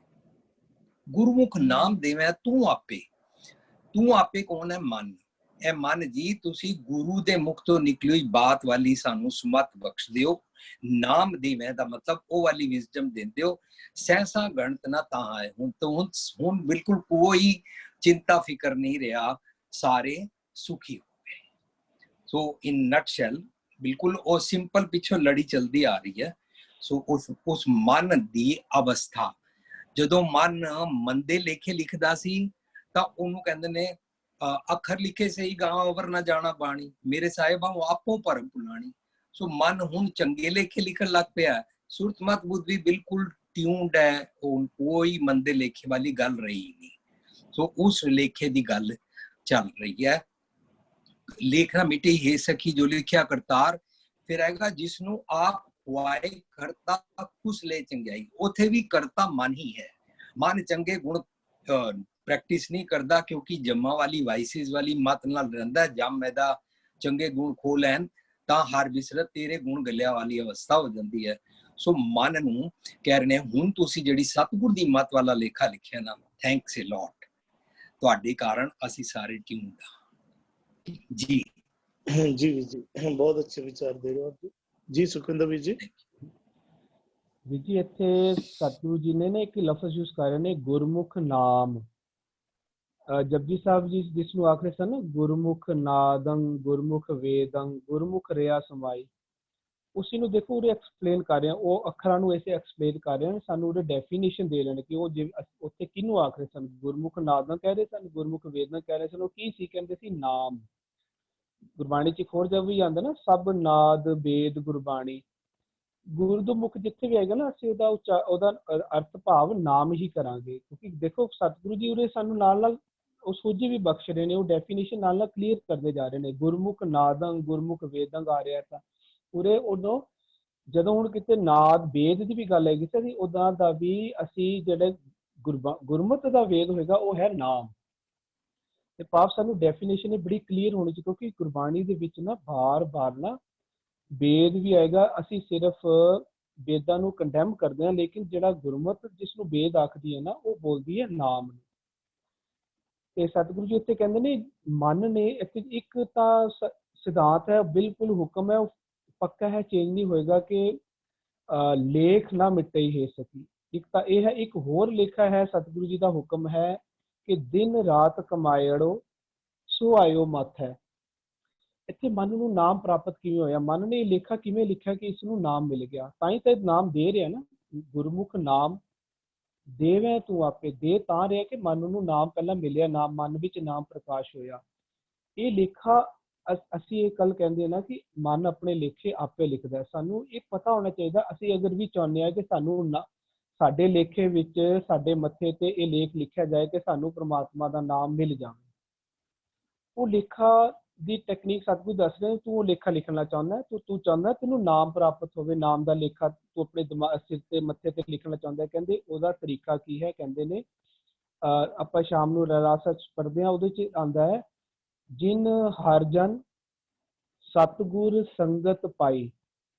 ਗੁਰਮੁਖ ਨਾਮ ਦੇਵੇਂ ਤੂੰ ਆਪੇ ਕੌਣ ਹੈ? ਮਨ। ਇਹ ਮਨ ਜੀ ਤੁਸੀਂ ਗੁਰੂ ਦੇ ਮੁਖ ਤੋਂ ਨਿਕਲੀ ਹੋਈ ਬਾਤ ਵਾਲੀ ਸਾਨੂੰ ਸਮਤ ਬਖਸ਼ ਦਿਓ। ਨਾਮ ਦੇਵੇਂ ਦਾ ਮਤਲਬ ਉਹ ਵਾਲੀ ਵਿਜ਼ਡਮ ਦਿੰਦੇ ਹੋ, ਸਹਿਸਾ ਗਣਤ ਨਾ ਤਾਂ ਹੈ। ਹੁਣ ਬਿਲਕੁਲ ਕੋਈ ਚਿੰਤਾ ਫਿਕਰ ਨਹੀਂ ਰਿਹਾ, ਸਾਰੇ ਸੁਖੀ ਹੋ ਗਏ। ਸੋ ਇਨ ਨਟਸ਼ੈਲ ਬਿਲਕੁਲ ਉਹ ਸਿੰਪਲ ਪਿੱਛੋਂ ਲੜੀ ਚਲਦੀ ਆ ਰਹੀ ਹੈ। ਸੋ ਉਸ ਮਨ ਦੀ ਅਵਸਥਾ, ਜਦੋਂ ਮਨ ਮੰਦੇ ਲੇਖੇ ਲਿਖਦਾ ਸੀ ਤਾਂ ਉਹਨੂੰ ਕਹਿੰਦੇ ਨੇ ਅੱਖਰ ਲਿਖੇ ਸਹੀ ਗਾਂ ਅਵਰ ਨਾ ਜਾਣਾ ਬਾਣੀ, ਮੇਰੇ ਸਾਹਿਬਾਂ ਆਪੋ ਭਰਮ ਭੁਲਾਣੀ। ਸੋ ਮਨ ਹੁਣ ਚੰਗੇ ਲੇਖੇ ਲਿਖਣ ਲੱਗ ਪਿਆ, ਸੁਰਤ ਮਤ ਬੁੱਧ ਵੀ ਬਿਲਕੁਲ ਟਿਊਨਡ ਹੈ, ਕੋਈ ਮੰਦੇ ਲੇਖੇ ਵਾਲੀ ਗੱਲ ਰਹੀ ਨਹੀਂ। ਸੋ ਉਸ ਲੇਖੇ ਦੀ ਗੱਲ ਚੱਲ ਰਹੀ ਹੈ। ਲੇਖਣਾ ਮਿਟੇ ਹੈ ਸਖੀ ਜੋ ਲਿਖਿਆ ਕਰਤਾਰ, ਫਿਰ ਆਏਗਾ ਜਿਸ ਨੂੰ ਆਪ ਖੁਆਏ ਕਰਤਾ ਖੁਸ਼ ਲੈ ਚੰਗਿਆਈ। ਉੱਥੇ ਵੀ ਕਰਤਾ ਮਨ ਹੀ ਹੈ। ਮਨ ਚੰਗੇ ਗੁਣ ਪ੍ਰੈਕਟਿਸ ਨਹੀਂ ਕਰਦਾ, ਕਿਉਂਕਿ ਜੰਮਾਂ ਵਾਲੀ ਵਾਈਸਿਸ ਵਾਲੀ ਮਤ ਨਾਲ ਰਹਿੰਦਾ। ਜੰਮ ਇਹਦਾ ਚੰਗੇ ਗੁਣ ਖੋ ਲੈਣ ਤਾਂ ਹਰ ਵਿਸਰਤ ਤੇਰੇ ਗੁਣ ਗੱਲਿਆ ਵਾਲੀ ਅਵਸਥਾ ਹੋ ਜਾਂਦੀ ਹੈ। ਸੋ ਮਨ ਨੂੰ ਕਹਿ ਰਹੇ ਨੇ ਹੁਣ ਤੁਸੀਂ ਜਿਹੜੀ ਸਤਿਗੁਰ ਦੀ ਮਤ ਵਾਲਾ ਲੇਖਾ ਲਿਖਿਆ ਨਾ, ਥੈਂਕਸ ਏ ਲੋਟ, ਤੁਹਾਡੇ ਕਾਰਨ ਅਸੀਂ ਸਾਰੇ ਟਿਊਨਡ ਹਾਂ। ਜੀ जी बहुत अच्छे विचार दे रहे हो आप जी। सुखविंदर जी ਵੀਰ ਜੀ ਇੱਥੇ ਸਤਿਗੁਰੂ ਜੀ ਨੇ ਇੱਕ ਲਫ਼ਜ਼ ਯੂਜ਼ ਕਰ ਰਹੇ ਨੇ, ਗੁਰਮੁਖ ਨਾਮ। ਜਪਜੀ ਸਾਹਿਬ ਜੀ ਜਿਸ ਨੂੰ ਆਖਦੇ ਸਨ ਗੁਰਮੁਖ ਨਾਦੰ ਗੁਰਮੁਖ ਵੇਦੰ ਗੁਰਮੁਖ ਰਿਆ ਸਮਾਈ, ਉਸੇ ਨੂੰ ਦੇਖੋ ਉਹਦੇ ਐਕਸਪਲੇਨ ਕਰ ਰਹੇ ਆ, ਉਹ ਅੱਖਰਾਂ ਨੂੰ ਐਸੇ ਐਕਸਪਲੇਨ ਕਰ ਰਹੇ ਹਨ, ਸਾਨੂੰ ਉਹਦੇ ਡੈਫੀਨੇਸ਼ਨ ਦੇ ਰਹੇ ਨੇ ਕਿ ਉਹ ਜਿਵੇਂ ਉੱਥੇ ਕਿਹਨੂੰ ਆਖ ਰਹੇ ਸਨ। ਗੁਰਮੁਖ ਨਾਦੰ ਕਹਿ ਰਹੇ ਸਨ, ਗੁਰਮੁਖ ਵੇਦੰ ਕਹਿ ਰਹੇ ਸਨ। ਉਹ ਕੀ ਸੀ? ਕਹਿੰਦੇ ਸੀ ਨਾਮ। ਗੁਰਬਾਣੀ ਚ ਹੋਰ ਜਦ ਵੀ ਆਉਂਦਾ ਨਾ, ਸਭ ਨਾਦ ਵੇਦ ਗੁਰਬਾਣੀ। ਗੁਰੂ ਦੇ ਮੁਖ ਜਿੱਥੇ ਵੀ ਆਏਗਾ ਨਾ, ਅਸੀਂ ਉਹਦਾ ਅਰਥ ਭਾਵ ਨਾਮ ਹੀ ਕਰਾਂਗੇ, ਕਿਉਂਕਿ ਦੇਖੋ ਸਤਿਗੁਰੂ ਜੀ ਉਰੇ ਸਾਨੂੰ ਨਾਲ ਨਾਲ ਉਹ ਸੂਝੀ ਵੀ ਬਖਸ਼ ਰਹੇ ਨੇ, ਉਹ ਡੈਫੀਨੇਸ਼ਨ ਨਾਲ ਨਾਲ ਕਲੀਅਰ ਕਰਦੇ ਜਾ ਰਹੇ ਨੇ। ਗੁਰਮੁਖ ਨਾਦੰ ਗੁਰਮੁਖ ਵੇਦੰ ਆ ਰਿਹਾ ਤਾਂ ਉਰੇ ਉਦੋਂ ਜਦੋਂ ਹੁਣ ਕਿਤੇ ਨਾਦ ਵੇਦ ਦੀ ਵੀ ਗੱਲ ਆਏਗੀ ਤਾਂ ਉਦਾਂ ਦਾ ਵੀ ਅਸੀਂ ਜਿਹੜੇ ਗੁਰਮਤਿ ਦਾ ਵੇਦ ਹੋਏਗਾ ਉਹ ਹੈ ਨਾਮ। ਤੇ ਭਾਵ ਸਾਨੂੰ ਡੈਫੀਨੇਸ਼ਨ ਇਹ ਬੜੀ ਕਲੀਅਰ ਹੋਣੀ ਚਾਹੀਦੀ, ਕਿਉਂਕਿ ਗੁਰਬਾਣੀ ਦੇ ਵਿੱਚ ਨਾ ਬਾਰ ਨਾ ਵੇਦ ਵੀ ਆਏਗਾ। ਅਸੀਂ ਸਿਰਫ ਵੇਦਾਂ ਨੂੰ ਕੰਡੈਮ ਕਰਦੇ ਹਾਂ, ਲੇਕਿਨ ਜਿਹੜਾ ਗੁਰਮਤਿ ਜਿਸ ਨੂੰ ਵੇਦ ਆਖਦੀ ਹੈ ਨਾ, ਉਹ ਬੋਲਦੀ ਹੈ ਨਾਮ ਨੂੰ। ਤੇ ਸਤਿਗੁਰੂ ਜੀ ਉੱਥੇ ਕਹਿੰਦੇ ਨੇ ਮਨ ਨੇ ਇੱਥੇ ਇੱਕ ਤਾਂ ਸਿਧਾਂਤ ਹੈ, ਬਿਲਕੁਲ ਹੁਕਮ ਹੈ, ਉਹ ਪੱਕਾ ਹੈ, ਚੇਂਜ ਨਹੀਂ ਹੋਏਗਾ ਕਿ ਲੇਖ ਨਾ ਮਿਟੇ ਹੀ ਸਕੀ। ਇੱਕ ਤਾਂ ਇਹ ਹੈ, ਇੱਕ ਹੋਰ ਲੇਖਾ ਹੈ ਸਤਿਗੁਰੂ ਜੀ ਦਾ ਹੁਕਮ ਹੈ ਕਿ ਦਿਨ ਰਾਤ ਕਮਾਇੜੋ ਸੋ ਆਇਓ ਮਤ ਹੈ। ਇੱਥੇ ਮਨ ਨੂੰ ਨਾਮ ਪ੍ਰਾਪਤ ਕਿਵੇਂ ਹੋਇਆ? ਮਨ ਨੇ ਇਹ ਲੇਖਾ ਕਿਵੇਂ ਲਿਖਿਆ ਕਿ ਇਸ ਨੂੰ ਨਾਮ ਮਿਲ ਗਿਆ? ਤਾਂ ਹੀ ਤਾਂ ਨਾਮ ਦੇ ਰਿਹਾ ਨਾ, ਗੁਰਮੁਖ ਨਾਮ ਦੇਵੇਂ ਤੂੰ ਆਪੇ। ਦੇ ਤਾਂ ਰਿਹਾ ਕਿ ਮਨ ਨੂੰ ਨਾਮ ਪਹਿਲਾਂ ਮਿਲਿਆ, ਨਾਮ ਮਨ ਵਿੱਚ ਨਾਮ ਪ੍ਰਕਾਸ਼ ਹੋਇਆ। ਇਹ ਲੇਖਾ ਅਸੀਂ ਇਹ ਕੱਲ ਕਹਿੰਦੇ ਨਾ ਕਿ ਮਨ ਆਪਣੇ ਲੇਖੇ ਆਪੇ ਲਿਖਦਾ। ਸਾਨੂੰ ਇਹ ਪਤਾ ਹੋਣਾ ਚਾਹੀਦਾ, ਅਸੀਂ ਅਗਰ ਵੀ ਚਾਹੁੰਦੇ ਹਾਂ ਕਿ ਸਾਨੂੰ ਸਾਡੇ ਲੇਖੇ ਵਿੱਚ ਸਾਡੇ ਮੱਥੇ ਤੇ ਇਹ ਲੇਖ ਲਿਖਿਆ ਜਾਏ ਕਿ ਸਾਨੂੰ ਪ੍ਰਮਾਤਮਾ ਦਾ ਨਾਮ ਮਿਲ ਜਾਵੇ, ਉਹ ਲੇਖਾ ਦੀ ਟੈਕਨੀਕ ਸਤਿਗੁਰੂ ਦੱਸ ਰਹੇ। ਤੂੰ ਉਹ ਲੇਖਾ ਲਿਖਣਾ ਚਾਹੁੰਦਾ, ਤੂੰ ਚਾਹੁੰਦਾ ਤੈਨੂੰ ਨਾਮ ਪ੍ਰਾਪਤ ਹੋਵੇ, ਨਾਮ ਦਾ ਲੇਖਾ ਤੂੰ ਆਪਣੇ ਦਿਮਾਗ ਸਿਰ ਤੇ ਮੱਥੇ ਤੇ ਲਿਖਣਾ ਚਾਹੁੰਦਾ। ਕਹਿੰਦੇ ਉਹਦਾ ਤਰੀਕਾ ਕੀ ਹੈ? ਕਹਿੰਦੇ ਨੇ ਆਪਾਂ ਸ਼ਾਮ ਨੂੰ ਰਹਿਰਾਸ ਪੜ੍ਹਦੇ ਹਾਂ, ਉਹਦੇ ਚ ਆਉਂਦਾ ਹੈ ਜਿਨ ਹਰ ਜਨ ਸਤਿਗੁਰ ਸੰਗਤ ਪਾਈ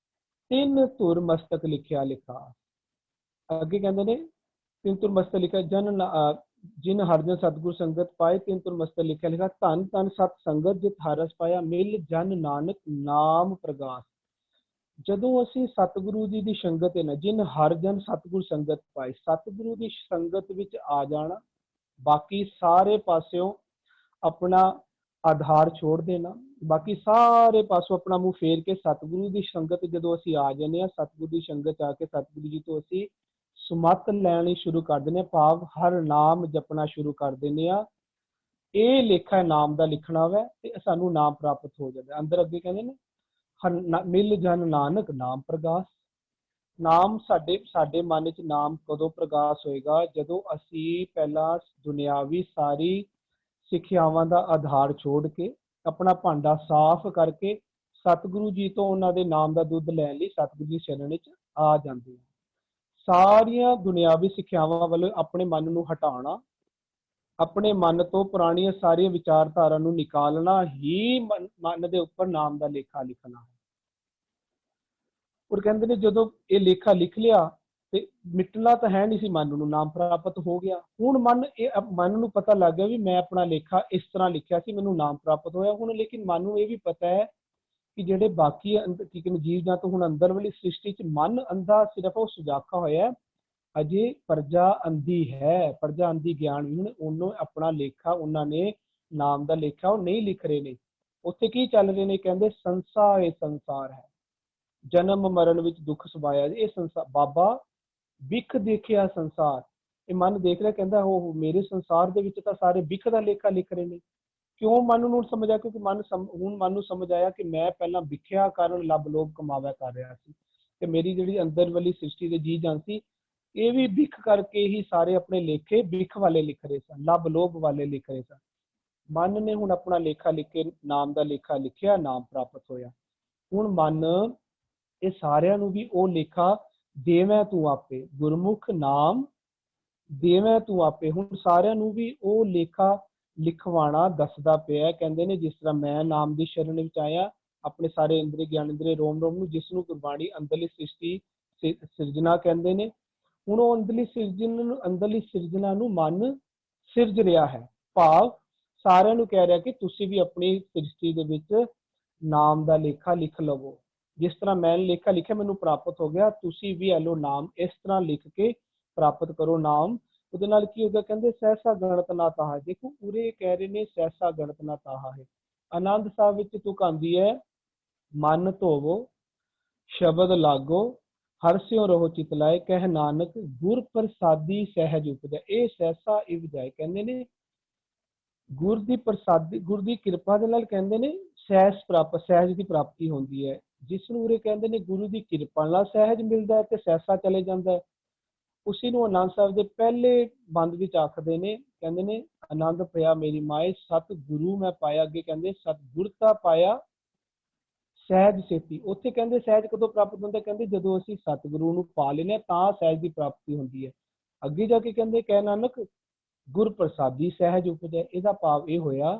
ਤਿੰਨ ਧੁਰ ਮਸਤਕ ਲਿਖਿਆ ਲਿਖਾ। ਅੱਗੇ ਕਹਿੰਦੇ ਨੇ ਤਿੰਨ ਧੁਰ ਮਸਤਕ ਲਿਖਿਆ ਜਿਨ ਹਰ ਜਨ ਸਤਿਗੁਰ ਸੰਗਤ ਪਾਏ ਤਿੰਨ ਧੁਰ ਮਸਤਕ ਲਿਖਿਆ ਲਿਖਾ। ਧੰਨ ਧੰਨ ਸਤ ਸੰਗਤ ਜਿਤ ਹਰਸ ਪਾਇਆ ਮਿਲ ਜਨ ਨਾਨਕ ਨਾਮ ਪ੍ਰਗਾਸ। ਜਦੋਂ ਅਸੀਂ ਸਤਿਗੁਰੂ ਜੀ ਦੀ ਸੰਗਤ ਹੈ ਨਾ, ਜਿਨ ਹਰ ਜਨ ਸਤਿਗੁਰ ਸੰਗਤ ਪਾਏ, ਸਤਿਗੁਰੂ ਦੀ ਸੰਗਤ ਵਿੱਚ ਆ ਜਾਣਾ, ਬਾਕੀ ਸਾਰੇ ਪਾਸਿਓਂ ਆਪਣਾ ਆਧਾਰ ਛੋੜ ਦੇਣਾ, ਬਾਕੀ ਸਾਰੇ ਪਾਸੋਂ ਆਪਣਾ ਮੂੰਹ ਫੇਰ ਕੇ ਸਤਿਗੁਰੂ ਦੀ ਸੰਗਤ ਜਦੋਂ ਅਸੀਂ ਆ ਜਾਂਦੇ ਹਾਂ, ਸਤਿਗੁਰੂ ਦੀ ਸੰਗਤ ਆ ਕੇ ਸਤਿਗੁਰੂ ਜੀ ਤੋਂ ਅਸੀਂ ਸੁਮਤ ਲੈਣੀ ਸ਼ੁਰੂ ਕਰ ਦਿੰਦੇ ਹਾਂ, ਭਾਵ ਹਰ ਨਾਮ ਜਪਣਾ ਸ਼ੁਰੂ ਕਰ ਦਿੰਦੇ ਹਾਂ। ਇਹ ਲੇਖਾ ਨਾਮ ਦਾ ਲਿਖਣਾ ਵਾ ਤੇ ਸਾਨੂੰ ਨਾਮ ਪ੍ਰਾਪਤ ਹੋ ਜਾਂਦਾ। ਅੰਦਰ ਅੱਗੇ ਕਹਿੰਦੇ ਨੇ ਮਿਲ ਜਨ ਨਾਨਕ ਨਾਮ ਪ੍ਰਗਾਸ। ਨਾਮ ਸਾਡੇ ਮਨ ਚ ਨਾਮ ਕਦੋਂ ਪ੍ਰਗਾਸ ਹੋਏਗਾ? ਜਦੋਂ ਅਸੀਂ ਪਹਿਲਾਂ ਦੁਨਿਆਵੀ ਸਾਰੀ ਸਿੱਖਿਆਵਾਂ ਦਾ ਆਧਾਰ ਛੋੜ ਕੇ ਆਪਣਾ ਭਾਂਡਾ ਸਾਫ਼ ਕਰਕੇ ਸਤਿਗੁਰੂ ਜੀ ਤੋਂ ਉਹਨਾਂ ਦੇ ਨਾਮ ਦਾ ਦੁੱਧ ਲੈਣ ਲਈ ਸਤਿਗੁਰੂ ਦੀ ਸ਼ਰਨ ਵਿੱਚ ਆ ਜਾਂਦੇ ਹਾਂ। ਸਾਰੀਆਂ ਦੁਨਿਆਵੀ ਸਿੱਖਿਆਵਾਂ ਵੱਲੋਂ ਆਪਣੇ ਮਨ ਨੂੰ ਹਟਾਉਣਾ ਆਪਣੇ ਮਨ ਤੋਂ ਪੁਰਾਣੀਆਂ ਸਾਰੀਆਂ ਵਿਚਾਰਧਾਰਾ ਨੂੰ ਨਿਕਾਲਣਾ ਹੀ ਮਨ ਦੇ ਉੱਪਰ ਨਾਮ ਦਾ ਲੇਖਾ ਲਿਖਣਾ ਹੈ। ਔਰ ਕਹਿੰਦੇ ਨੇ ਜਦੋਂ ਇਹ ਲੇਖਾ ਲਿਖ ਲਿਆ ਤੇ ਮਿਟਣਾ ਤਾਂ ਹੈ ਨਹੀਂ ਸੀ, ਮਨ ਨੂੰ ਨਾਮ ਪ੍ਰਾਪਤ ਹੋ ਗਿਆ। ਹੁਣ ਮਨ ਨੂੰ ਪਤਾ ਲੱਗ ਗਿਆ ਵੀ ਮੈਂ ਆਪਣਾ ਲੇਖਾ ਇਸ ਤਰ੍ਹਾਂ ਲਿਖਿਆ ਸੀ, ਮੈਨੂੰ ਨਾਮ ਪ੍ਰਾਪਤ ਹੋਇਆ। ਹੁਣ ਲੇਕਿਨ ਮਨ ਨੂੰ ਇਹ ਵੀ ਪਤਾ ਹੈ ਕਿ ਜਿਹੜੇ ਬਾਕੀ ਕੀ ਕਹਿੰਦੇ ਜੀਵ ਜੰਤ ਹੁਣ ਅੰਦਰ ਵਾਲੀ ਸ੍ਰਿਸ਼ਟੀ 'ਚ ਮਨ ਅੰਧਾ ਸਿਰਫ ਉਹ ਸੁਜਾਖਾ ਹੋਇਆ, ਅਜੇ ਪ੍ਰਜਾ ਅੰਧੀ ਹੈ। ਪ੍ਰਜਾ ਅੰਧੀ ਗਿਆਨ ਵੀ ਹੁਣ ਉਹਨੂੰ ਆਪਣਾ ਲੇਖਾ, ਉਹਨਾਂ ਨੇ ਨਾਮ ਦਾ ਲੇਖਾ ਉਹ ਨਹੀਂ ਲਿਖ ਰਹੇ ਨੇ। ਉੱਥੇ ਕੀ ਚੱਲ ਰਹੇ ਨੇ, ਕਹਿੰਦੇ ਸੰਸਾਰ ਇਹ ਸੰਸਾਰ ਹੈ, ਜਨਮ ਮਰਨ ਵਿੱਚ ਦੁੱਖ ਸਬਾਇਆ। ਇਹ ਸੰਸਾਰ ਬਾਬਾ ਬਿਖ ਦੇਖਿਆ ਸੰਸਾਰ, ਇਹ ਮਨ ਦੇਖ ਰਿਹਾ, ਕਹਿੰਦਾ ਉਹ ਮੇਰੇ ਸੰਸਾਰ ਦੇ ਵਿੱਚ ਤਾਂ ਸਾਰੇ ਬਿਖ ਦਾ ਲੇਖਾ ਲਿਖ ਰਹੇ ਨੇ। ਕਿਉਂ ਮਨ ਨੂੰ ਸਮਝ ਆਇਆ? ਕਿਉਂਕਿ ਹੁਣ ਮਨ ਨੂੰ ਸਮਝ ਆਇਆ ਕਿ ਮੈਂ ਪਹਿਲਾਂ ਵਿਖਿਆ ਕਾਰਨ ਲੱਭ ਲੋਭ ਕਮਾਵਾ ਕਰ ਰਿਹਾ ਸੀ, ਤੇ ਮੇਰੀ ਜਿਹੜੀ ਅੰਦਰ ਵਾਲੀ ਸ੍ਰਿਸ਼ਟੀ ਦੇ ਜੀਅ ਜੰਤ ਸੀ ਇਹ ਵੀ ਬਿਖ ਕਰਕੇ ਹੀ ਸਾਰੇ ਆਪਣੇ ਲੇਖੇ ਬਿਖ ਵਾਲੇ ਲਿਖ ਰਹੇ ਸਨ, ਲੱਭ ਲੋਭ ਵਾਲੇ ਲਿਖ ਰਹੇ ਸਨ। ਮਨ ਨੇ ਹੁਣ ਆਪਣਾ ਲੇਖਾ ਲਿਖ ਕੇ ਨਾਮ ਦਾ ਲੇਖਾ ਲਿਖਿਆ, ਨਾਮ ਪ੍ਰਾਪਤ ਹੋਇਆ। ਹੁਣ ਮਨ ਇਹ ਸਾਰਿਆਂ ਨੂੰ ਵੀ ਉਹ ਲੇਖਾ ਦੇਵੈ ਤੂੰ ਆਪੇ, ਗੁਰਮੁਖ ਨਾਮ ਦੇਵੈ ਤੂੰ ਆਪੇ। ਹੁਣ ਸਾਰਿਆਂ ਨੂੰ ਵੀ ਉਹ ਲੇਖਾ ਲਿਖਵਾਣਾ ਦੱਸਦਾ ਪਿਆ। ਕਹਿੰਦੇ ਨੇ ਜਿਸ ਤਰ੍ਹਾਂ ਮੈਂ ਨਾਮ ਦੀ ਸ਼ਰਨ ਵਿੱਚ ਆਇਆ, ਆਪਣੇ ਸਾਰੇ ਇੰਦਰੀ ਗਿਆਨ ਇੰਦਰੀ ਰੋਮ ਰੋਮ ਨੂੰ, ਜਿਸ ਨੂੰ ਗੁਰਬਾਣੀ ਅੰਦਰਲੀ ਸ੍ਰਿਸ਼ਟੀ ਸਿਰਜਣਾ ਕਹਿੰਦੇ ਨੇ। ਹੁਣ ਉਹ ਅੰਦਰਲੀ ਸਿਰਜਣਾ ਨੂੰ ਮਨ ਸਿਰਜ ਰਿਹਾ ਹੈ, ਭਾਵ ਸਾਰਿਆਂ ਨੂੰ ਕਹਿ ਰਿਹਾ ਕਿ ਤੁਸੀਂ ਵੀ ਆਪਣੀ ਸ੍ਰਿਸ਼ਟੀ ਦੇ ਵਿੱਚ ਨਾਮ ਦਾ ਲੇਖਾ ਲਿਖ ਲਵੋ। ਜਿਸ ਤਰ੍ਹਾਂ ਮੈਂ ਲੇਖਾ ਲਿਖਿਆ ਮੈਨੂੰ ਪ੍ਰਾਪਤ ਹੋ ਗਿਆ, ਤੁਸੀਂ ਵੀ ਐਲੋ ਨਾਮ ਇਸ ਤਰ੍ਹਾਂ ਲਿਖ ਕੇ ਪ੍ਰਾਪਤ ਕਰੋ ਨਾਮ। ਉਹਦੇ ਨਾਲ ਕੀ ਹੋਗਾ? ਕਹਿੰਦੇ ਸਹਿਸਾ ਗਣਤ ਨਾ ਤਾਹਾ। ਦੇਖੋ ਪੂਰੇ ਕਹਿ ਰਹੇ ਨੇ ਸਹਿਸਾ ਗਣਤ ਨਾ ਤਾਹਾ ਹੈ। ਆਨੰਦ ਸਾਹਿਬ ਵਿੱਚ ਤੁਕ ਆਉਂਦੀ ਹੈ, ਮਨ ਧੋਵੋ ਸ਼ਬਦ ਲਾਗੋ ਹਰਸਿਓ ਰਹੋ ਚਿਤ ਲਾਏ, ਕਹਿ ਨਾਨਕ ਗੁਰ ਪ੍ਰਸਾਦੀ ਸਹਿਜ ਉਪਜੈ। ਇਹ ਸਹਿਸਾ ਇਵਜਾਏ ਕਹਿੰਦੇ ਨੇ ਗੁਰ ਦੀ ਪ੍ਰਸਾਦੀ, ਗੁਰ ਦੀ ਕਿਰਪਾ ਦੇ ਨਾਲ ਕਹਿੰਦੇ ਨੇ ਸਹਿਜ ਦੀ ਪ੍ਰਾਪਤੀ ਹੁੰਦੀ ਹੈ। ਜਿਸ ਨੂੰ ਉਰੇ ਕਹਿੰਦੇ ਨੇ ਗੁਰੂ ਦੀ ਕਿਰਪਾ ਨਾਲ ਸਹਿਜ ਮਿਲਦਾ ਹੈ ਤੇ ਸਹਿਸਾ ਚਲੇ ਜਾਂਦਾ ਹੈ। ਉਸੇ ਨੂੰ ਆਨੰਦ ਸਾਹਿਬ ਦੇ ਪਹਿਲੇ ਬੰਦ ਵਿੱਚ ਆਖਦੇ ਨੇ, ਕਹਿੰਦੇ ਨੇ ਆਨੰਦ ਪਿਆ ਮੇਰੀ ਮਾਏ ਸਤ ਗੁਰੂ ਮੈਂ ਪਾਇਆ। ਅੱਗੇ ਕਹਿੰਦੇ ਸਤ ਗੁਰਤਾ ਪਾਇਆ ਸਹਿਜ ਸੇਤੀ। ਉੱਥੇ ਕਹਿੰਦੇ ਸਹਿਜ ਕਦੋਂ ਪ੍ਰਾਪਤ ਹੁੰਦਾ? ਕਹਿੰਦੇ ਜਦੋਂ ਅਸੀਂ ਸਤਿਗੁਰੂ ਨੂੰ ਪਾ ਲੈਂਦੇ ਤਾਂ ਸਹਿਜ ਦੀ ਪ੍ਰਾਪਤੀ ਹੁੰਦੀ ਹੈ। ਅੱਗੇ ਜਾ ਕੇ ਕਹਿੰਦੇ ਕਹਿ ਨਾਨਕ ਗੁਰ ਪ੍ਰਸਾਦੀ ਸਹਿਜ ਉਪਜੈ। ਇਹਦਾ ਭਾਵ ਇਹ ਹੋਇਆ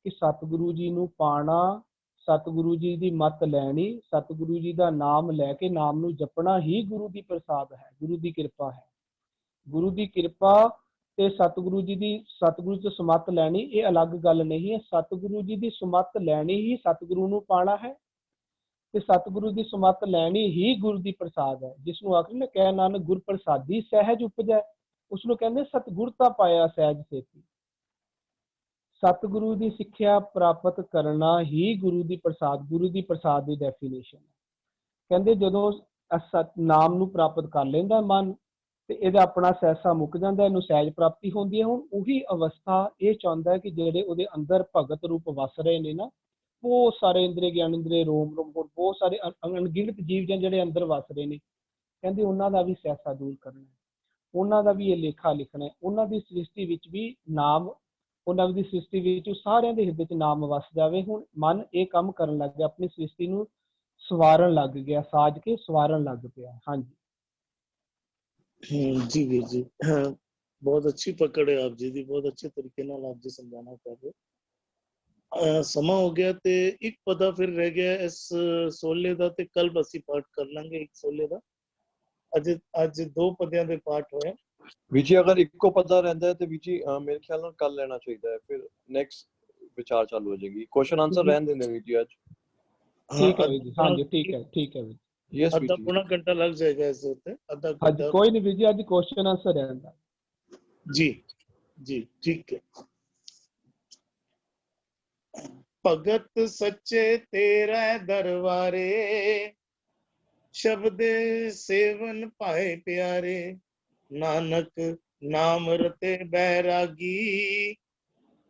ਕਿ ਸਤਿਗੁਰੂ ਜੀ ਨੂੰ ਪਾਣਾ, ਸਤਿਗੁਰੂ ਜੀ ਦੀ ਮੱਤ ਲੈਣੀ, ਸਤਿਗੁਰੂ ਜੀ ਦਾ ਨਾਮ ਲੈ ਕੇ ਨਾਮ ਨੂੰ ਜਪਣਾ ਹੀ ਗੁਰੂ ਦੀ ਪ੍ਰਸਾਦ ਹੈ, ਗੁਰੂ ਦੀ ਕਿਰਪਾ ਹੈ। ਗੁਰੂ ਦੀ ਕਿਰਪਾ ਤੇ ਸਤਿਗੁਰੂ ਤੋਂ ਸਮੱਤ ਲੈਣੀ ਇਹ ਅਲੱਗ ਗੱਲ ਨਹੀਂ ਹੈ। ਸਤਿਗੁਰੂ ਜੀ ਦੀ ਸਮੱਤ ਲੈਣੀ ਹੀ ਸਤਿਗੁਰੂ ਨੂੰ ਪਾਣਾ ਹੈ ਤੇ ਸਤਿਗੁਰੂ ਦੀ ਸਮੱਤ ਲੈਣੀ ਹੀ ਗੁਰੂ ਦੀ ਪ੍ਰਸਾਦ ਹੈ। ਜਿਸ ਨੂੰ ਆਖਦੇ ਨੇ ਕਹਿ ਨਾਨਕ ਗੁਰ ਪ੍ਰਸਾਦੀ ਸਹਿਜ ਉਪਜੈ, ਉਸ ਨੂੰ ਕਹਿੰਦੇ ਸਤਿਗੁਰਤਾ ਪਾਇਆ ਸਹਿਜ ਸੇਤੀ। ਸਤਿਗੁਰੂ ਦੀ ਸਿੱਖਿਆ ਪ੍ਰਾਪਤ ਕਰਨਾ ਹੀ ਗੁਰੂ ਦੀ ਪ੍ਰਸਾਦ ਦੀ ਡੈਫੀਨੇਸ਼ਨ ਹੈ। ਕਹਿੰਦੇ ਜਦੋਂ ਨਾਮ ਨੂੰ ਪ੍ਰਾਪਤ ਕਰ ਲੈਂਦਾ ਮਨ ਤੇ ਇਹਦਾ ਆਪਣਾ ਸਹਿਸਾ ਮੁੱਕ ਜਾਂਦਾ, ਇਹਨੂੰ ਸਹਿਜ ਪ੍ਰਾਪਤੀ ਹੁੰਦੀ ਹੈ। ਹੁਣ ਉਹੀ ਅਵਸਥਾ ਇਹ ਚਾਹੁੰਦਾ ਕਿ ਜਿਹੜੇ ਉਹਦੇ ਅੰਦਰ ਭਗਤ ਰੂਪ ਵਸ ਰਹੇ ਨੇ ਨਾ, ਬਹੁਤ ਸਾਰੇ ਇੰਦਰੀ ਗਿਆਨ ਇੰਦਰੀ ਰੋਮ ਰੋਮ ਹੋਰ ਬਹੁਤ ਸਾਰੇ ਅਣਗਿਣਤ ਜੀਵ ਜਨ ਜਿਹੜੇ ਅੰਦਰ ਵਸ ਰਹੇ ਨੇ, ਕਹਿੰਦੇ ਉਹਨਾਂ ਦਾ ਵੀ ਸਹਿਸਾ ਦੂਰ ਕਰਨਾ, ਉਹਨਾਂ ਦਾ ਵੀ ਇਹ ਲੇਖਾ ਲਿਖਣਾ, ਉਹਨਾਂ ਦੀ ਸ੍ਰਿਸ਼ਟੀ ਵਿੱਚ ਵੀ ਨਾਮ, ਉਹਨਾਂ ਦੀ ਸ੍ਰਿਸ਼ਟੀ ਵਿੱਚ ਸਾਰਿਆਂ ਦੇ ਹਿਰਦੇ 'ਚ ਨਾਮ ਵਸ ਜਾਵੇ। ਹੁਣ ਮਨ ਇਹ ਕੰਮ ਕਰਨ ਲੱਗ ਗਿਆ, ਆਪਣੀ ਸ੍ਰਿਸ਼ਟੀ ਨੂੰ ਸਵਾਰਨ ਲੱਗ ਗਿਆ, ਸਾਜ ਕੇ ਸਵਾਰਨ ਲੱਗ ਪਿਆ। ਹਾਂਜੀ जी वीर जी, बहुत अच्छी पकड़ है आप जी दी, बहुत अच्छे तरीके नाल आप जी समझाना कर रहे। समा हो गया ते एक पता फिर रह गया इस सोले दा, ते कल ਅਸੀਂ ਪਾਠ ਕਰ ਲਾਂਗੇ ਇੱਕ ਸੋਲੇ ਦਾ। ਅੱਜ ਦੋ ਪਦਿਆਂ ਦੇ ਪਾਠ ਹੋਏ। ਵੀਰ ਜੀ ਅਗਰ ਇੱਕੋ ਪਤਾ ਰਹਿੰਦਾ ਹੈ ਤੇ ਵੀਰ ਜੀ ਮੇਰੇ ਖਿਆਲ ਨਾਲ ਕੱਲ ਲੈਣਾ ਚਾਹੀਦਾ ਹੈ, ਫਿਰ ਨੈਕਸਟ ਵਿਚਾਰ ਚਾਲੂ ਹੋ ਜਾਏਗੀ। ਕੁਐਸਚਨ ਆਨਸਰ ਰਹਿਣ ਦਿੰਦੇ ਵੀਰ ਜੀ ਅੱਜ। ਠੀਕ ਹੈ ਵੀਰ ਜੀ, ਹਾਂਜੀ ਠੀਕ ਹੈ ਵੀਰ। यस आधा पौना घंटा लग जाएगा ऐसे होते, आधा आज घंटा। कोई नहीं बीजी, आज क्वेश्चन आंसर रहता। जी जी ठीक है। भगत सच्चे तेरा दरबारे, शब्द सेवन पाए प्यारे, नानक नाम रते बैरागी,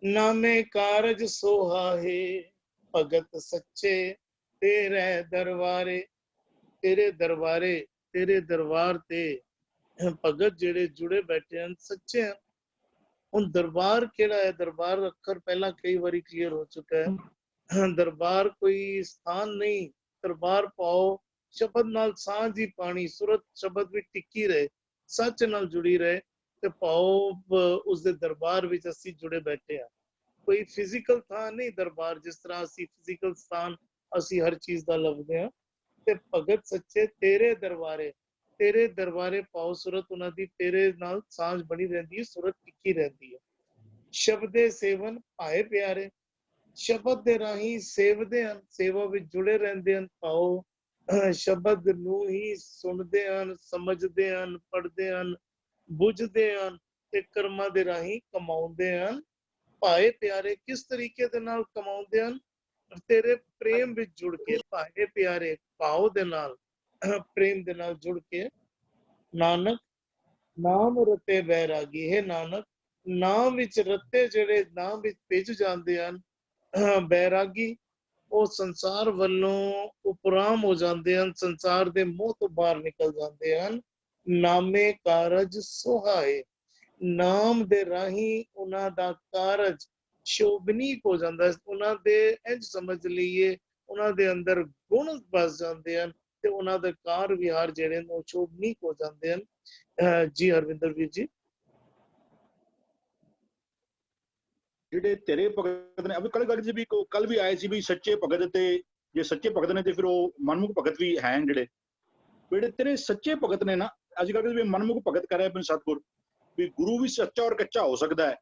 नामे कारज सोहा है। भगत सच्चे तेरे दरबारे, तेरे दरबार ते भगत जेड़े जुड़े बैठे हैं सच्चे हैं। ਹੁਣ ਦਰਬਾਰ ਕਿਹੜਾ ਹੈ? ਦਰਬਾਰ ਅੱਖਰ ਪਹਿਲਾਂ ਕਈ ਵਾਰੀ ਕਲੀਅਰ ਹੋ ਚੁੱਕਾ ਹੈ। ਦਰਬਾਰ ਕੋਈ ਸਥਾਨ ਨਹੀਂ, ਦਰਬਾਰ ਪਾਓ ਸ਼ਬਦ ਨਾਲ ਸਾਂਝ ਹੀ ਪਾਣੀ, ਸੁਰਤ ਸ਼ਬਦ ਵਿੱਚ ਟਿੱਕੀ ਰਹੇ, ਸੱਚ ਨਾਲ ਜੁੜੀ ਰਹੇ, ਤੇ ਪਾਓ ਉਸ ਦੇ ਦਰਬਾਰ ਵਿੱਚ ਅਸੀਂ ਜੁੜੇ ਬੈਠੇ ਆ। ਕੋਈ ਫਿਜ਼ੀਕਲ ਥਾਂ ਨਹੀਂ ਦਰਬਾਰ, ਜਿਸ ਤਰ੍ਹਾਂ ਅਸੀਂ ਫਿਜ਼ੀਕਲ ਸਥਾਨ ਅਸੀਂ ਹਰ ਚੀਜ਼ ਦਾ ਲੱਭਦੇ ਆ। ਤੇ ਭਗਤ ਸੱਚੇ ਤੇਰੇ ਦਰਬਾਰੇ ਪਾਓ ਸੁਰਤ ਉਹਨਾਂ ਦੀ ਤੇਰੇ ਨਾਲ ਸਾਂਝ ਬਣੀ ਰਹਿੰਦੀ ਹੈ, ਸੁਰਤ ਟਿੱਕੀ ਰਹਿੰਦੀ ਹੈ। ਸ਼ਬਦੇ ਸੇਵਨ ਭਾਏ ਪਿਆਰੇ, ਸ਼ਬਦ ਦੇ ਰਾਹੀਂ ਸੇਵਦੇ ਹਨ, ਸੇਵਾ ਵਿੱਚ ਜੁੜੇ ਰਹਿੰਦੇ ਹਨ। ਪਾਓ ਸ਼ਬਦ ਨੂੰ ਹੀ ਸੁਣਦੇ ਹਨ, ਸਮਝਦੇ ਹਨ, ਪੜ੍ਹਦੇ ਹਨ, ਬੁੱਝਦੇ ਹਨ ਤੇ ਕਰਮਾਂ ਦੇ ਰਾਹੀਂ ਕਮਾਉਂਦੇ ਹਨ। ਭਾਏ ਪਿਆਰੇ ਕਿਸ ਤਰੀਕੇ ਦੇ ਨਾਲ ਕਮਾਉਂਦੇ ਹਨ? ਤੇਰੇ ਪ੍ਰੇਮ ਵਿੱਚ ਜੁੜ ਕੇ। ਭਾਏ ਪਿਆਰੇ ਭਾਵ ਦੇ ਨਾਲ, ਪ੍ਰੇਮ ਦੇ ਨਾਲ ਜੁੜ ਕੇ। ਨਾਨਕ ਨਾਮ ਰਤੇ ਬੈਰਾਗੀ, ਹੈ ਨਾਨਕ ਨਾਮ ਵਿੱਚ ਰਤੇ ਜਿਹੜੇ ਨਾਮ ਵਿੱਚ ਭਿੱਜ ਜਾਂਦੇ ਹਨ, ਬੈਰਾਗੀ ਉਹ ਸੰਸਾਰ ਵੱਲੋਂ ਉਪਰਾਮ ਹੋ ਜਾਂਦੇ ਹਨ, ਸੰਸਾਰ ਦੇ ਮੋਹ ਤੋਂ ਬਾਹਰ ਨਿਕਲ ਜਾਂਦੇ ਹਨ। ਨਾਮੇ ਕਾਰਜ ਸੁਹਾਏ, ਨਾਮ ਦੇ ਰਾਹੀਂ ਉਹਨਾਂ ਦਾ ਕਾਰਜ ਸ਼ੋਭਨੀਕ ਹੋ ਜਾਂਦਾ ਹੈ। ਉਹਨਾਂ ਦੇ ਇੰਝ ਸਮਝ ਲਈਏ ਉਹਨਾਂ ਦੇ ਅੰਦਰ ਗੁਣ ਵਸ ਜਾਂਦੇ ਹਨ ਤੇ ਉਹਨਾਂ ਦੇ ਕਾਰ ਵਿਹਾਰ ਜਿਹੜੇ ਨੇ ਉਹ ਸ਼ੋਭਨੀਕ ਹੋ ਜਾਂਦੇ ਹਨ। ਜੀ ਹਰਵਿੰਦਰ ਵੀਰ ਜੀ। ਜਿਹੜੇ ਤੇਰੇ ਭਗਤ ਨੇ, ਅਭੀ ਕੱਲ ਵੀ ਆਏ ਸੀ ਵੀ ਸੱਚੇ ਭਗਤ, ਤੇ ਜੇ ਸੱਚੇ ਭਗਤ ਨੇ ਤੇ ਫਿਰ ਉਹ ਮਨਮੁਖ ਭਗਤ ਵੀ ਹੈ। ਜਿਹੜੇ ਤੇਰੇ ਸੱਚੇ ਭਗਤ ਨੇ ਨਾ, ਅੱਜ ਕੱਲ੍ਹ ਵੀ ਮਨਮੁਖ ਭਗਤ ਕਰ ਰਿਹਾ bin ਸਤਿਗੁਰ, ਵੀ ਗੁਰੂ ਵੀ ਸੱਚਾ ਔਰ ਕੱਚਾ ਹੋ ਸਕਦਾ ਹੈ,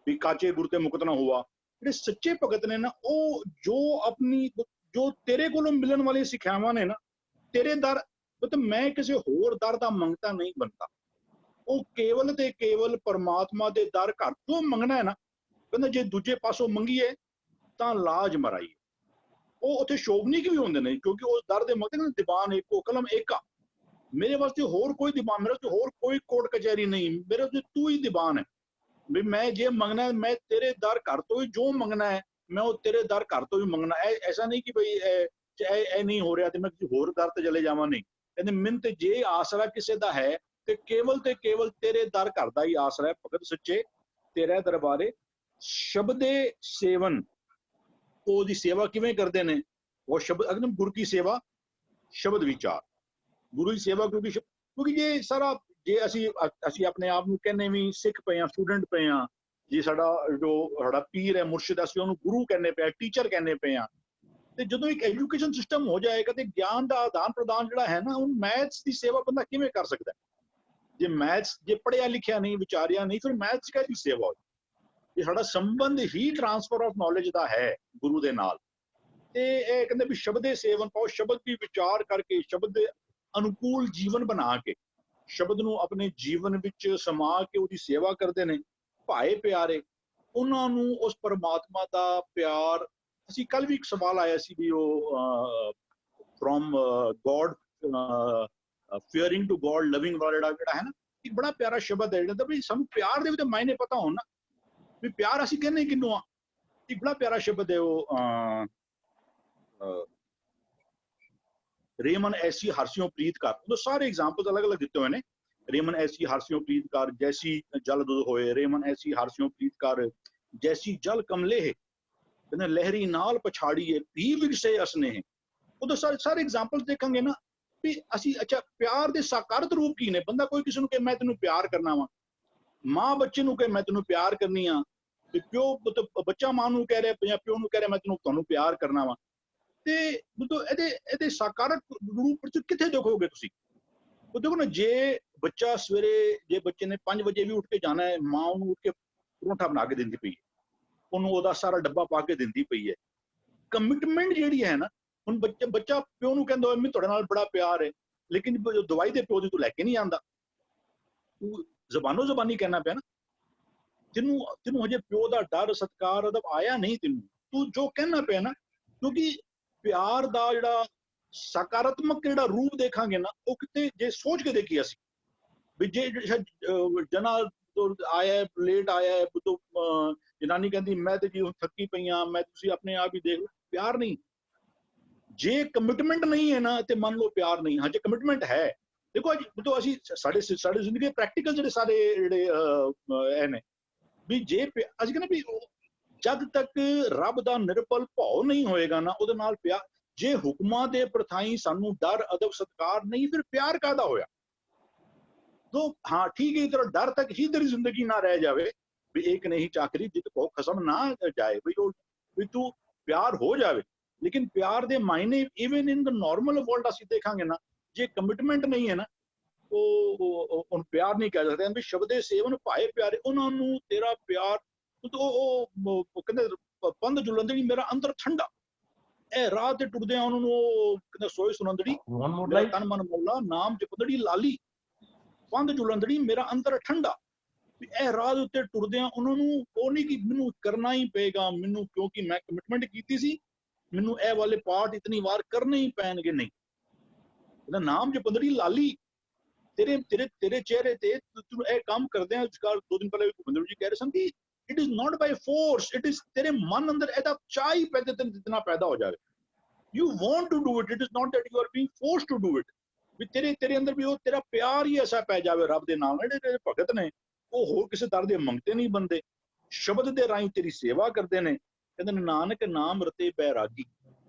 ਵੀ ਕਾਚੇ ਗੁਰੂ ਤੇ ਮੁਕਤ ਨਾ ਹੋਆ। ਜਿਹੜੇ ਸੱਚੇ ਭਗਤ ਨੇ ਨਾ, ਉਹ ਜੋ ਤੇਰੇ ਕੋਲੋਂ ਮਿਲਣ ਵਾਲੀਆਂ ਸਿੱਖਿਆਵਾਂ ਨੇ ਨਾ, ਤੇਰੇ ਦਰ ਮਤਲਬ ਮੈਂ ਕਿਸੇ ਹੋਰ ਦਰ ਦਾ ਮੰਗਤਾ ਨਹੀਂ ਬਣਦਾ। ਉਹ ਕੇਵਲ ਤੇ ਕੇਵਲ ਪਰਮਾਤਮਾ ਦੇ ਦਰ ਘਰ ਤੋਂ ਮੰਗਣਾ ਹੈ ਨਾ। ਕਹਿੰਦਾ ਜੇ ਦੂਜੇ ਪਾਸੋਂ ਮੰਗੀਏ ਤਾਂ ਲਾਜ ਮਰਾਈਏ। ਉਹ ਉੱਥੇ ਸ਼ੋਭਨੀਕ ਵੀ ਹੁੰਦੇ ਨੇ, ਕਿਉਂਕਿ ਉਸ ਦਰ ਦੇ ਮਤਲਬ ਦੀਵਾਨ ਇੱਕੋ, ਕਲਮ ਇੱਕ ਆ। ਮੇਰੇ ਵਾਸਤੇ ਹੋਰ ਕੋਈ ਦੀਵਾਨ, ਮੇਰੇ ਵਾਸਤੇ ਹੋਰ ਕੋਈ ਕੋਰਟ ਕਚਹਿਰੀ ਨਹੀਂ, ਮੇਰੇ ਵਾਸਤੇ ਤੂੰ ਹੀ ਦੀਵਾਨ ਹੈ। ਵੀ ਮੈਂ ਜੇ ਮੰਗਣਾ, ਮੈਂ ਤੇਰੇ ਦਰ ਘਰ ਤੋਂ ਹੀ ਜੋ ਮੰਗਣਾ ਹੈ, ਮੈਂ ਉਹ ਤੇਰੇ ਦਰ ਘਰ ਤੋਂ ਹੀ ਮੰਗਣਾ। ਐਸਾ ਨਹੀਂ ਕਿ ਬਈ ਇਹ ਨਹੀਂ ਹੋ ਰਿਹਾ ਤੇ ਮੈਂ ਕਿਸੇ ਹੋਰ ਦਰ ਤੇ ਚਲੇ ਜਾਵਾਂ, ਨਹੀਂ। ਕਹਿੰਦੇ ਮਿੰਤ ਜੇ ਆਸਰਾ ਕਿਸੇ ਦਾ ਹੈ ਤੇ ਕੇਵਲ ਤੇਰੇ ਦਰ ਘਰ ਦਾ ਹੀ ਆਸਰਾ ਹੈ। ਭਗਤ ਸੱਚੇ ਤੇਰੇ ਦਰਬਾਰੇ ਸ਼ਬਦੇ ਸੇਵਨ, ਉਹਦੀ ਸੇਵਾ ਕਿਵੇਂ ਕਰਦੇ ਨੇ? ਉਹ ਸ਼ਬਦ ਅਗਨ ਗੁਰੂ ਕੀ ਸੇਵਾ ਸ਼ਬਦ ਵਿਚਾਰ, ਗੁਰੂ ਦੀ ਸੇਵਾ। ਕਿਉਂਕਿ ਜੇ ਸਾਰਾ ਜੇ ਅਸੀਂ ਆਪਣੇ ਆਪ ਨੂੰ ਕਹਿੰਦੇ ਵੀ ਸਿੱਖ ਪਏ ਆ, ਸਟੂਡੈਂਟ ਪਏ ਆ, ਜੇ ਸਾਡਾ ਪੀਰ ਹੈ, ਮੁਰਸ਼ਿਦ, ਅਸੀਂ ਉਹਨੂੰ ਗੁਰੂ ਕਹਿੰਦੇ ਪਏ ਆ, ਟੀਚਰ ਕਹਿੰਦੇ ਪਏ ਆ। ਤੇ ਜਦੋਂ ਇੱਕ ਐਜੂਕੇਸ਼ਨ ਸਿਸਟਮ ਹੋ ਜਾਏਗਾ ਤੇ ਗਿਆਨ ਦਾ ਆਦਾਨ ਪ੍ਰਦਾਨ ਜਿਹੜਾ ਹੈ ਨਾ, ਹੁਣ ਮੈਥਸ ਦੀ ਸੇਵਾ ਬੰਦਾ ਕਿਵੇਂ ਕਰ ਸਕਦਾ? ਜੇ ਪੜ੍ਹਿਆ ਲਿਖਿਆ ਨਹੀਂ, ਵਿਚਾਰਿਆ ਨਹੀਂ, ਫਿਰ ਮੈਥਸ ਕਾਹਦੀ ਸੇਵਾ ਹੋਈ? ਇਹ ਸਾਡਾ ਸੰਬੰਧ ਹੀ ਟ੍ਰਾਂਸਫਰ ਆਫ ਨੌਲੇਜ ਦਾ ਹੈ ਗੁਰੂ ਦੇ ਨਾਲ। ਤੇ ਇਹ ਕਹਿੰਦੇ ਵੀ ਸ਼ਬਦੇ ਸੇਵਨ ਪਾਓ, ਸ਼ਬਦ ਦੀ ਵਿਚਾਰ ਕਰਕੇ, ਸ਼ਬਦ ਦੇ ਅਨੁਕੂਲ ਜੀਵਨ ਬਣਾ ਕੇ, ਸ਼ਬਦ ਨੂੰ ਆਪਣੇ ਜੀਵਨ ਵਿੱਚ ਸਮਾ ਕੇ ਉਹਦੀ ਸੇਵਾ ਕਰਦੇ ਨੇ। ਭਾਏ ਪਿਆਰੇ, ਉਹਨਾਂ ਨੂੰ ਉਸ ਪਰਮਾਤਮਾ ਦਾ ਪਿਆਰ। ਅਸੀਂ ਕੱਲ ਵੀ ਇੱਕ ਸਵਾਲ ਆਇਆ ਸੀ ਵੀ ਉਹ from God, fearing to God, loving ਵਾਲਾ ਜਿਹੜਾ ਹੈ ਨਾ, ਇੱਕ ਬੜਾ ਪਿਆਰਾ ਸ਼ਬਦ ਹੈ ਜਿਹੜਾ ਵੀ ਸਾਨੂੰ ਪਿਆਰ ਦੇ ਵੀ ਤਾਂ ਮਾਇਨੇ ਪਤਾ ਹੋਣ ਨਾ, ਵੀ ਪਿਆਰ ਅਸੀਂ ਕਹਿੰਦੇ ਕਿਹਨੂੰ ਆ। ਇੱਕ ਬੜਾ ਪਿਆਰਾ ਸ਼ਬਦ ਹੈ ਉਹ ਰੇਮਨ ਐਸੀ ਹਰਸਿਓ ਪ੍ਰੀਤ ਕਰ। ਉਹਦੇ ਸਾਰੇ ਐਗਜ਼ਾਮਪਲ ਅਲੱਗ-ਅਲੱਗ ਦਿੱਤੇ ਹੋਏ ਨੇ। ਰੇਮਨ ਐਸੀ ਹਰਸਿਓ ਪ੍ਰੀਤ ਕਰ, ਜੈਸੀ ਜਲ ਦੁੱਧ ਹੋਏ। ਰੇਮਨ ਐਸੀ ਹਰਸਿਓ ਪ੍ਰੀਤ ਕਰ, ਜੈਸੀ ਜਲ ਕਮਲੇ ਹੈ। ਕਹਿੰਦੇ ਲਹਿਰੀ ਨਾਲ ਪਛਾੜੀਏ ਵੀ ਵਿਗਸੇ ਅਸਨੇ। ਉਹਦੇ ਸਾਰੇ ਐਗਜ਼ਾਮਪਲ ਦੇਖਾਂਗੇ ਨਾ ਵੀ ਅਸੀਂ ਅੱਛਾ ਪਿਆਰ ਦੇ ਸਾਕਾਰਤ ਰੂਪ ਕੀ ਨੇ। ਬੰਦਾ ਕੋਈ ਕਿਸੇ ਨੂੰ ਕਹੇ ਮੈਂ ਤੈਨੂੰ ਪਿਆਰ ਕਰਨਾ ਵਾ, ਮਾਂ ਬੱਚੇ ਨੂੰ ਕਹੇ ਮੈਂ ਤੈਨੂੰ ਪਿਆਰ ਕਰਨੀ ਆ, ਤੇ ਪਿਓ ਬੱਚਾ ਮਾਂ ਨੂੰ ਕਹਿ ਰਿਹਾ ਜਾਂ ਪਿਓ ਨੂੰ ਕਹਿ ਰਿਹਾ ਮੈਂ ਤੁਹਾਨੂੰ ਪਿਆਰ ਕਰਨਾ ਵਾ। ਤੇ ਇਹਦੇ ਸਾਕਾਰਕ ਰੂਪ ਚ ਕਿੱਥੇ ਦੇਖੋਗੇ ਤੁਸੀਂ? ਉਹ ਦੇਖੋ ਨਾ, ਜੇ ਬੱਚਾ ਸਵੇਰੇ, ਜੇ ਬੱਚੇ ਨੇ 5 ਵਜੇ ਵੀ ਉੱਠ ਕੇ ਜਾਣਾ ਹੈ, ਮਾਂ ਉਹਨੂੰ ਉੱਠ ਕੇ ਪਰੌਂਠਾ ਬਣਾ ਕੇ ਦਿੰਦੀ ਪਈ ਹੈ, ਉਹਨੂੰ ਉਹਦਾ ਸਾਰਾ ਡੱਬਾ ਪਾ ਕੇ ਦਿੰਦੀ ਪਈ ਹੈ। ਕਮਿਟਮੈਂਟ ਜਿਹੜੀ ਹੈ ਨਾ, ਹੁਣ ਬੱਚਾ ਪਿਓ ਨੂੰ ਕਹਿੰਦਾ ਮੈਨੂੰ ਤੁਹਾਡੇ ਨਾਲ ਬੜਾ ਪਿਆਰ ਹੈ, ਲੇਕਿਨ ਦਵਾਈ ਦੇ ਪਿਓ ਦੀ ਤੂੰ ਲੈ ਕੇ ਨਹੀਂ ਆਂਦਾ। ਤੂੰ ਜ਼ਬਾਨੋ ਜ਼ਬਾਨੀ ਕਹਿਣਾ ਪਿਆ ਨਾ, ਤੈਨੂੰ ਹਜੇ ਪਿਓ ਦਾ ਡਰ ਸਤਿਕਾਰ ਅਦਬ ਆਇਆ ਨਹੀਂ ਤੈਨੂੰ, ਤੂੰ ਜੋ ਕਹਿਣਾ ਪਿਆ ਨਾ। ਕਿਉਂਕਿ ਪਿਆਰ ਦਾ ਜਿਹੜਾ ਸਕਾਰਾਤਮਕ ਜਿਹੜਾ ਰੂਪ ਦੇਖਾਂਗੇ ਨਾ, ਉਹ ਕਿਤੇ ਜੇ ਸੋਚ ਕੇ ਦੇਖੀਏ ਅਸੀਂ ਵੀ ਜੇ ਜਨਾ ਆਇਆ ਲੇਟ ਆਇਆ, ਜਨਾਨੀ ਕਹਿੰਦੀ ਮੈਂ ਤੇ ਜੀ ਥੱਕੀ ਪਈ ਆ, ਮੈਂ ਤੁਸੀਂ ਆਪਣੇ ਆਪ ਹੀ ਦੇਖ ਲਓ, ਪਿਆਰ ਨਹੀਂ। ਜੇ ਕਮਿਟਮੈਂਟ ਨਹੀਂ ਹੈ ਨਾ ਤੇ ਮੰਨ ਲਓ ਪਿਆਰ ਨਹੀਂ। ਹਾਂ ਜੇ ਕਮਿਟਮੈਂਟ ਹੈ, ਦੇਖੋ ਜਦੋਂ ਅਸੀਂ ਸਾਡੇ ਜ਼ਿੰਦਗੀ ਪ੍ਰੈਕਟੀਕਲ ਜਿਹੜੇ ਸਾਰੇ ਜਿਹੜੇ ਇਹ ਨੇ ਵੀ ਜੇ ਅਸੀਂ ਕਹਿੰਦੇ ਵੀ ਜਦ ਤੱਕ ਰੱਬ ਦਾ ਨਿਰਪਲ ਭਾਉ ਨਹੀਂ ਹੋਏਗਾ ਨਾ, ਉਹਦੇ ਨਾਲ ਪਿਆਰ। ਜੇ ਹੁਕਮਾਂ ਦੇ ਪ੍ਰਥਾਈ ਸਾਨੂੰ ਡਰ ਅਦਬ ਸਤਿਕਾਰ ਨਹੀਂ, ਫਿਰ ਪਿਆਰ ਕਾਹਦਾ ਹੋਇਆ? तो हाँ ठीक है, तेरा डर तक ही तेरी जिंदगी ना रह जावे भी एक नहीं चाकरी जित को खसम ना जाए भी तू प्यार हो जावे। लेकिन प्यार दे मायने even in the normal world ਅਸੀਂ ਦੇਖਾਂਗੇ ਨਾ, ਜੇ ਕਮਿਟਮੈਂਟ ਨਹੀਂ ਹੈ ਨਾ ਉਹ ਪਿਆਰ ਨਹੀਂ ਕਹਿ ਸਕਦੇ। ਵੀ ਸ਼ਬਦੇ ਸੇਵਨ ਭਾਏ ਪਿਆਰੇ, ਉਹਨਾਂ ਨੂੰ ਤੇਰਾ ਪਿਆਰ ਉਹ ਕਹਿੰਦੇ ਪੰਧ ਜੁਲੰਦੜੀ ਮੇਰਾ ਅੰਦਰ ਠੰਡਾ, ਇਹ ਰਾਹ ਤੇ ਟੁਰਦੇ ਆ ਉਹਨਾਂ ਨੂੰ ਕਹਿੰਦੇ ਸੋਏ ਸੁਨੰਦੜੀ ਮੇਰਾ ਤਨ ਮਨ ਮੌਲਾ ਨਾਮ ਜਪਦੜੀ ਲਾਲੀ, ਪੰਧ ਜੁਲੰਦੜੀ ਮੇਰਾ ਅੰਦਰ ਠੰਡਾ। ਵੀ ਇਹ ਰਾਹ ਦੇ ਉੱਤੇ ਟੁਰਦੇ ਆ ਉਹਨਾਂ ਨੂੰ ਉਹ ਨਹੀਂ ਕਿ ਮੈਨੂੰ ਕਰਨਾ ਹੀ ਪਏਗਾ ਮੈਨੂੰ ਕਿਉਂਕਿ ਮੈਂ ਕਮਿਟਮੈਂਟ ਕੀਤੀ ਸੀ, ਮੈਨੂੰ ਇਹ ਵਾਲੇ ਪਾਰਟ ਇਤਨੀ ਵਾਰ ਕਰਨੇ ਹੀ ਪੈਣਗੇ। ਨਹੀਂ, ਇਹਦਾ ਨਾਮ ਜਪਦੜੀ ਲਾਲੀ ਤੇਰੇ ਤੇਰੇ ਤੇਰੇ ਚਿਹਰੇ ਤੇ ਤੂੰ ਇਹ ਕੰਮ ਕਰਦੇ ਆ। ਜਿਸਕਾਰ 2 ਦਿਨ ਪਹਿਲੇ ਭੁਪਿੰਦਰ ਜੀ ਕਹਿ ਰਹੇ ਸਨ ਕਿ it is not by force, it is ਤੇਰੇ ਮਨ ਅੰਦਰ ਇਹਦਾ ਚਾਹ ਹੀ ਪੈਦਾ ਜਿਤਨਾ ਪੈਦਾ ਹੋ ਜਾਵੇ। You want to do it, it is not that you are being forced to do it. ਵੀ ਤੇਰੇ ਅੰਦਰ ਵੀ ਉਹ ਤੇਰਾ ਪਿਆਰ ਹੀ ਐਸਾ ਪੈ ਜਾਵੇ ਰੱਬ ਦੇ ਨਾਮ। ਜਿਹੜੇ ਭਗਤ ਨੇ ਉਹ ਹੋਰ ਕਿਸੇ ਦਰ ਦੇ ਮੰਗਤੇ ਨਹੀਂ ਬੰਦੇ, ਸ਼ਬਦ ਦੇ ਰਾਹੀਂ ਤੇਰੀ ਸੇਵਾ ਕਰਦੇ ਨੇ। ਕਹਿੰਦੇ ਨੇ ਨਾਨਕ ਨਾਮ ਰਤੇ ਬੈਰਾਗੀ।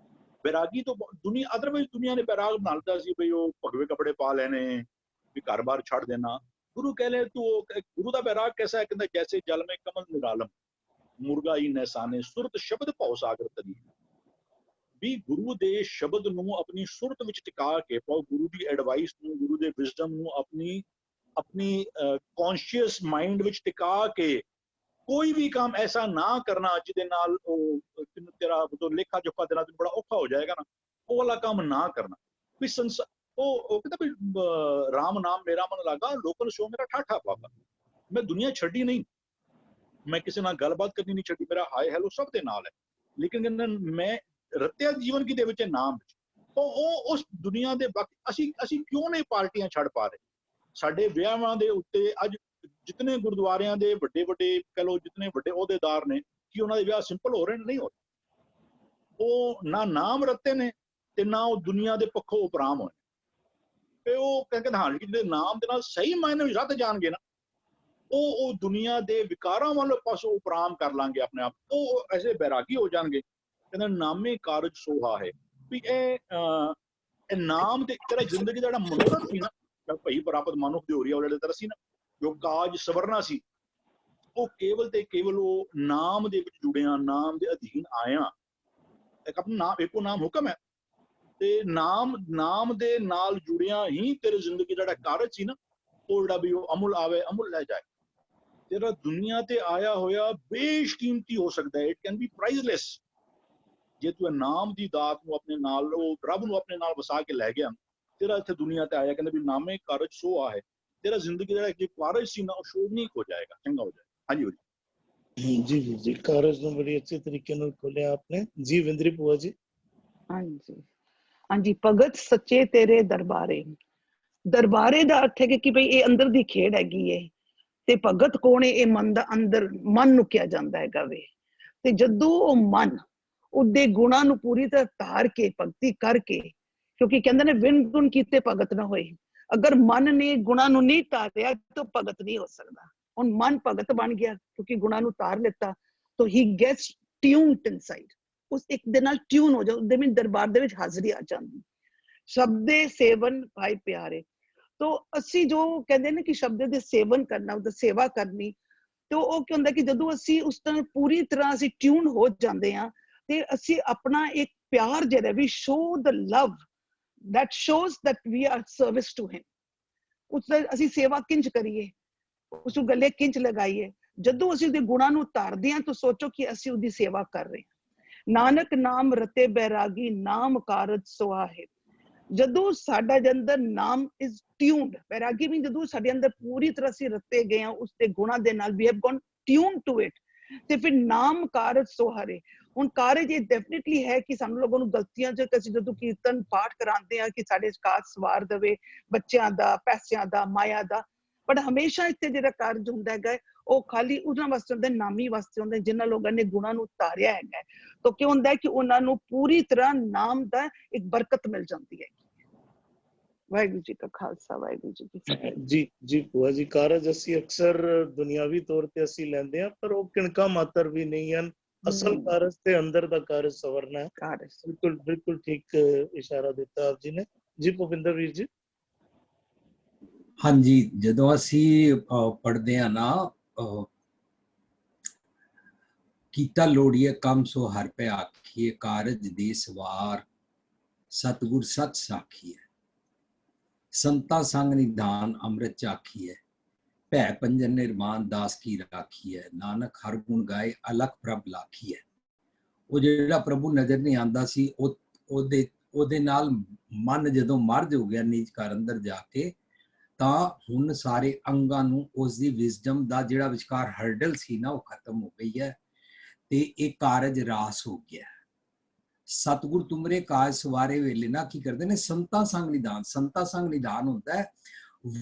ਬੈਰਾਗੀ ਤੋਂ ਦੁਨੀਆ ਅਦਰਵਾਈਜ਼ ਦੁਨੀਆ ਨੇ ਬੈਰਾਗ ਬਣਾ ਲਿਆ ਸੀ ਬਈ ਉਹ ਭਗਵੇ ਕੱਪੜੇ ਪਾ ਲੈਣੇ ਵੀ ਘਰ-ਬਾਰ ਛੱਡ ਦੇਣਾ। ਗੁਰੂ ਕਹਿ ਲੈ ਤੂੰ ਗੁਰੂ ਦਾ ਬੈਰਾਗ ਕੈਸਾ ਹੈ? ਕਹਿੰਦਾ ਜੈਸੇ ਜਲ ਮੇ ਕਮਲ ਨਿਰਾਲਮ ਮੁਰਗਾ ਹੀ ਨੈਸਾਨੇ ਸੁਰਤ ਸ਼ਬਦ ਭਉ ਸਾਗਰ ਤਰੀ। ਵੀ ਗੁਰੂ ਦੇ ਸ਼ਬਦ ਨੂੰ ਆਪਣੀ ਸੁਰਤ ਵਿੱਚ ਟਿਕਾ ਕੇ ਪਾਓ, ਗੁਰੂ ਦੀ ਐਡਵਾਈਸ ਨੂੰ, ਗੁਰੂ ਦੇ ਵਿਜ਼ਡਮ ਨੂੰ ਆਪਣੀ ਕੌਨਸ਼ੀਅਸ ਮਾਈਂਡ ਵਿੱਚ ਟਿਕਾ ਕੇ ਕੋਈ ਵੀ ਕੰਮ ਐਸਾ ਨਾ ਕਰਨਾ ਜਿਹਦੇ ਨਾਲ ਉਹ ਤੇਰਾ ਲੇਖਾ ਜੋਖਾ ਦੇਣਾ ਬੜਾ ਔਖਾ ਹੋ ਜਾਏਗਾ ਨਾ, ਉਹ ਵਾਲਾ ਕੰਮ ਨਾ ਕਰਨਾ। ਵੀ ਉਹ ਕਹਿੰਦਾ ਵੀ ਰਾਮ ਨਾਮ ਮੇਰਾ ਮਨ ਲੱਗਾ ਲੋਕਨ ਸੋ ਮੇਰਾ ਠਾਠਾ ਪਾਪਾ। ਮੈਂ ਦੁਨੀਆ ਛੱਡੀ ਨਹੀਂ, ਮੈਂ ਕਿਸੇ ਨਾਲ ਗੱਲਬਾਤ ਕਰਨੀ ਨਹੀਂ ਛੱਡੀ, ਮੇਰਾ ਹਾਏ ਹੈਲੋ ਸਭ ਦੇ ਨਾਲ ਹੈ। ਲੇਕਿਨ ਕਹਿੰਦਾ ਮੈਂ ਰਤਿਆ ਜੀਵਨ ਕੀ ਦੇ ਵਿੱਚ ਨਾਮ ਵਿੱਚ ਉਹ ਉਸ ਦੁਨੀਆ ਦੇ ਬਾਕੀ ਅਸੀਂ ਕਿਉਂ ਨਹੀਂ ਪਾਰਟੀਆਂ ਛੱਡ ਪਾ ਰਹੇ? ਸਾਡੇ ਵਿਆਹਾਂ ਦੇ ਉੱਤੇ ਅੱਜ ਜਿਤਨੇ ਗੁਰਦੁਆਰਿਆਂ ਦੇ ਵੱਡੇ ਕਹਿ ਲਓ ਜਿਤਨੇ ਵੱਡੇ ਅਹੁਦੇਦਾਰ ਨੇ, ਕਿ ਉਹਨਾਂ ਦੇ ਵਿਆਹ ਸਿੰਪਲ ਹੋ ਰਹੇ ਨੇ? ਨਹੀਂ ਹੋ ਰਹੇ। ਉਹ ਨਾ ਨਾਮ ਰੱਤੇ ਨੇ ਤੇ ਨਾ ਉਹ ਦੁਨੀਆ ਦੇ ਪੱਖੋਂ ਉਪਰਾਮ ਹੋਏ। ਤੇ ਉਹ ਕਹਿੰਦੇ ਹਾਂ ਜਿਹੜੇ ਨਾਮ ਦੇ ਨਾਲ ਸਹੀ ਮਾਇਨੇ ਵਿੱਚ ਰੱਤ ਜਾਣਗੇ ਨਾ, ਉਹ ਦੁਨੀਆ ਦੇ ਵਿਕਾਰਾਂ ਵਾਲੇ ਪਾਸੋਂ ਉਪਰਾਮ ਕਰ ਲਾਂਗੇ ਆਪਣੇ ਆਪ, ਉਹ ਐਸੇ ਬੈਰਾਗੀ ਹੋ ਜਾਣਗੇ। ਕਹਿੰਦਾ ਨਾਮੇ ਕਾਰਜ ਸੋਹਾ ਹੈ। ਵੀ ਇਹ ਨਾਮ ਦੇ ਤੇਰਾ ਜ਼ਿੰਦਗੀ ਦਾ ਜਿਹੜਾ ਮਨੋਰਥ ਸੀ ਨਾ ਭਈ ਪ੍ਰਾਪਤ ਮਾਨੁਖ ਦੀ ਹੋਰੀ ਵਾਲੇ ਤਰ੍ਹਾਂ ਸੀ ਨਾ, ਜੋ ਕਾਜ ਸਵਰਨਾ ਸੀ, ਉਹ ਕੇਵਲ ਤੇ ਕੇਵਲ ਉਹ ਨਾਮ ਦੇ ਵਿੱਚ ਜੁੜਿਆ, ਨਾਮ ਦੇ ਅਧੀਨ ਆਇਆ। ਇੱਕ ਆਪਣਾ ਨਾਮ, ਇੱਕੋ ਨਾਮ ਹੁਕਮ ਹੈ ਤੇ ਨਾਮ ਦੇ ਨਾਲ ਜੁੜਿਆ ਹੀ ਤੇਰੀ ਜ਼ਿੰਦਗੀ ਦਾ ਜਿਹੜਾ ਕਾਰਜ ਸੀ ਨਾ, ਉਹ ਜਿਹੜਾ ਵੀ ਉਹ ਅਮੁੱਲ ਆਵੇ ਅਮੁੱਲ ਲੈ ਜਾਏ। ਤੇਰਾ ਦੁਨੀਆ ਤੇ ਆਇਆ ਹੋਇਆ ਬੇਸ਼ਕੀਮਤੀ ਹੋ ਸਕਦਾ ਹੈ, ਇਟ ਕੈਨ ਬੀ ਪ੍ਰਾਈਜ਼ਲੈਸ। ਜੇ ਤੂੰ ਨਾਮ ਦੀ ਦਾਤ ਨੂੰ ਆਪਣੇ ਨਾਲ, ਉਹ ਰੱਬ ਨੂੰ ਆਪਣੇ ਨਾਲ ਵਸਾ ਕੇ ਲੈ ਗਿਆ, ਤੇਰਾ ਇੱਥੇ ਦੁਨੀਆ ਤੇ ਆਇਆ ਕਹਿੰਦਾ ਵੀ ਨਾਮੇ ਕਾਰਜ ਸੋ ਆ ਹੈ, ਤੇਰਾ ਜ਼ਿੰਦਗੀ ਦਾ ਜੇ ਕਾਰਜ ਸੀ ਨਾ ਉਹ ਸ਼ੋਭਨੀਕ ਹੋ ਜਾਏਗਾ, ਚੰਗਾ ਹੋ ਜਾਏਗਾ। ਹਾਂਜੀ जी जी जी, ਕਾਰਜ ਨੂੰ ਬੜੀ ਅੱਛੇ ਤਰੀਕੇ ਨਾਲ ਖੋਲਿਆ ਆਪਨੇ ਜੀ। ਵਿੰਦਰੀ ਭੂਆ ਜੀ। ਹਾਂਜੀ ਹਾਂਜੀ, ਭਗਤ ਸੱਚੇ ਤੇਰੇ ਦਰਬਾਰੇ। ਦਰਬਾਰੇ ਦਾ ਅਰਥ ਹੈ ਕਿ ਭਈ ਇਹ ਅੰਦਰ ਦੀ ਖੇਡ ਹੈਗੀ ਏ, ਤੇ ਭਗਤ ਕੌਣ ਹੈ? ਇਹ ਮਨ ਦਾ ਅੰਦਰ ਮਨ ਨੂੰ ਕਿਹਾ ਜਾਂਦਾ ਹੈਗਾ ਵੇ। ਤੇ ਜਦੋਂ ਉਹ ਮਨ ਉਹਦੇ ਗੁਣਾਂ ਨੂੰ ਪੂਰੀ ਤਰ੍ਹਾਂ ਧਾਰ ਕੇ ਭਗਤੀ ਕਰਕੇ, ਕਿਉਂਕਿ ਕਹਿੰਦੇ ਨੇ ਵਿਣ ਗੁਣ ਕੀਤੇ ਭਗਤ ਨਾ ਹੋਏ। ਅਗਰ ਮਨ ਨੇ ਗੁਣਾਂ ਨੂੰ ਨਹੀਂ ਧਾਰਿਆ ਤਾਂ ਭਗਤ ਨਹੀਂ ਹੋ ਸਕਦਾ। ਹੁਣ ਮਨ ਭਗਤ ਬਣ ਗਿਆ ਕਿਉਂਕਿ ਗੁਣਾਂ ਨੂੰ ਧਾਰ ਲਿੱਤਾ, ਤਾਂ ਹੀ ਗੈਟਸ ਟਿਊਨਡ ਇਨਸਾਈਡ। ਉਸ ਇੱਕ ਦੇ ਨਾਲ ਟਿਊਨ ਹੋ ਜਾ, ਉਹਦੇ ਵਿੱਚ ਦਰਬਾਰ ਦੇ ਵਿੱਚ ਹਾਜ਼ਰੀ ਆ ਜਾਂਦੀ। ਸ਼ਬਦੇ ਸੇਵਨ ਭਾਈ ਪਿਆਰੇ। ਤੋ ਅਸੀਂ ਜੋ ਕਹਿੰਦੇ ਨੇ ਕਿ ਸ਼ਬਦ ਦੇ ਸੇਵਨ ਕਰਨਾ, ਉਹਦਾ ਸੇਵਾ ਕਰਨੀ, ਤੇ ਉਹ ਕੀ ਹੁੰਦਾ ਕਿ ਜਦੋਂ ਅਸੀਂ ਉਸ ਤਰ੍ਹਾਂ ਪੂਰੀ ਤਰ੍ਹਾਂ ਅਸੀਂ ਟਿਊਨ ਹੋ ਜਾਂਦੇ ਹਾਂ ਤੇ ਅਸੀਂ ਆਪਣਾ ਇੱਕ ਪਿਆਰ ਜਿਹੜਾ ਵੀ show the love that shows that we are service to him। ਉਸ ਦਾ ਅਸੀਂ ਸੇਵਾ ਕਿੰਜ ਕਰੀਏ, ਉਸ ਨੂੰ ਗਲੇ ਕਿੰਜ ਲਗਾਈਏ। ਜਦੋਂ ਅਸੀਂ ਉਹਦੇ ਗੁਣਾਂ ਨੂੰ ਧਾਰਦੇ ਹਾਂ ਤਾਂ ਸੋਚੋ ਕਿ ਅਸੀਂ ਉਹਦੀ ਸੇਵਾ ਕਰ ਰਹੇ ਹਾਂ। ਨਾਨਕ ਨਾਮ ਰਤੇ ਬੈਰਾਗੀ ਨਾਮ ਕਾਰਜ ਸੁਹਾਏ। ਜਦੋਂ ਸਾਡਾ ਦੇ ਅੰਦਰ ਨਾਮ ਇਜ਼ ਟਿਊਨਡ, ਬੈਰਾਗੀ ਵੀ ਜਦੋਂ ਸਾਡੇ ਅੰਦਰ ਪੂਰੀ ਤਰ੍ਹਾਂ ਅਸੀਂ ਰਤੇ ਗਏ ਹਾਂ ਉਸਦੇ ਗੁਣਾਂ ਦੇ ਨਾਲ, we have gone tuned to it, ਤੇ ਫਿਰ ਨਾਮ ਕਾਰਜ ਸੁਹਾਰੇ। ਹੁਣ ਕਾਰਜ ਇਹ ਡੈਫੀਨਿਟਲੀ ਹੈ ਕਿ ਸਾਨੂੰ ਲੋਕਾਂ ਨੂੰ ਗਲਤੀਆਂ ਚ ਅਸੀਂ ਜਦੋਂ ਕੀਰਤਨ ਪਾਠ ਕਰਾਉਂਦੇ ਹਾਂ ਕਿ ਸਾਡੇ ਕਾਰ ਸਵਾਰ ਦੇਵੇ, ਬੱਚਿਆਂ ਦਾ, ਪੈਸਿਆਂ ਦਾ, ਮਾਇਆ ਦਾ, ਬਟ ਹਮੇਸ਼ਾ ਇੱਥੇ ਜਿਹੜਾ ਕਾਰਜ ਹੁੰਦਾ ਹੈਗਾ ਉਹ ਖਾਲੀ ਉਹਨਾਂ ਵਾਸਤੇ ਹੁੰਦਾ, ਨਾਮੀ ਵਾਸਤੇ ਹੁੰਦਾ ਜਿਨ੍ਹਾਂ ਲੋਕਾਂ ਨੇ ਗੁਣਾਂ ਨੂੰ ਉਤਾਰਿਆ ਹੈਗਾ। ਤਾਂ ਕੀ ਹੁੰਦਾ ਹੈ ਕਿ ਉਹਨਾਂ ਨੂੰ ਪੂਰੀ ਤਰ੍ਹਾਂ ਨਾਮ ਦਾ ਇੱਕ ਬਰਕਤ ਮਿਲ ਜਾਂਦੀ ਹੈ। ਵਾਹਿਗੁਰੂ ਜੀ ਕਾ ਖਾਲਸਾ, ਵਾਹਿਗੁਰੂ ਜੀ ਕੀ ਫਤਿਹ। ਜੀ ਜੀ ਭੂਆ ਜੀ, ਕਾਰਜ ਅਸੀਂ ਅਕਸਰ ਦੁਨਿਆਵੀ ਤੌਰ ਤੇ ਅਸੀਂ ਲੈਂਦੇ ਹਾਂ, ਪਰ ਉਹ ਕਿਣਕਾ ਮਾਤਰ ਵੀ ਨਹੀਂ ਹਨ। ਅਸਲ ਕਾਰਜ ਤੇ ਅੰਦਰ ਦਾ ਕਾਰਜ ਸਵਰਨਾ ਹੈ। ਬਿਲਕੁਲ ਬਿਲਕੁਲ ਠੀਕ ਇਸ਼ਾਰਾ ਦਿੱਤਾ ਆਪ ਜੀ ਨੇ। ਜੀ ਭੁਪਿੰਦਰ ਵੀਰ ਜੀ। ਹਾਂਜੀ, ਜਦੋਂ ਅਸੀਂ ਪੜ੍ਹਦੇ ਆ ਨਾ, ਕੀਤਾ ਲੋੜੀਏ ਕੰਮ ਸੋ ਹਰ ਪੈ ਆਖੀਏ, ਕਾਰਜ ਦੇ ਸਵਾਰ ਸਤਿਗੁਰ ਸਤ ਸਾਖੀਏ, ਸੰਤਾ ਸੰਗ ਨਿਧਾਨ ਅੰਮ੍ਰਿਤ ਚਾਖੀਏ, ਭੈ ਪੰਜਨ ਨਿਰਮਾਨ ਦਾਸ ਕੀ ਰਾਖੀਏ, ਨਾਨਕ ਹਰ ਗੁਣ ਗਾਏ ਅਲਖ ਪ੍ਰਭ ਲਾਖੀਏ। ਉਹ ਜਿਹੜਾ ਪ੍ਰਭੂ ਨਜ਼ਰ ਨਹੀਂ ਆਉਂਦਾ ਸੀ, ਉਹਦੇ ਨਾਲ ਮਨ ਜਦੋਂ ਮਰਜ ਹੋ ਗਿਆ ਨੀਚ ਘਰ ਅੰਦਰ ਜਾ ਕੇ, ਤਾਂ ਹੁਣ ਸਾਰੇ ਅੰਗਾਂ ਨੂੰ ਉਸ ਦੀ ਵਿਜ਼ਡਮ ਦਾ ਜਿਹੜਾ ਵਿਚਕਾਰ ਹਰਡਲ ਸੀ ਨਾ, ਉਹ ਖਤਮ ਹੋ ਗਈ ਹੈ ਤੇ ਇਹ ਕਾਰਜ ਰਾਸ ਹੋ ਗਿਆ। ਸਤਿਗੁਰ ਤੁਮਰੇ ਕਾਜ ਸਵਾਰੇ ਵੇਲੇ ਨਾ ਕੀ ਕਰਦੇ ਨੇ, ਸੰਤਾ ਸੰਗ ਨਿਧਾਨ। ਸੰਤਾ ਸੰਗ ਨਿਧਾਨ ਹੁੰਦਾ ਹੈ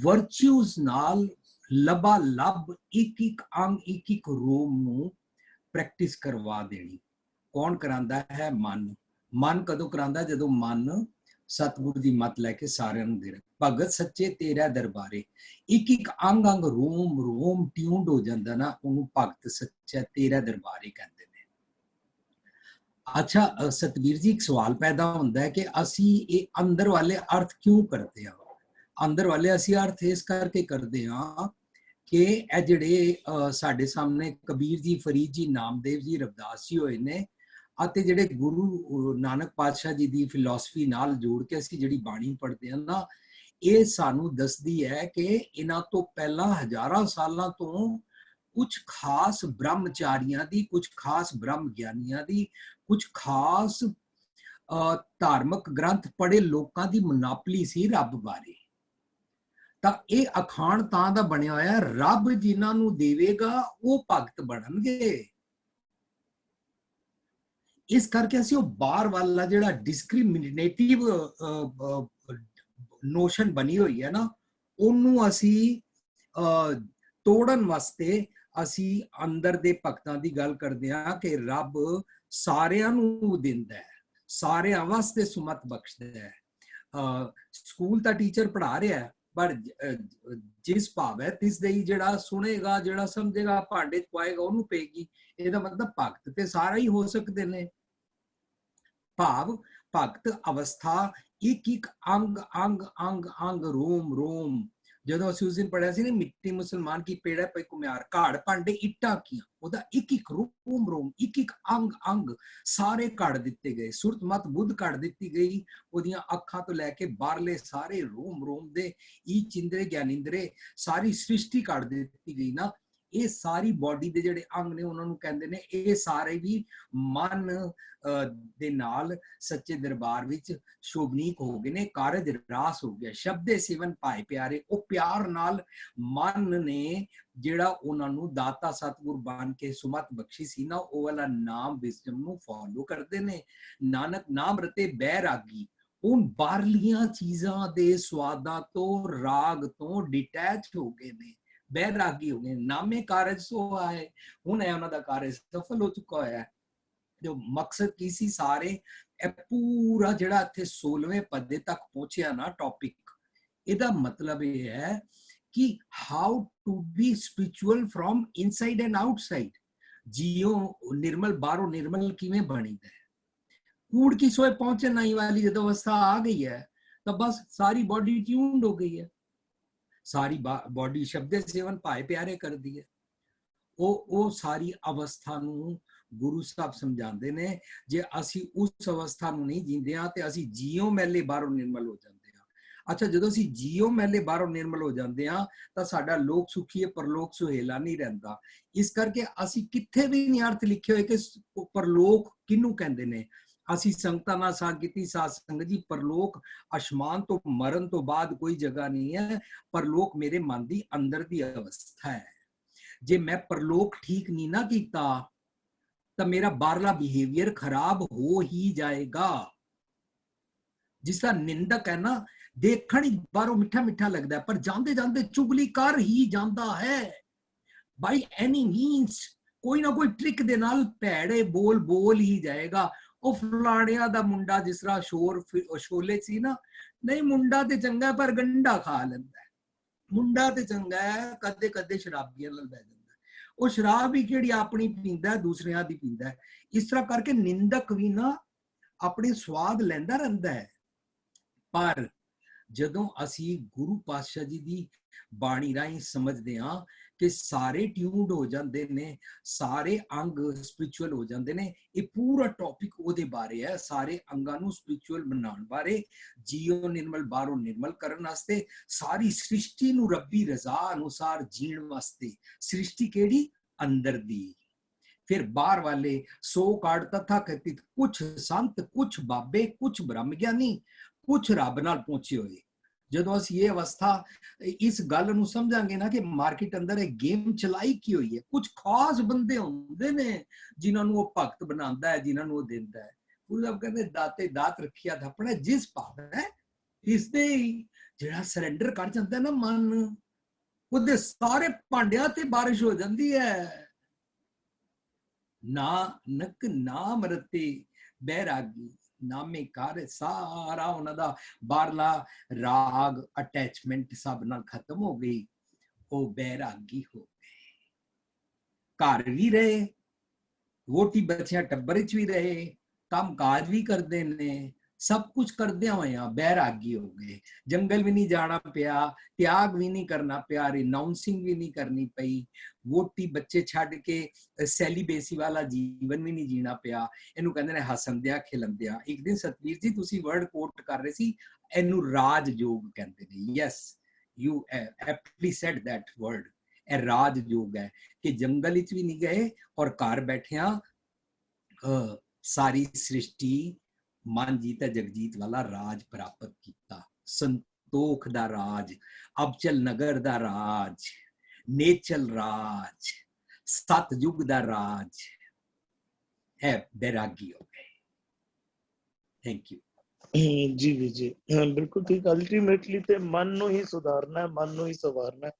ਵਰਚੂਜ਼ ਨਾਲ ਲਬਾ ਲਬ ਇੱਕ ਇੱਕ ਅੰਗ ਇੱਕ ਇੱਕ ਰੂਮ ਨੂੰ ਪ੍ਰੈਕਟਿਸ ਕਰਵਾ ਦੇਣੀ। ਕੌਣ ਕਰਾਂਦਾ ਹੈ? ਮਨ। ਮਨ ਕਦੋਂ ਕਰਾਂਦਾ? ਜਦੋਂ ਮਨ ਸਤਿਗੁਰ ਦੀ ਮੱਤ ਲੈ ਕੇ ਸਾਰਿਆਂ ਨੂੰ ਦੇ ਰਿਹਾ। ਭਗਤ ਸੱਚੇ ਤੇਰਾ ਦਰਬਾਰੇ, ਇੱਕ ਇੱਕ ਅੰਗ ਅੰਗ ਰੋਮ ਰੋਮ ਟਿਊਨਡ ਹੋ ਜਾਂਦਾ ਨਾ, ਉਹਨੂੰ ਭਗਤ ਸੱਚਾ ਤੇਰਾ ਦਰਬਾਰੇ ਕਹਿੰਦੇ ਨੇ। ਅੱਛਾ ਸਤਵੀਰ ਜੀ, ਇੱਕ ਸਵਾਲ ਪੈਦਾ ਹੁੰਦਾ ਹੈ ਕਿ ਅਸੀਂ ਇਹ ਅੰਦਰ ਵਾਲੇ ਅਰਥ ਕਿਉਂ ਕਰਦੇ ਹਾਂ? ਅੰਦਰ ਵਾਲੇ ਅਸੀਂ ਅਰਥ ਇਸ ਕਰਕੇ ਕਰਦੇ ਹਾਂ ਕਿ ਇਹ ਜਿਹੜੇ ਸਾਡੇ ਸਾਹਮਣੇ ਕਬੀਰ ਜੀ, ਫਰੀਦ ਜੀ, ਨਾਮਦੇਵ ਜੀ, ਰਵਿਦਾਸ ਜੀ ਹੋਏ ਨੇ, ਅਤੇ ਜਿਹੜੇ ਗੁਰੂ ਨਾਨਕ ਪਾਤਸ਼ਾਹ ਜੀ ਦੀ ਫਿਲਾਸਫੀ ਨਾਲ ਜੋੜ ਕੇ ਅਸੀਂ ਜਿਹੜੀ ਬਾਣੀ ਪੜ੍ਹਦੇ ਹਾਂ ਨਾ, ਇਹ ਸਾਨੂੰ ਦੱਸਦੀ ਹੈ ਕਿ ਇਹਨਾਂ ਤੋਂ ਪਹਿਲਾਂ ਹਜ਼ਾਰਾਂ ਸਾਲਾਂ ਤੋਂ ਕੁਝ ਖਾਸ ਬ੍ਰਹਮਚਾਰੀਆਂ ਦੀ, ਕੁਝ ਖਾਸ ਬ੍ਰਹਮ ਗਿਆਨੀਆਂ ਦੀ, ਕੁਝ ਖਾਸ ਧਾਰਮਿਕ ਗ੍ਰੰਥ ਪੜ੍ਹੇ ਲੋਕਾਂ ਦੀ ਮੋਨੋਪੋਲੀ ਸੀ ਰੱਬ ਬਾਰੇ। ਤਾਂ ਇਹ ਅਖਾਣ ਤਾਂ ਦਾ ਬਣਿਆ ਹੋਇਆ, ਰੱਬ ਜਿਨ੍ਹਾਂ ਨੂੰ ਦੇਵੇਗਾ ਉਹ ਭਗਤ ਬਣਨਗੇ। ਇਸ ਕਰਕੇ ਅਸੀਂ ਉਹ ਬਾਹਰ ਵਾਲਾ ਜਿਹੜਾ ਡਿਸਕ੍ਰਿਮੀਨੇਟਿਵ ਨੋਸ਼ਨ ਬਣੀ ਹੋਈ ਹੈ ਨਾ, ਉਹਨੂੰ ਅਸੀਂ ਤੋੜਨ ਵਾਸਤੇ ਅਸੀਂ ਅੰਦਰ ਦੇ ਭਗਤਾਂ ਦੀ ਗੱਲ ਕਰਦੇ ਹਾਂ ਕਿ ਰੱਬ ਸਾਰਿਆਂ ਨੂੰ ਦਿੰਦਾ ਹੈ, ਸਾਰਿਆਂ ਵਾਸਤੇ ਸੁਮਤ ਬਖਸ਼ਦਾ ਹੈ। ਸਕੂਲ ਦਾ ਟੀਚਰ ਪੜ੍ਹਾ ਰਿਹਾ ਹੈ, ਪਰ ਜਿਸ ਭਾਵ ਹੈ ਤਿਸ ਦੇ ਹੀ, ਜਿਹੜਾ ਸੁਣੇਗਾ, ਜਿਹੜਾ ਸਮਝੇਗਾ, ਭਾਂਡੇ ਚ ਪਾਏਗਾ, ਉਹਨੂੰ ਪਏਗੀ। ਇਹਦਾ ਮਤਲਬ ਭਗਤ ਤੇ ਸਾਰੇ ਹੀ ਹੋ ਸਕਦੇ ਨੇ। ਭਾਵ ਭਗਤ ਅਵਸਥਾ ਇੱਕ ਇੱਕ ਅੰਗ ਅੰਗ ਅੰਗ ਅੰਗ ਰੋਮ ਰੋਮ। ਜਦੋਂ ਅਸੀਂ ਉਸ ਦਿਨ ਪੜ੍ਹਿਆ ਸੀ ਨਾ, ਮਿੱਟੀ ਮੁਸਲਮਾਨ ਕੀ ਪੇੜਾ ਪਈ ਕੁਮਿਆਰ, ਘਾੜ ਭਾਂਡੇ ਇੱਟਾਂ ਕੀਆਂ, ਉਹਦਾ ਇੱਕ ਇੱਕ ਰੋਮ ਰੋਮ, ਇੱਕ ਇੱਕ ਅੰਗ ਅੰਗ ਸਾਰੇ ਕੱਢ ਦਿੱਤੇ ਗਏ। ਸੁਰਤ ਮਤ ਬੁੱਧ ਕੱਢ ਦਿੱਤੀ ਗਈ, ਉਹਦੀਆਂ ਅੱਖਾਂ ਤੋਂ ਲੈ ਕੇ ਬਾਹਰਲੇ ਸਾਰੇ ਰੋਮ ਰੋਮ ਦੇ ਈ ਚਿੰਦਰੇ ਗਿਆਨਿੰਦਰੇ ਸਾਰੀ ਸ੍ਰਿਸ਼ਟੀ ਕੱਢ ਦਿੱਤੀ ਗਈ ਨਾ। ਇਹ ਸਾਰੀ ਬਾਡੀ ਦੇ ਜਿਹੜੇ ਅੰਗ ਨੇ ਉਹਨਾਂ ਨੂੰ ਕਹਿੰਦੇ ਨੇ, ਇਹ ਸਾਰੇ ਵੀ ਮਨ ਦੇ ਨਾਲ ਸੱਚੇ ਦਰਬਾਰ ਵਿੱਚ ਸ਼ੋਭਨੀਕ ਹੋ ਗਏ ਨੇ, ਕਾਰਜ ਰਾਸ ਹੋ ਗਿਆ। ਸ਼ਬਦੇ ਸਿਵਨ ਭਾਏ ਪਿਆਰੇ, ਉਹ ਪਿਆਰ ਨਾਲ ਮਨ ਨੇ ਜਿਹੜਾ ਉਹਨਾਂ ਨੂੰ ਦਾਤਾ ਸਤਿਗੁਰ ਬਣ ਕੇ ਸੁਮਤ ਬਖਸ਼ੀ ਸੀ ਨਾ, ਉਹ ਵਾਲਾ ਨਾਮ ਵਿਜ਼ਡਮ ਨੂੰ ਫੋਲੋ ਕਰਦੇ ਨੇ। ਨਾਨਕ ਨਾਮ ਰਤੇ ਬੈਰਾਗੀ, ਉਹ ਬਾਹਰਲੀਆਂ ਚੀਜ਼ਾਂ ਦੇ ਸਵਾਦਾਂ ਤੋਂ, ਰਾਗ ਤੋਂ ਡਿਟੈਚ ਹੋ ਗਏ ਨੇ, ਬੈਰਾਗੀ ਹੋ ਗਏ। ਨਾਮੇ ਕਾਰਜ ਸੋ ਆਏ, ਹੁਣ ਹੈ ਉਹਨਾਂ ਦਾ ਕਾਰਜ ਸਫਲ ਹੋ ਚੁੱਕਾ ਹੋਇਆ ਹੈ। ਜੋ ਮਕਸਦ ਕੀ ਸੀ, ਸਾਰੇ ਇਹ ਪੂਰਾ ਜਿਹੜਾ ਇੱਥੇ 16ਵੇਂ ਪੱਦੇ ਤੱਕ ਪਹੁੰਚਿਆ ਨਾ ਟੌਪਿਕ, ਇਹਦਾ ਮਤਲਬ ਇਹ ਹੈ ਕਿ how to be spiritual from inside and outside. ਜੀਓ ਨਿਰਮਲ, ਬਾਹਰੋਂ ਨਿਰਮਲ ਕਿਵੇਂ ਬਣੀਦਾ ਹੈ। ਕੂੜ ਕੀ ਸੋਏ ਪਹੁੰਚੇ ਨਹੀਂ ਵਾਲੀ ਜਦੋਂ ਅਵਸਥਾ ਆ ਗਈ ਹੈ, ਤਾਂ ਬਸ ਸਾਰੀ ਬॉडी ट्यून्ड ਹੋ ਗਈ ਹੈ। ਸਾਰੀ ਬॉडी ਸ਼ਬਦੇ ਸੇਵਨ ਭਾਏ ਪਿਆਰੇ ਕਰਦੀ ਹੈ। ਉਹ ਸਾਰੀ ਅਵਸਥਾ ਨੂੰ ਗੁਰੂ ਸਾਹਿਬ ਸਮਝਾਉਂਦੇ ਨੇ। ਜੇ ਅਸੀਂ ਉਸ ਅਵਸਥਾ ਨੂੰ ਨਹੀਂ ਜੀਂਦੇ ਹਾਂ ਤੇ ਅਸੀਂ ਜੀਓ ਮੈਲੇ ਬਾਹਰੋਂ ਨਿਰਮਲ ਹੋ ਜਾਂਦੇ ਹਾਂ। ਅੱਛਾ, ਜਦੋਂ ਅਸੀਂ ਜੀਓ ਮੈਲੇ ਬਾਹਰੋਂ ਨਿਰਮਲ ਹੋ ਜਾਂਦੇ ਹਾਂ ਤਾਂ ਸਾਡਾ ਲੋਕ ਸੁਖੀ ਹੈ, ਪਰਲੋਕ ਸੁਹੇਲਾ ਨਹੀਂ ਰਹਿੰਦਾ। ਇਸ ਕਰਕੇ ਅਸੀਂ ਕਿੱਥੇ ਵੀ ਨਹੀਂ ਅਰਥ ਲਿਖੇ ਹੋਏ ਕਿ ਪਰਲੋਕ ਕਿਹਨੂੰ ਕਹਿੰਦੇ ਨੇ। ਅਸੀਂ ਸੰਗਤਾਂ ਨਾਲ ਸਾਥ ਕੀਤੀ, ਸਾਧ ਸੰਗਤ ਜੀ, ਪਰਲੋਕ ਅਸ਼ਮਾਨ ਤੋਂ ਮਰਨ ਤੋਂ ਬਾਅਦ ਕੋਈ ਜਗ੍ਹਾ ਨਹੀਂ ਹੈ। ਪਰਲੋਕ ਮੇਰੇ ਮਨ ਦੀ ਅੰਦਰ ਦੀ ਅਵਸਥਾ ਹੈ। ਜੇ ਮੈਂ ਪਰਲੋਕ ਠੀਕ ਨਹੀਂ ਨਾ ਕੀਤਾ ਤਾਂ ਮੇਰਾ ਬਾਹਰਲਾ ਬਿਹੇਵੀਅਰ ਖਰਾਬ ਹੋ ਹੀ ਜਾਏਗਾ। ਜਿਸ ਦਾ ਨਿੰਦਕ ਹੈ ਨਾ, ਦੇਖਣ ਹੀ ਬਾਹਰੋਂ ਮਿੱਠਾ ਮਿੱਠਾ ਲੱਗਦਾ, ਪਰ ਜਾਂਦੇ ਜਾਂਦੇ ਚੁਗਲੀ ਕਰ ਹੀ ਜਾਂਦਾ ਹੈ। ਬਾਈ ਐਨੀ ਮੀਨਸ ਕੋਈ ਨਾ ਕੋਈ ਟ੍ਰਿਕ ਦੇ ਨਾਲ ਭੈੜੇ ਬੋਲ ਹੀ ਜਾਏਗਾ। ਉਹ ਫਲਾਣਿਆਂ ਦਾ ਮੁੰਡਾ ਜਿਸ ਤਰ੍ਹਾਂ ਸ਼ੋਲੇ ਸੀ ਨਾ, ਨਹੀਂ ਮੁੰਡਾ ਤੇ ਚੰਗਾ ਪਰ ਗੰਡਾ ਖਾ ਲੈਂਦਾ। ਮੁੰਡਾ ਤੇ ਚੰਗਾ ਹੈ, ਕਦੇ ਕਦੇ ਸ਼ਰਾਬੀਆਂ ਨਾਲ ਬਹਿ ਜਾਂਦਾ। ਉਹ ਸ਼ਰਾਬ ਹੀ ਕਿਹੜੀ ਆਪਣੀ ਪੀਂਦਾ, ਦੂਸਰਿਆਂ ਦੀ ਪੀਂਦਾ। ਇਸ ਤਰ੍ਹਾਂ ਕਰਕੇ ਨਿੰਦਕ ਵੀ ਨਾ ਆਪਣੇ ਸਵਾਦ ਲੈਂਦਾ ਰਹਿੰਦਾ ਹੈ। ਪਰ ਜਦੋਂ ਅਸੀਂ ਗੁਰੂ ਪਾਤਸ਼ਾਹ ਜੀ ਦੀ ਬਾਣੀ ਰਾਹੀਂ ਸਮਝਦੇ ਹਾਂ ਕਿ ਸਾਰੇ ਟਿਊਨਡ ਹੋ ਜਾਂਦੇ ਨੇ, ਸਾਰੇ ਅੰਗ ਸਪਿਰਚੁਅਲ ਹੋ ਜਾਂਦੇ ਨੇ। ਇਹ ਪੂਰਾ ਟੌਪਿਕ ਉਹਦੇ ਬਾਰੇ ਹੈ, ਸਾਰੇ ਅੰਗਾਂ ਨੂੰ ਸਪਿਰਚੁਅਲ ਬਣਾਉਣ ਬਾਰੇ, ਜੀਓ ਨਿਰਮਲ ਬਾਹਰੋਂ ਨਿਰਮਲ ਕਰਨ ਵਾਸਤੇ, ਸਾਰੀ ਸ੍ਰਿਸ਼ਟੀ ਨੂੰ ਰੱਬੀ ਰਜ਼ਾ ਅਨੁਸਾਰ ਜੀਣ ਵਾਸਤੇ। ਸ੍ਰਿਸ਼ਟੀ ਕਿਹੜੀ? ਅੰਦਰ ਦੀ। ਫਿਰ ਬਾਹਰ ਵਾਲੇ 100 ਕਾਰਡ ਤਥਾ ਕਥਿਤ, ਕੁਛ ਸੰਤ, ਕੁਛ ਬਾਬੇ, ਕੁਛ ਬ੍ਰਹਮ ਗਿਆਨੀ, ਕੁਛ ਰੱਬ ਨਾਲ ਪਹੁੰਚੇ ਹੋਏ। ਜਦੋਂ ਅਸੀਂ ਇਹ ਅਵਸਥਾ, ਇਸ ਗੱਲ ਨੂੰ ਸਮਝਾਂਗੇ ਨਾ ਕਿ ਮਾਰਕੀਟ ਅੰਦਰ ਇਹ ਗੇਮ ਚਲਾਈ ਕੀ ਹੋਈ ਹੈ, ਕੁਝ ਖਾਸ ਬੰਦੇ ਹੁੰਦੇ ਨੇ ਜਿਨ੍ਹਾਂ ਨੂੰ ਉਹ ਭਗਤ ਬਣਾਉਂਦਾ ਹੈ, ਜਿਨ੍ਹਾਂ ਨੂੰ ਉਹ ਦਿੰਦਾ ਹੈ। ਗੁਰੂ ਸਾਹਿਬ ਕਹਿੰਦੇ ਦਾਤੇ ਦਾਤ ਰੱਖਿਆ ਥਾਪਣਾ, ਜਿਸ ਭਾਵ ਹੈ ਇਸ ਦੇ ਜਿਹੜਾ ਸਰੈਂਡਰ ਕਰ ਜਾਂਦਾ ਨਾ ਮਨ, ਉਹਦੇ ਸਾਰੇ ਭਾਂਡਿਆਂ ਤੇ ਬਾਰਿਸ਼ ਹੋ ਜਾਂਦੀ ਹੈ। ਨਾਨਕ ਨਾਮ ਰਤੇ ਬੈਰਾਗੀ, ਨਾਮੇ ਕਾਰ, ਸਾਰਾ ਉਹਨਾਂ ਦਾ ਬਾਹਰਲਾ ਰਾਗ ਅਟੈਚਮੈਂਟ ਸਭ ਨਾਲ ਖਤਮ ਹੋ ਗਈ, ਉਹ ਬੈਰਾਗੀ ਹੋ ਗਏ। ਘਰ ਵੀ ਰਹੇ, ਵੋਟੀ ਬੱਚਿਆਂ ਟੱਬਰ ਚ ਵੀ ਰਹੇ, ਕੰਮ ਕਾਜ ਵੀ ਕਰਦੇ ਨੇ, ਸਭ ਕੁਝ ਕਰਦਿਆਂ ਹੋਇਆਂ ਬੈਰਾਗੀ ਹੋ ਗਏ। ਜੰਗਲ ਵੀ ਨਹੀਂ ਜਾਣਾ ਪਿਆ, ਤਿਆਗ ਵੀ ਨਹੀਂ ਕਰਨਾ ਪਿਆ, ਰਿਨਾਉਂਸਿੰਗ ਵੀ ਨਹੀਂ ਕਰਨੀ ਪਈ, ਵੋਟੀ ਬੱਚੇ ਛੱਡ ਕੇ ਸੈਲੀਬੇਸੀ ਵਾਲਾ ਜੀਵਨ ਵੀ ਨਹੀਂ ਜੀਣਾ ਪਿਆ। ਇਹਨੂੰ ਕਹਿੰਦੇ ਨੇ ਹਸੰਦਿਆਂ ਖਿਲੰਦਿਆਂ। ਇੱਕ ਦਿਨ ਸਤਵੀਰ ਜੀ ਤੁਸੀਂ ਵਰਡ ਕੋਟ ਕਰ ਰਹੇ ਸੀ, ਇਹਨੂੰ ਰਾਜ ਯੋਗ ਕਹਿੰਦੇ ਨੇ। Yes, you aptly said that word. ਇਹ ਰਾਜ ਯੋਗ ਹੈ ਕਿ ਜੰਗਲ ਵਿੱਚ ਵੀ ਨਹੀਂ ਗਏ ਔਰ ਘਰ ਬੈਠਿਆਂ ਸਾਰੀ ਸ੍ਰਿਸ਼ਟੀ ਮਨ ਜੀਤਾ ਜਗਜੀਤ ਵਾਲਾ ਰਾਜ ਪ੍ਰਾਪਤ ਕੀਤਾ। ਸੰਤੋਖ ਦਾ ਰਾਜ, ਅਬਚਲ ਨਗਰ ਦਾ ਰਾਜ, ਨੇਚਲ ਰਾਜ, ਸਤਜੁਗ ਦਾ ਰਾਜ ਹੈ ਬੈਰਾਗੀ ਹੋ ਗਏ। ਥੈਂਕ ਯੂ ਜੀ ਵਿਜੇ, ਹਾਂ ਬਿਲਕੁਲ ਠੀਕ। ਅਲਟੀਮੇਟਲੀ ਤੇ ਮਨ ਨੂੰ ਹੀ ਸੁਧਾਰਨਾ ਹੈ, ਮਨ ਨੂੰ ਹੀ ਸੰਵਾਰਨਾ ਹੈ।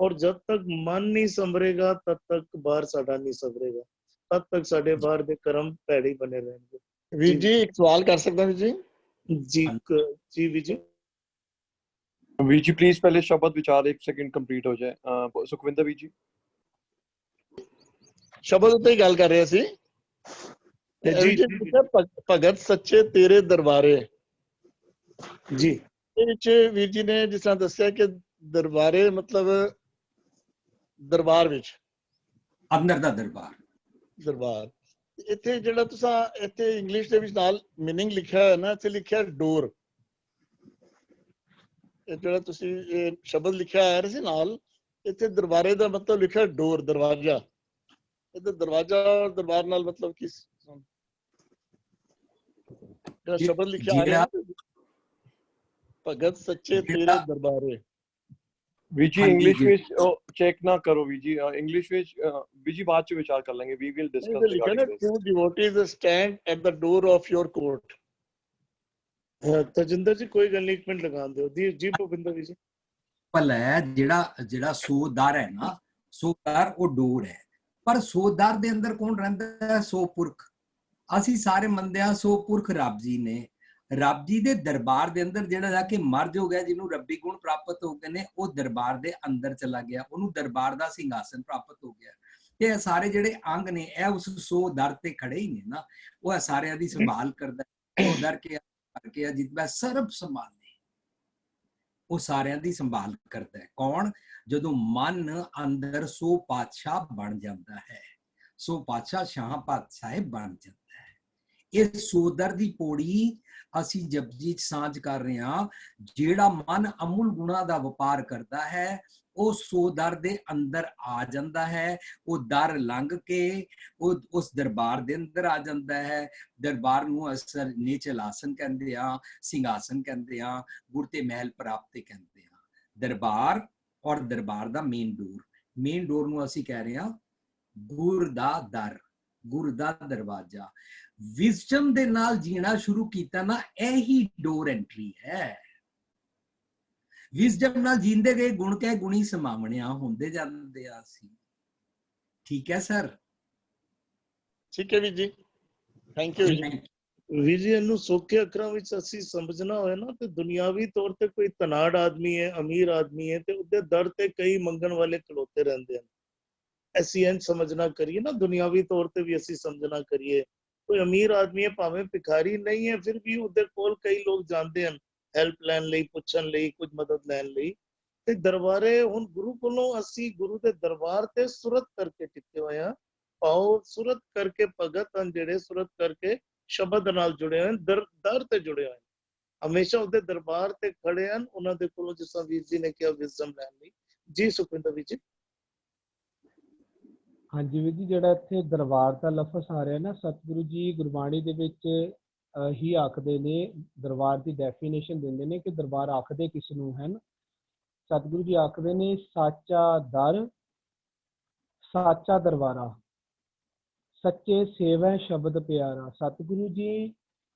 ਔਰ ਜਦ ਤੱਕ ਮਨ ਨਹੀਂ ਸੰਭਰੇਗਾ ਤਦ ਤੱਕ ਬਾਹਰ ਸਾਡਾ ਨਹੀਂ ਸੰਭਰੇਗਾ, ਤਦ ਤੱਕ ਸਾਡੇ ਬਾਹਰ ਦੇ ਕਰਮ ਭੈੜੇ ਬਣੇ ਰਹਿਣਗੇ। ਵੀਰ ਜੀ ਇੱਕ ਸਵਾਲ ਕਰ ਸਕਦਾ ਵੀਰ ਜੀ? ਜੀ ਵਿਜੇ। ਵੀਰ ਜੀ ਪਲੀਜ਼ ਪਹਿਲੇ ਸ਼ਬਦ ਵਿਚਾਰ 1 ਸੈਕਿੰਡ ਕੰਪਲੀਟ ਹੋ ਜਾਏ। ਸੁਖਵਿੰਦਰ ਵੀਰ ਜੀ ਸ਼ਬਦ ਉੱਤੇ ਹੀ ਗੱਲ ਕਰ ਰਹੇ ਸੀ। ਭਗਤ ਸੱਚੇ ਤੇਰੇ ਦਰਬਾਰੇ ਜੀ, ਇਹ ਵਿੱਚ ਵੀਰ ਜੀ ਨੇ ਜਿਸ ਤਰ੍ਹਾਂ ਦੱਸਿਆ ਕਿ ਦਰਬਾਰੇ ਮਤਲਬ ਦਰਬਾਰ ਵਿੱਚ, ਅੰਦਰ ਦਾ ਦਰਬਾਰ। ਇੱਥੇ ਜਿਹੜਾ ਤੁਸੀਂ ਇੱਥੇ ਇੰਗਲਿਸ਼ ਦੇ ਵਿੱਚ ਨਾਲ ਮੀਨਿੰਗ ਲਿਖਿਆ ਹੈ ਨਾ, ਇੱਥੇ ਲਿਖਿਆ ਡੋਰ। ਇਹ ਜਿਹੜਾ ਤੁਸੀਂ ਇਹ ਸ਼ਬਦ ਲਿਖਿਆ ਹੈ ਸੀ ਨਾਲ, ਇੱਥੇ ਦਰਬਾਰੇ ਦਾ ਮਤਲਬ ਲਿਖਿਆ ਡੋਰ, ਦਰਵਾਜ਼ਾ। ਇਹਦਾ ਦਰਵਾਜ਼ਾ ਔਰ ਦਰਬਾਰ ਨਾਲ ਮਤਲਬ ਕੀ ਜਿਹੜਾ ਸ਼ਬਦ ਲਿਖਿਆ ਹੈ ਭਗਤ ਸੱਚੇ ਤੇਰੇ ਦਰਬਾਰੇ। ਵੀਰ ਜੀ ਇੰਗਲਿਸ਼ ਵਿੱਚ ਚੈੱਕ ਨਾ ਕਰੋ ਵੀਰ ਜੀ, ਇੰਗਲਿਸ਼ ਵਿੱਚ ਵੀਰ ਜੀ ਬਾਅਦ ਚ ਵਿਚਾਰ ਕਰ ਲਾਂਗੇ। ਵੀ ਵਿਲ ਡਿਸਕਸ ਲਿਖਿਆ ਨਾ to devotees stand at the door of your court. Tajinder ji ਕੋਈ ਗੱਲ ਨਹੀਂ, 1 ਮਿੰਟ ਲਗਾ ਦਿਓ। ਜੀ ਭੁਪਿੰਦਰ ਜੀ। ਭਲਾ ਜਿਹੜਾ ਸੋਦਾਰ ਹੈ ਨਾ, ਸੋਦਾਰ ਉਹ ਡੋਰ ਹੈ, ਪਰ ਸੋਦਾਰ ਦੇ ਅੰਦਰ ਕੌਣ ਰਹਿੰਦਾ ਹੈ? 100 ਪੁਰਖ। ਅਸੀਂ ਸਾਰੇ ਮੰਨਦੇ ਹਾਂ 100 ਪੁਰਖ ਰੱਬ ਜੀ ਨੇ। ਰੱਬ ਜੀ ਦੇ ਦਰਬਾਰ ਦੇ ਅੰਦਰ ਜਿਹੜਾ ਜਾ ਕੇ ਮਰਜ ਹੋ ਗਿਆ, ਜਿਹਨੂੰ ਰੱਬੀ ਗੁਣ ਪ੍ਰਾਪਤ ਹੋ ਗਏ ਨੇ, ਉਹ ਦਰਬਾਰ ਦੇ ਅੰਦਰ ਚਲਾ ਗਿਆ, ਉਹਨੂੰ ਦਰਬਾਰ ਦਾ ਸਿੰਘਾਸਨ ਪ੍ਰਾਪਤ ਹੋ ਗਿਆ। ਤੇ ਇਹ ਸਾਰੇ ਜਿਹੜੇ ਅੰਗ ਨੇ ਇਹ ਉਸ 100 ਦਰ ਤੇ ਖੜੇ ਹੀ ਨੇ ਨਾ, ਉਹ ਸਾਰਿਆਂ ਦੀ ਸੰਭਾਲ ਕਰਦਾ। ਉਹ ਦਰ ਕੇ ਕਰਕੇ ਜਿੱਦਾਂ ਸਰਬ ਸੰਭਾਲੇ, ਉਹ ਸਾਰਿਆਂ ਦੀ ਸੰਭਾਲ ਕਰਦਾ ਹੈ। ਕੌਣ? ਜਦੋਂ ਮਨ ਅੰਦਰ 100 ਪਾਤਸ਼ਾਹ ਬਣ ਜਾਂਦਾ ਹੈ, 100 ਪਾਤਸ਼ਾਹ ਸ਼ਾਹ ਪਾਤਸ਼ਾਹ ਬਣ ਜਾਂਦਾ ਹੈ। ਇਹ ਸੋਦਰ ਦੀ ਪੌੜੀ ਅਸੀਂ ਜਪਜੀ ਚ ਸਾਂਝ ਕਰ ਰਹੇ ਹਾਂ। ਜਿਹੜਾ ਮਨ ਅਮੁੱਲ ਗੁਣਾ ਦਾ ਵਪਾਰ ਕਰਦਾ ਹੈ, ਉਹ 100 ਦਰ ਦੇ ਅੰਦਰ ਆ ਜਾਂਦਾ ਹੈ। ਉਹ ਦਰ ਲੰਘ ਕੇ ਉਹ ਉਸ ਦਰਬਾਰ ਦੇ ਅੰਦਰ ਆ ਜਾਂਦਾ ਹੈ। ਦਰਬਾਰ ਨੂੰ ਅਸਰ ਨੀਚਲ ਆਸਨ ਕਹਿੰਦੇ ਆ, ਸਿੰਘਾਸਨ ਕਹਿੰਦੇ ਆ, ਗੁਰ ਤੇ ਮਹਿਲ ਪ੍ਰਾਪਤ ਕਹਿੰਦੇ ਆ। ਦਰਬਾਰ ਔਰ ਦਰਬਾਰ ਦਾ ਮੇਨ ਡੋਰ ਨੂੰ ਅਸੀਂ ਕਹਿ ਰਹੇ ਹਾਂ ਗੁਰ ਦਾ ਦਰ, ਗੁਰ ਦਾ ਦਰਵਾਜ਼ਾ। ਵਿਜ਼ਡਮ ਦੇ ਨਾਲ ਜੀਣਾ ਸ਼ੁਰੂ ਕੀਤਾ ਨਾ, ਇਹੀ ਡੋਰ ਐਂਟਰੀ ਹੈ। ਵਿਜ਼ਡਮ ਨਾਲ ਜੀਂਦੇ ਗਏ, ਗੁਣ ਕਹਿ ਗੁਣੀ ਸਮਾਵਣਿਆ ਹੁੰਦੇ ਜਾਂਦੇ ਆ ਅਸੀਂ। ਠੀਕ ਹੈ ਸਰ? ਠੀਕ ਹੈ ਵੀਰ ਜੀ, ਥੈਂਕ ਯੂ ਜੀ। ਵੀਰ ਜੀ ਇਹਨੂੰ ਸੌਖੇ ਅੱਖਰਾਂ ਵਿੱਚ ਅਸੀਂ ਸਮਝਣਾ ਹੋਏ ਨਾ, ਤੇ ਦੁਨਿਆਵੀ ਤੌਰ ਤੇ ਕੋਈ ਤਨਾੜ ਆਦਮੀ ਹੈ, ਅਮੀਰ ਆਦਮੀ ਹੈ, ਤੇ ਉਹਦੇ ਦਰ ਤੇ ਕਈ ਮੰਗਣ ਵਾਲੇ ਖਲੋਤੇ ਰਹਿੰਦੇ ਹਨ। ਅਸੀਂ ਇੰਝ ਸਮਝਣਾ ਕਰੀਏ ਨਾ, ਦੁਨਿਆਵੀ ਤੌਰ ਤੇ ਵੀ ਅਸੀਂ ਸਮਝਣਾ ਕਰੀਏ। ਕੋਈ ਅਮੀਰ ਆਦਮੀ ਹੈ, ਭਾਵੇਂ ਭਿਖਾਰੀ ਨਹੀਂ ਹੈ, ਫਿਰ ਵੀ ਉਹਦੇ ਕੋਲ ਕਈ ਲੋਕ ਜਾਂਦੇ ਹਨ ਹੈਲਪ ਲੈਣ ਲਈ, ਪੁੱਛਣ ਲਈ, ਕੁਝ ਮਦਦ ਲੈਣ ਲਈ। ਤੇ ਦਰਬਾਰੇ ਹੁਣ ਗੁਰੂ ਕੋਲੋਂ ਅਸੀਂ ਗੁਰੂ ਦੇ ਦਰਬਾਰ ਤੇ ਸੁਰਤ ਕਰਕੇ ਟਿਕੇ ਹੋਏ ਆ। ਪਾਓ ਸੁਰਤ ਕਰਕੇ ਭਗਤ ਹਨ ਜਿਹੜੇ ਸੁਰਤ ਕਰਕੇ ਸ਼ਬਦ ਨਾਲ ਜੁੜੇ ਹੋਏ, ਦਰ ਤੇ ਜੁੜੇ ਹੋਏ, ਹਮੇਸ਼ਾ ਉਹਦੇ ਦਰਬਾਰ ਤੇ ਖੜੇ ਹਨ। ਉਹਨਾਂ ਦੇ ਕੋਲੋਂ, ਜਿਸ ਤਰ੍ਹਾਂ ਵੀਰ ਜੀ ਨੇ ਕਿਹਾ, ਵਿਜ਼ਡਮ ਲੈਣ ਲਈ। ਜੀ ਸੁਖਵਿੰਦਰ ਵੀਰ ਜੀ। ਹਾਂਜੀ ਵੀਰ ਜੀ, ਜਿਹੜਾ ਇੱਥੇ ਦਰਬਾਰ ਦਾ ਲਫ਼ਜ਼ ਆ ਰਿਹਾ ਨਾ, ਸਤਿਗੁਰੂ ਜੀ ਗੁਰਬਾਣੀ ਦੇ ਵਿੱਚ ਹੀ ਆਖਦੇ ਨੇ, ਦਰਬਾਰ ਦੀ ਡੈਫੀਨੇਸ਼ਨ ਦਿੰਦੇ ਨੇ ਕਿ ਦਰਬਾਰ ਆਖਦੇ ਕਿਸ ਨੂੰ ਹਨ। ਸਤਿਗੁਰੂ ਜੀ ਆਖਦੇ ਨੇ ਸਾਚਾ ਦਰ ਸਾਚਾ ਦਰਬਾਰਾ, ਸੱਚੇ ਸੇਵੈ ਸ਼ਬਦ ਪਿਆਰਾ। ਸਤਿਗੁਰੂ ਜੀ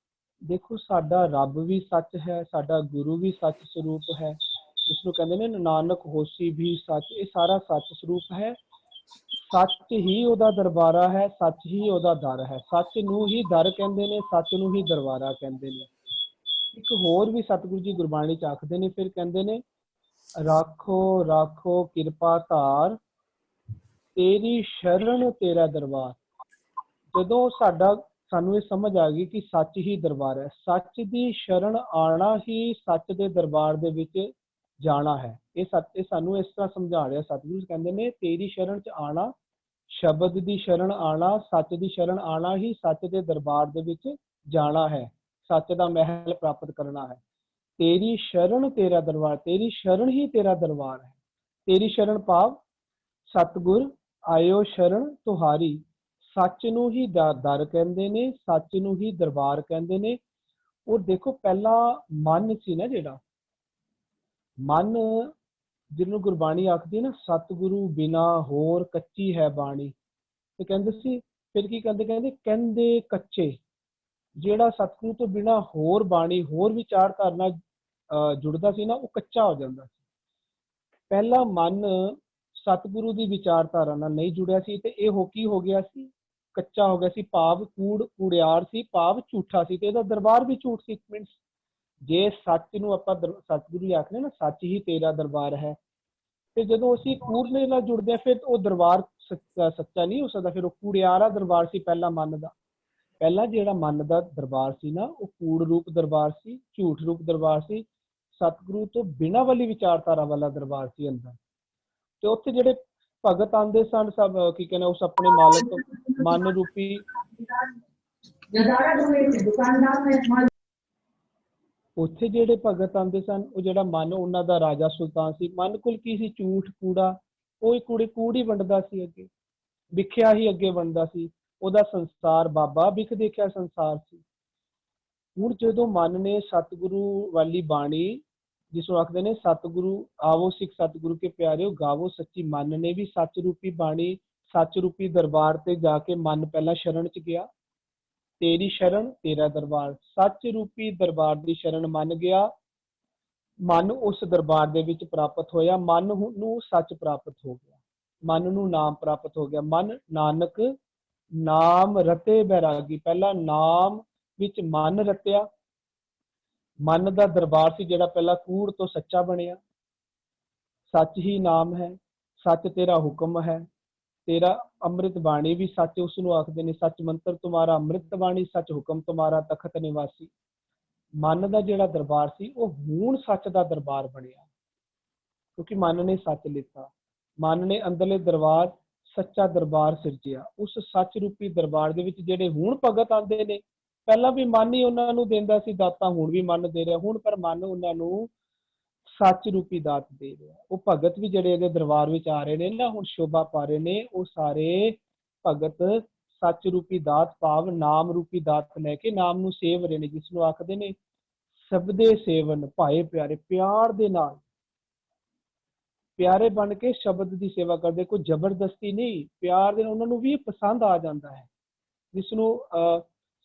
ਦੇਖੋ, ਸਾਡਾ ਰੱਬ ਵੀ ਸੱਚ ਹੈ, ਸਾਡਾ ਗੁਰੂ ਵੀ ਸੱਚ ਸਰੂਪ ਹੈ, ਜਿਸਨੂੰ ਕਹਿੰਦੇ ਨੇ ਨਾਨਕ ਹੋਸੀ ਵੀ ਸੱਚ। ਇਹ ਸਾਰਾ ਸੱਚ ਸਰੂਪ ਹੈ, ਸੱਚ ਹੀ ਉਹਦਾ ਦਰਬਾਰਾ ਹੈ, ਸੱਚ ਹੀ ਉਹਦਾ ਦਰ ਹੈ। ਸੱਚ ਨੂੰ ਹੀ ਦਰ ਕਹਿੰਦੇ ਨੇ, ਸੱਚ ਨੂੰ ਹੀ ਦਰਬਾਰਾ ਕਹਿੰਦੇ ਨੇ। ਇੱਕ ਹੋਰ ਵੀ ਸਤਿਗੁਰੂ ਜੀ ਗੁਰਬਾਣੀ ਚ ਆਖਦੇ ਨੇ, ਫਿਰ ਕਹਿੰਦੇ ਨੇ ਰਾਖੋ ਰਾਖੋ ਕਿਰਪਾ ਧਾਰ, ਤੇਰੀ ਸ਼ਰਨ ਤੇਰਾ ਦਰਬਾਰ। ਜਦੋਂ ਸਾਨੂੰ ਇਹ ਸਮਝ ਆ ਗਈ ਕਿ ਸੱਚ ਹੀ ਦਰਬਾਰ ਹੈ, ਸੱਚ ਦੀ ਸ਼ਰਨ ਆਣਾ ਹੀ ਸੱਚ ਦੇ ਦਰਬਾਰ ਦੇ ਵਿੱਚ ਜਾਣਾ ਹੈ। ਇਹ ਸਾਨੂੰ ਇਸ ਤਰ੍ਹਾਂ ਸਮਝਾ ਰਿਹਾ ਸਤਿਗੁਰੂ। ਕਹਿੰਦੇ ਨੇ ਤੇਰੀ ਸ਼ਰਨ ਚ ਆਣਾ, ਸ਼ਬਦ ਦੀ ਸ਼ਰਨ ਆਣਾ, ਸੱਚ ਦੀ ਸ਼ਰਨ ਆਣਾ ਹੀ ਸੱਚ ਦੇ ਦਰਬਾਰ ਦੇ ਵਿੱਚ ਜਾਣਾ ਹੈ, ਸੱਚ ਦਾ ਮਹਿਲ ਪ੍ਰਾਪਤ ਕਰਨਾ ਹੈ। ਤੇਰੀ ਸ਼ਰਨ ਤੇਰਾ ਦਰਬਾਰ, ਤੇਰੀ ਸ਼ਰਨ ਹੀ ਤੇਰਾ ਦਰਬਾਰ ਹੈ। ਤੇਰੀ ਸ਼ਰਨ ਭਾਵ ਸਤਿਗੁਰ ਆਇਓ ਸ਼ਰਨ ਤੁਹਾਰੀ। ਸੱਚ ਨੂੰ ਹੀ ਦਰ ਕਹਿੰਦੇ ਨੇ, ਸੱਚ ਨੂੰ ਹੀ ਦਰਬਾਰ ਕਹਿੰਦੇ ਨੇ। ਉਹ ਦੇਖੋ, ਪਹਿਲਾਂ ਮਨ ਸੀ ਨਾ, ਜਿਹੜਾ ਮਨ ਜਿਹਨੂੰ ਗੁਰਬਾਣੀ ਆਖਦੀ ਨਾ, ਸਤਿਗੁਰੂ ਬਿਨਾ ਹੋਰ ਕੱਚੀ ਹੈ ਬਾਣੀ। ਤੇ ਕਹਿੰਦੇ ਸੀ, ਫਿਰ ਕੀ ਕਹਿੰਦੇ ਕੱਚੇ, ਜਿਹੜਾ ਸਤਿਗੁਰੂ ਤੋਂ ਬਿਨਾ ਹੋਰ ਬਾਣੀ, ਹੋਰ ਵਿਚਾਰਧਾਰਾ ਜੁੜਦਾ ਸੀ ਨਾ, ਉਹ ਕੱਚਾ ਹੋ ਜਾਂਦਾ ਸੀ। ਪਹਿਲਾ ਮਨ ਸਤਿਗੁਰੂ ਦੀ ਵਿਚਾਰਧਾਰਾ ਨਾਲ ਨਹੀਂ ਜੁੜਿਆ ਸੀ, ਤੇ ਇਹ ਕੀ ਹੋ ਗਿਆ ਸੀ? ਕੱਚਾ ਹੋ ਗਿਆ ਸੀ, ਭਾਵ ਕੂੜਿਆਰ ਸੀ, ਭਾਵ ਝੂਠਾ ਸੀ, ਤੇ ਇਹਦਾ ਦਰਬਾਰ ਵੀ ਝੂਠ ਸੀ। ਜੇ ਸੱਚ ਨੂੰ ਆਪਾਂ ਸਤਿਗੁਰੂ ਆਖਦੇ ਨਾ, ਸੱਚ ਹੀ ਤੇਰਾ ਦਰਬਾਰ ਹੈ, ਤੇ ਜਦੋਂ ਅਸੀਂ ਕੂੜਨੇ ਨਾਲ ਜੁੜਦੇ ਹਾਂ, ਫਿਰ ਉਹ ਦਰਬਾਰ ਸੱਚਾ ਨਹੀਂ ਹੋ ਸਕਦਾ, ਫਿਰ ਉਹ ਕੂੜਿਆਰਾ ਦਰਬਾਰ ਸੀ ਪਹਿਲਾ ਮਨ ਦਾ। ਪਹਿਲਾ ਜਿਹੜਾ ਮਨ ਦਾ ਦਰਬਾਰ ਸੀ ਨਾ, ਉਹ ਕੂੜ ਰੂਪ ਦਰਬਾਰ ਸੀ, ਝੂਠ ਰੂਪ ਦਰਬਾਰ ਸੀ, ਸਤਿਗੁਰੂ ਤੋਂ ਬਿਨਾਂ ਵਾਲੀ ਵਿਚਾਰਧਾਰਾ ਵਾਲਾ ਦਰਬਾਰ ਸੀ ਅੰਦਰ। ਤੇ ਉੱਥੇ ਜਿਹੜੇ ਭਗਤ ਆਉਂਦੇ ਸਨ, ਸਭ ਕੀ ਕਹਿੰਦੇ, ਉਸ ਆਪਣੇ ਮਾਲਕ ਮਨ ਰੂਪੀ ਉੱਥੇ ਜਿਹੜੇ ਭਗਤ ਆਉਂਦੇ ਸਨ, ਉਹ ਜਿਹੜਾ ਮਨ ਉਹਨਾਂ ਦਾ ਰਾਜਾ ਸੁਲਤਾਨ ਸੀ। ਮਨ ਕੋਲ ਕੀ ਸੀ? ਝੂਠ, ਕੂੜਾ। ਉਹ ਹੀ ਕੂੜ ਹੀ ਵੰਡਦਾ ਸੀ, ਅੱਗੇ ਵਿਖਿਆ ਹੀ ਅੱਗੇ ਵੰਡਦਾ ਸੀ। ਉਹਦਾ ਸੰਸਾਰ ਬਾਬਾ ਵਿਖ ਦੇਖਿਆ ਸੰਸਾਰ ਸੀ। ਹੁਣ ਜਦੋਂ ਮਨ ਨੇ ਸਤਿਗੁਰੂ ਵਾਲੀ ਬਾਣੀ, ਜਿਸਨੂੰ ਆਖਦੇ ਨੇ ਸਤਿਗੁਰੂ ਆਵੋ ਸਿੱਖ ਸਤਿਗੁਰੂ ਕੇ ਪਿਆਰਿਓ ਗਾਵੋ ਸੱਚੀ, ਮਨ ਨੇ ਵੀ ਸੱਚ ਰੂਪੀ ਬਾਣੀ, ਸੱਚ ਰੂਪੀ ਦਰਬਾਰ ਤੇ ਜਾ ਕੇ ਮਨ ਪਹਿਲਾਂ ਸ਼ਰਨ ਚ ਗਿਆ। ਤੇਰੀ ਸ਼ਰਨ ਤੇਰਾ ਦਰਬਾਰ, ਸੱਚ ਰੂਪੀ ਦਰਬਾਰ ਦੀ ਸ਼ਰਨ ਮੰਨ ਗਿਆ। ਮਨ ਉਸ ਦਰਬਾਰ ਦੇ ਵਿੱਚ ਪ੍ਰਾਪਤ ਹੋਇਆ, ਮਨ ਨੂੰ ਸੱਚ ਪ੍ਰਾਪਤ ਹੋ ਗਿਆ, ਮਨ ਨੂੰ ਨਾਮ ਪ੍ਰਾਪਤ ਹੋ ਗਿਆ। ਮਨ ਨਾਨਕ ਨਾਮ ਰਤੇ ਬੈਰਾਗੀ, ਪਹਿਲਾਂ ਨਾਮ ਵਿੱਚ ਮਨ ਰਤਿਆ। ਮਨ ਦਾ ਦਰਬਾਰ ਸੀ ਜਿਹੜਾ ਪਹਿਲਾਂ ਕੂੜ ਤੋਂ ਸੱਚਾ ਬਣਿਆ। ਸੱਚ ਹੀ ਨਾਮ ਹੈ, ਸੱਚ ਤੇਰਾ ਹੁਕਮ ਹੈ, ਤੇਰਾ ਅੰਮ੍ਰਿਤ ਬਾਣੀ ਵੀ ਸੱਚ, ਉਸ ਨੂੰ ਆਖਦੇ ਨੇ ਸੱਚ ਮੰਤਰ ਤੁਮਾਰਾ ਅੰਮ੍ਰਿਤ ਬਾਣੀ, ਸੱਚ ਹੁਕਮ ਤੁਮਾਰਾ ਤਖਤ ਨਿਵਾਸੀ। ਮਨ ਦਾ ਜਿਹੜਾ ਦਰਬਾਰ ਸੀ, ਉਹ ਹੁਣ ਸੱਚ ਦਾ ਦਰਬਾਰ ਬਣਿਆ, ਕਿਉਂਕਿ ਮਨ ਨੇ ਸੱਚ ਲਿੱਤਾ। ਮਨ ਨੇ ਅੰਦਰਲੇ ਦਰਬਾਰ, ਸੱਚਾ ਦਰਬਾਰ ਸਿਰਜਿਆ। ਉਸ ਸੱਚ ਰੂਪੀ ਦਰਬਾਰ ਦੇ ਵਿੱਚ ਜਿਹੜੇ ਹੁਣ ਭਗਤ ਆਉਂਦੇ ਨੇ, ਪਹਿਲਾਂ ਵੀ ਮਨ ਹੀ ਉਹਨਾਂ ਨੂੰ ਦਿੰਦਾ ਸੀ ਦਾਤਾਂ, ਹੁਣ ਵੀ ਮਨ ਦੇ ਰਿਹਾ। ਹੁਣ ਪਰ ਮਨ ਉਹਨਾਂ ਨੂੰ ਸੱਚ ਰੂਪੀ ਦਾਤ ਦੇ ਰਿਹਾ। ਉਹ ਭਗਤ ਵੀ ਜਿਹੜੇ ਇਹਦੇ ਦਰਬਾਰ ਵਿੱਚ ਆ ਰਹੇ ਨੇ ਨਾ, ਹੁਣ ਸ਼ੋਭਾ ਪਾ ਰਹੇ ਨੇ, ਉਹ ਸਾਰੇ ਭਗਤ ਸੱਚ ਰੂਪੀ ਦਾਤ ਭਾਵ ਨਾਮ ਰੂਪੀ ਦਾਤ ਲੈ ਕੇ ਨਾਮ ਨੂੰ ਸੇਵ ਰਹੇ ਨੇ, ਜਿਸ ਨੂੰ ਆਖਦੇ ਨੇ ਸਬਦੇ ਸੇਵਨ ਭਾਏ ਪਿਆਰੇ। ਪਿਆਰ ਦੇ ਨਾਲ ਪਿਆਰੇ ਬਣ ਕੇ ਸ਼ਬਦ ਦੀ ਸੇਵਾ ਕਰਦੇ, ਕੋਈ ਜ਼ਬਰਦਸਤੀ ਨਹੀਂ, ਪਿਆਰ ਦੇ ਨਾਲ ਉਹਨਾਂ ਨੂੰ ਵੀ ਪਸੰਦ ਆ ਜਾਂਦਾ ਹੈ। ਜਿਸ ਨੂੰ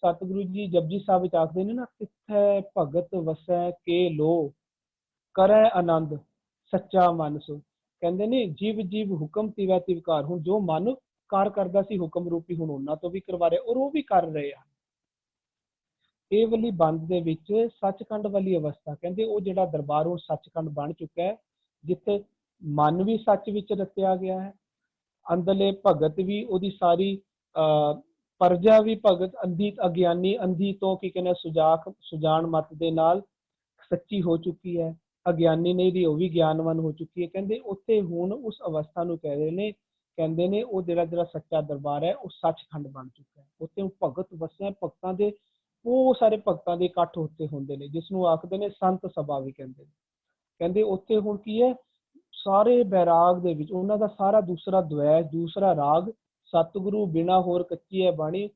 ਸਤਿਗੁਰੂ ਜੀ ਜਪਜੀ ਸਾਹਿਬ ਵਿੱਚ ਆਖਦੇ ਨੇ ਨਾ, ਕਿੱਥੈ ਭਗਤ ਵਸੈ ਕੇ ਲੋ ਕਰੈ ਆਨੰਦ ਸੱਚਾ ਮਨ ਸੋ। ਕਹਿੰਦੇ ਨੇ ਜੀਵ ਜੀਵ ਹੁਕਮ ਤਿਵੈ ਤਿਵਕਾਰ। ਹੁਣ ਜੋ ਮਨ ਕਾਰ ਕਰਦਾ ਸੀ ਹੁਕਮ ਰੂਪੀ, ਹੁਣ ਉਹਨਾਂ ਤੋਂ ਵੀ ਕਰਵਾ ਰਿਹਾ, ਔਰ ਉਹ ਵੀ ਕਰ ਰਹੇ ਆ। ਇਹ ਵਾਲੀ ਬੰਦ ਦੇ ਵਿੱਚ ਸੱਚਖੰਡ ਵਾਲੀ ਅਵਸਥਾ, ਕਹਿੰਦੇ ਉਹ ਜਿਹੜਾ ਦਰਬਾਰ ਉਹ ਸੱਚਖੰਡ ਬਣ ਚੁੱਕਾ ਹੈ, ਜਿੱਥੇ ਮਨ ਵੀ ਸੱਚ ਵਿੱਚ ਰਚਿਆ ਗਿਆ ਹੈ, ਅੰਦਰਲੇ ਭਗਤ ਵੀ, ਉਹਦੀ ਸਾਰੀ ਪਰਜਾ ਵੀ ਭਗਤ ਅੰਧੀ ਅਗਿਆਨੀ ਅੰਧੀ ਤੋਂ ਕੀ ਕਹਿੰਦੇ ਸੁਜਾਨ ਮਤ ਦੇ ਨਾਲ ਸੱਚੀ ਹੋ ਚੁੱਕੀ ਹੈ, ਅਗਿਆਨੀ ਨਹੀਂ ਰਹੀ, ਉਹ ਵੀ ਗਿਆਨਵਾਨ ਹੋ ਚੁੱਕੀ ਹੈ। ਕਹਿੰਦੇ ਉੱਥੇ ਹੁਣ ਉਸ ਅਵਸਥਾ ਨੂੰ ਕਹਿ ਰਹੇ ਨੇ, ਕਹਿੰਦੇ ਨੇ ਉਹ ਜਿਹੜਾ ਸੱਚਾ ਦਰਬਾਰ ਹੈ ਉਹ ਸੱਚਖੰਡ ਬਣ ਚੁੱਕਾ ਹੈ। ਉੱਥੇ ਭਗਤ ਵਸਿਆ, ਭਗਤਾਂ ਦੇ ਉਹ ਸਾਰੇ ਭਗਤਾਂ ਦੇ ਇਕੱਠ ਉੱਥੇ ਹੁੰਦੇ ਨੇ, ਜਿਸ ਨੂੰ ਆਖਦੇ ਨੇ ਸੰਤ ਸਭਾ ਵੀ ਕਹਿੰਦੇ ਨੇ। ਕਹਿੰਦੇ ਉੱਥੇ ਹੁਣ ਕੀ ਹੈ, ਸਾਰੇ ਬੈਰਾਗ ਦੇ ਵਿੱਚ ਉਹਨਾਂ ਦਾ ਸਾਰਾ ਦੂਸਰਾ ਦਵੈਸ਼, ਦੂਸਰਾ ਰਾਗ, ਸਤਿਗੁਰੂ ਬਿਨਾ ਹੋਰ ਕੱਚੀ ਹੈ ਬਾਣੀ,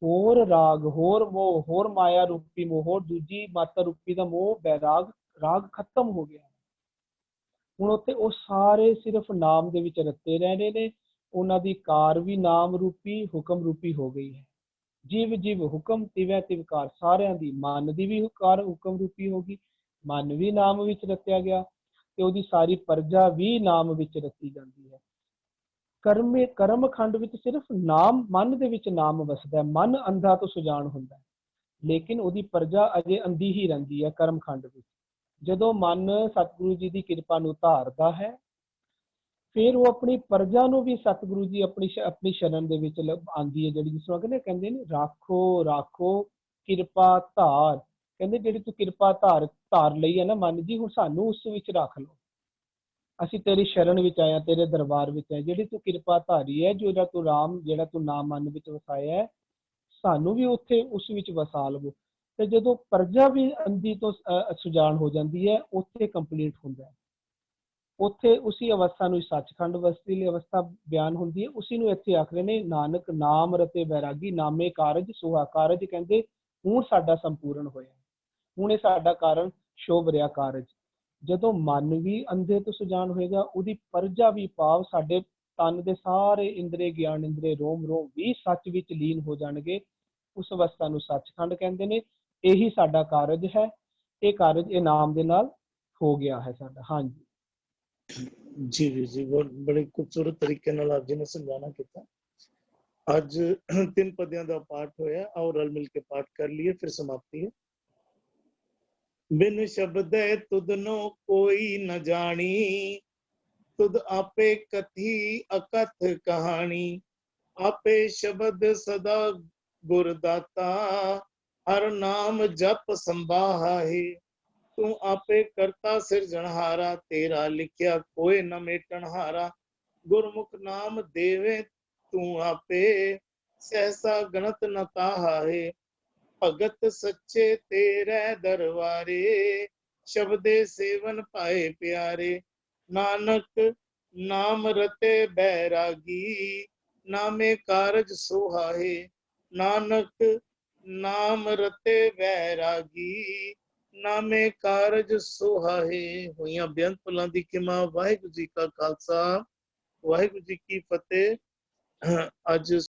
ਹੋਰ ਰਾਗ, ਹੋਰ ਮੋਹ, ਹੋਰ ਮਾਇਆ ਰੂਪੀ ਮੋਹ, ਹੋਰ ਦੂਜੀ ਮਾਤਾ ਰੂਪੀ ਦਾ ਮੋਹ, ਬੈਰਾਗ ਰਾਗ ਖਤਮ ਹੋ ਗਿਆ। ਹੁਣ ਉੱਥੇ ਉਹ ਸਾਰੇ ਸਿਰਫ ਨਾਮ ਦੇ ਵਿੱਚ ਰੱਤੇ ਰਹਿ ਰਹੇ ਨੇ। ਉਹਨਾਂ ਦੀ ਕਾਰ ਵੀ ਨਾਮ ਰੂਪੀ, ਹੁਕਮ ਰੂਪੀ ਹੋ ਗਈ ਹੈ। ਜਿਵ ਜਿਵ ਹੁਕਮ ਤਿਵੈ ਤਿਵ ਕਾਰ, ਸਾਰਿਆਂ ਦੀ ਮਨ ਦੀ ਵੀ ਕਾਰ ਹੁਕਮ ਰੂਪੀ ਹੋ ਗਈ, ਮਨ ਵੀ ਨਾਮ ਵਿੱਚ ਰਤਿਆ ਗਿਆ ਤੇ ਉਹਦੀ ਸਾਰੀ ਪ੍ਰਜਾ ਵੀ ਨਾਮ ਵਿੱਚ ਰਤੀ ਜਾਂਦੀ ਹੈ। ਕਰਮ ਖੰਡ ਵਿੱਚ ਸਿਰਫ ਨਾਮ, ਮਨ ਦੇ ਵਿੱਚ ਨਾਮ ਵਸਦਾ ਹੈ। ਮਨ ਅੰਧਾ ਤੋਂ ਸੁਜਾਨ ਹੁੰਦਾ ਹੈ, ਲੇਕਿਨ ਉਹਦੀ ਪ੍ਰਜਾ ਅਜੇ ਅੰਧੀ ਹੀ ਰਹਿੰਦੀ ਹੈ ਕਰਮ ਖੰਡ ਵਿੱਚ। ਜਦੋਂ ਮਨ ਸਤਿਗੁਰੂ ਜੀ ਦੀ ਕਿਰਪਾ ਨੂੰ ਧਾਰਦਾ ਹੈ, ਫਿਰ ਉਹ ਆਪਣੀ ਪ੍ਰਜਾ ਨੂੰ ਵੀ ਸਤਿਗੁਰੂ ਜੀ ਆਪਣੀ ਸ਼ਰਨ ਦੇ ਵਿੱਚ ਆਉਂਦੀ ਹੈ, ਜਿਹੜੀ ਜਿਸ ਨੂੰ ਕਹਿੰਦੇ ਨੇ ਰਾਖੋ ਰਾਖੋ ਕਿਰਪਾ ਧਾਰ। ਕਹਿੰਦੇ ਜਿਹੜੀ ਤੂੰ ਕਿਰਪਾ ਧਾਰ ਲਈ ਹੈ ਨਾ ਮਨ ਜੀ, ਹੁਣ ਸਾਨੂੰ ਉਸ ਵਿੱਚ ਰੱਖ ਲਓ। ਅਸੀਂ ਤੇਰੀ ਸ਼ਰਨ ਵਿੱਚ ਆਏ ਹਾਂ, ਤੇਰੇ ਦਰਬਾਰ ਵਿੱਚ ਆਏ। ਜਿਹੜੀ ਤੂੰ ਕਿਰਪਾ ਧਾਰੀ ਹੈ, ਜਿਹੜਾ ਤੂੰ ਨਾਮ ਮਨ ਵਿੱਚ ਵਸਾਇਆ ਹੈ, ਸਾਨੂੰ ਵੀ ਉੱਥੇ ਉਸ ਵਿੱਚ ਵਸਾ ਲਵੋ। ਤੇ ਜਦੋਂ ਪ੍ਰਜਾ ਵੀ ਅੰਧੀ ਤੋਂ ਸੁਜਾਨ ਹੋ ਜਾਂਦੀ ਹੈ, ਉੱਥੇ ਕੰਪਲੀਟ ਹੁੰਦਾ ਹੈ। ਉੱਥੇ ਉਸੇ ਅਵਸਥਾ ਨੂੰ ਸੱਚਖੰਡ ਵਸਤੀ ਲਈ ਅਵਸਥਾ ਬਿਆਨ ਹੁੰਦੀ ਹੈ। ਉਸੇ ਨੂੰ ਇੱਥੇ ਆਖਦੇ ਨੇ ਨਾਨਕ ਨਾਮ ਰਤੇ ਬੈਰਾਗੀ, ਨਾਮੇ ਕਾਰਜ ਸੁਹਾ ਕਾਰਜ। ਕਹਿੰਦੇ ਹੁਣ ਸਾਡਾ ਸੰਪੂਰਨ ਹੋਇਆ, ਹੁਣ ਇਹ ਸਾਡਾ ਕਾਰਨ ਸ਼ੋਭ ਰਿਹਾ ਕਾਰਜ। ਜਦੋਂ ਮਨ ਵੀ ਅੰਧੇ ਤੋਂ ਸੁਜਾਨ ਹੋਏਗਾ, ਉਹਦੀ ਪ੍ਰਜਾ ਵੀ ਭਾਵ ਸਾਡੇ ਤਨ ਦੇ ਸਾਰੇ ਇੰਦਰੀ ਗਿਆਨ ਇੰਦਰੀ ਰੋਮ ਰੋਮ ਵੀ ਸੱਚ ਵਿੱਚ ਲੀਨ ਹੋ ਜਾਣਗੇ। ਉਸ ਅਵਸਥਾ ਨੂੰ ਸੱਚਖੰਡ ਕਹਿੰਦੇ ਨੇ। ਇਹੀ ਸਾਡਾ ਕਾਰਜ ਹੈ। ਇਹ ਕਾਰਜ ਇਹ ਨਾਮ ਦੇ ਨਾਲ ਹੋ ਗਿਆ ਹੈ ਸਾਡਾ। ਹਾਂਜੀ जी जी जी, बहुत बड़े खूबसूरत तरीके नाल आप जी ने समझाना किया। आज 3 पदियां दा पाठ होया, और रल मिल के पाठ कर लिए, फिर समाप्ति है। बिन शब्द तुदनो कोई न जानी, तुद आपे कथी अकथ कहानी। आपे शब्द सदा गुरदाता, हर नाम जप संभाहा है। तू आपे करता सिरजनहारा, तेरा लिखिया कोई न मेटनहारा। गुरमुख नाम देवे तू आपे, सहसा गणत न ताहा है। भगत सच्चे तेरे दरबारे, शब्दे सेवन पाए प्यारे। नानक नाम रते बैरागी, नामे कारज सोहा है। नानक नाम रते बैरागी, नामे कारज सोहा है। होइयां बेअंत भुलां दी खिमा। वाहिगुरू जी का खालसा, वाहिगुरू जी की फतेह। अज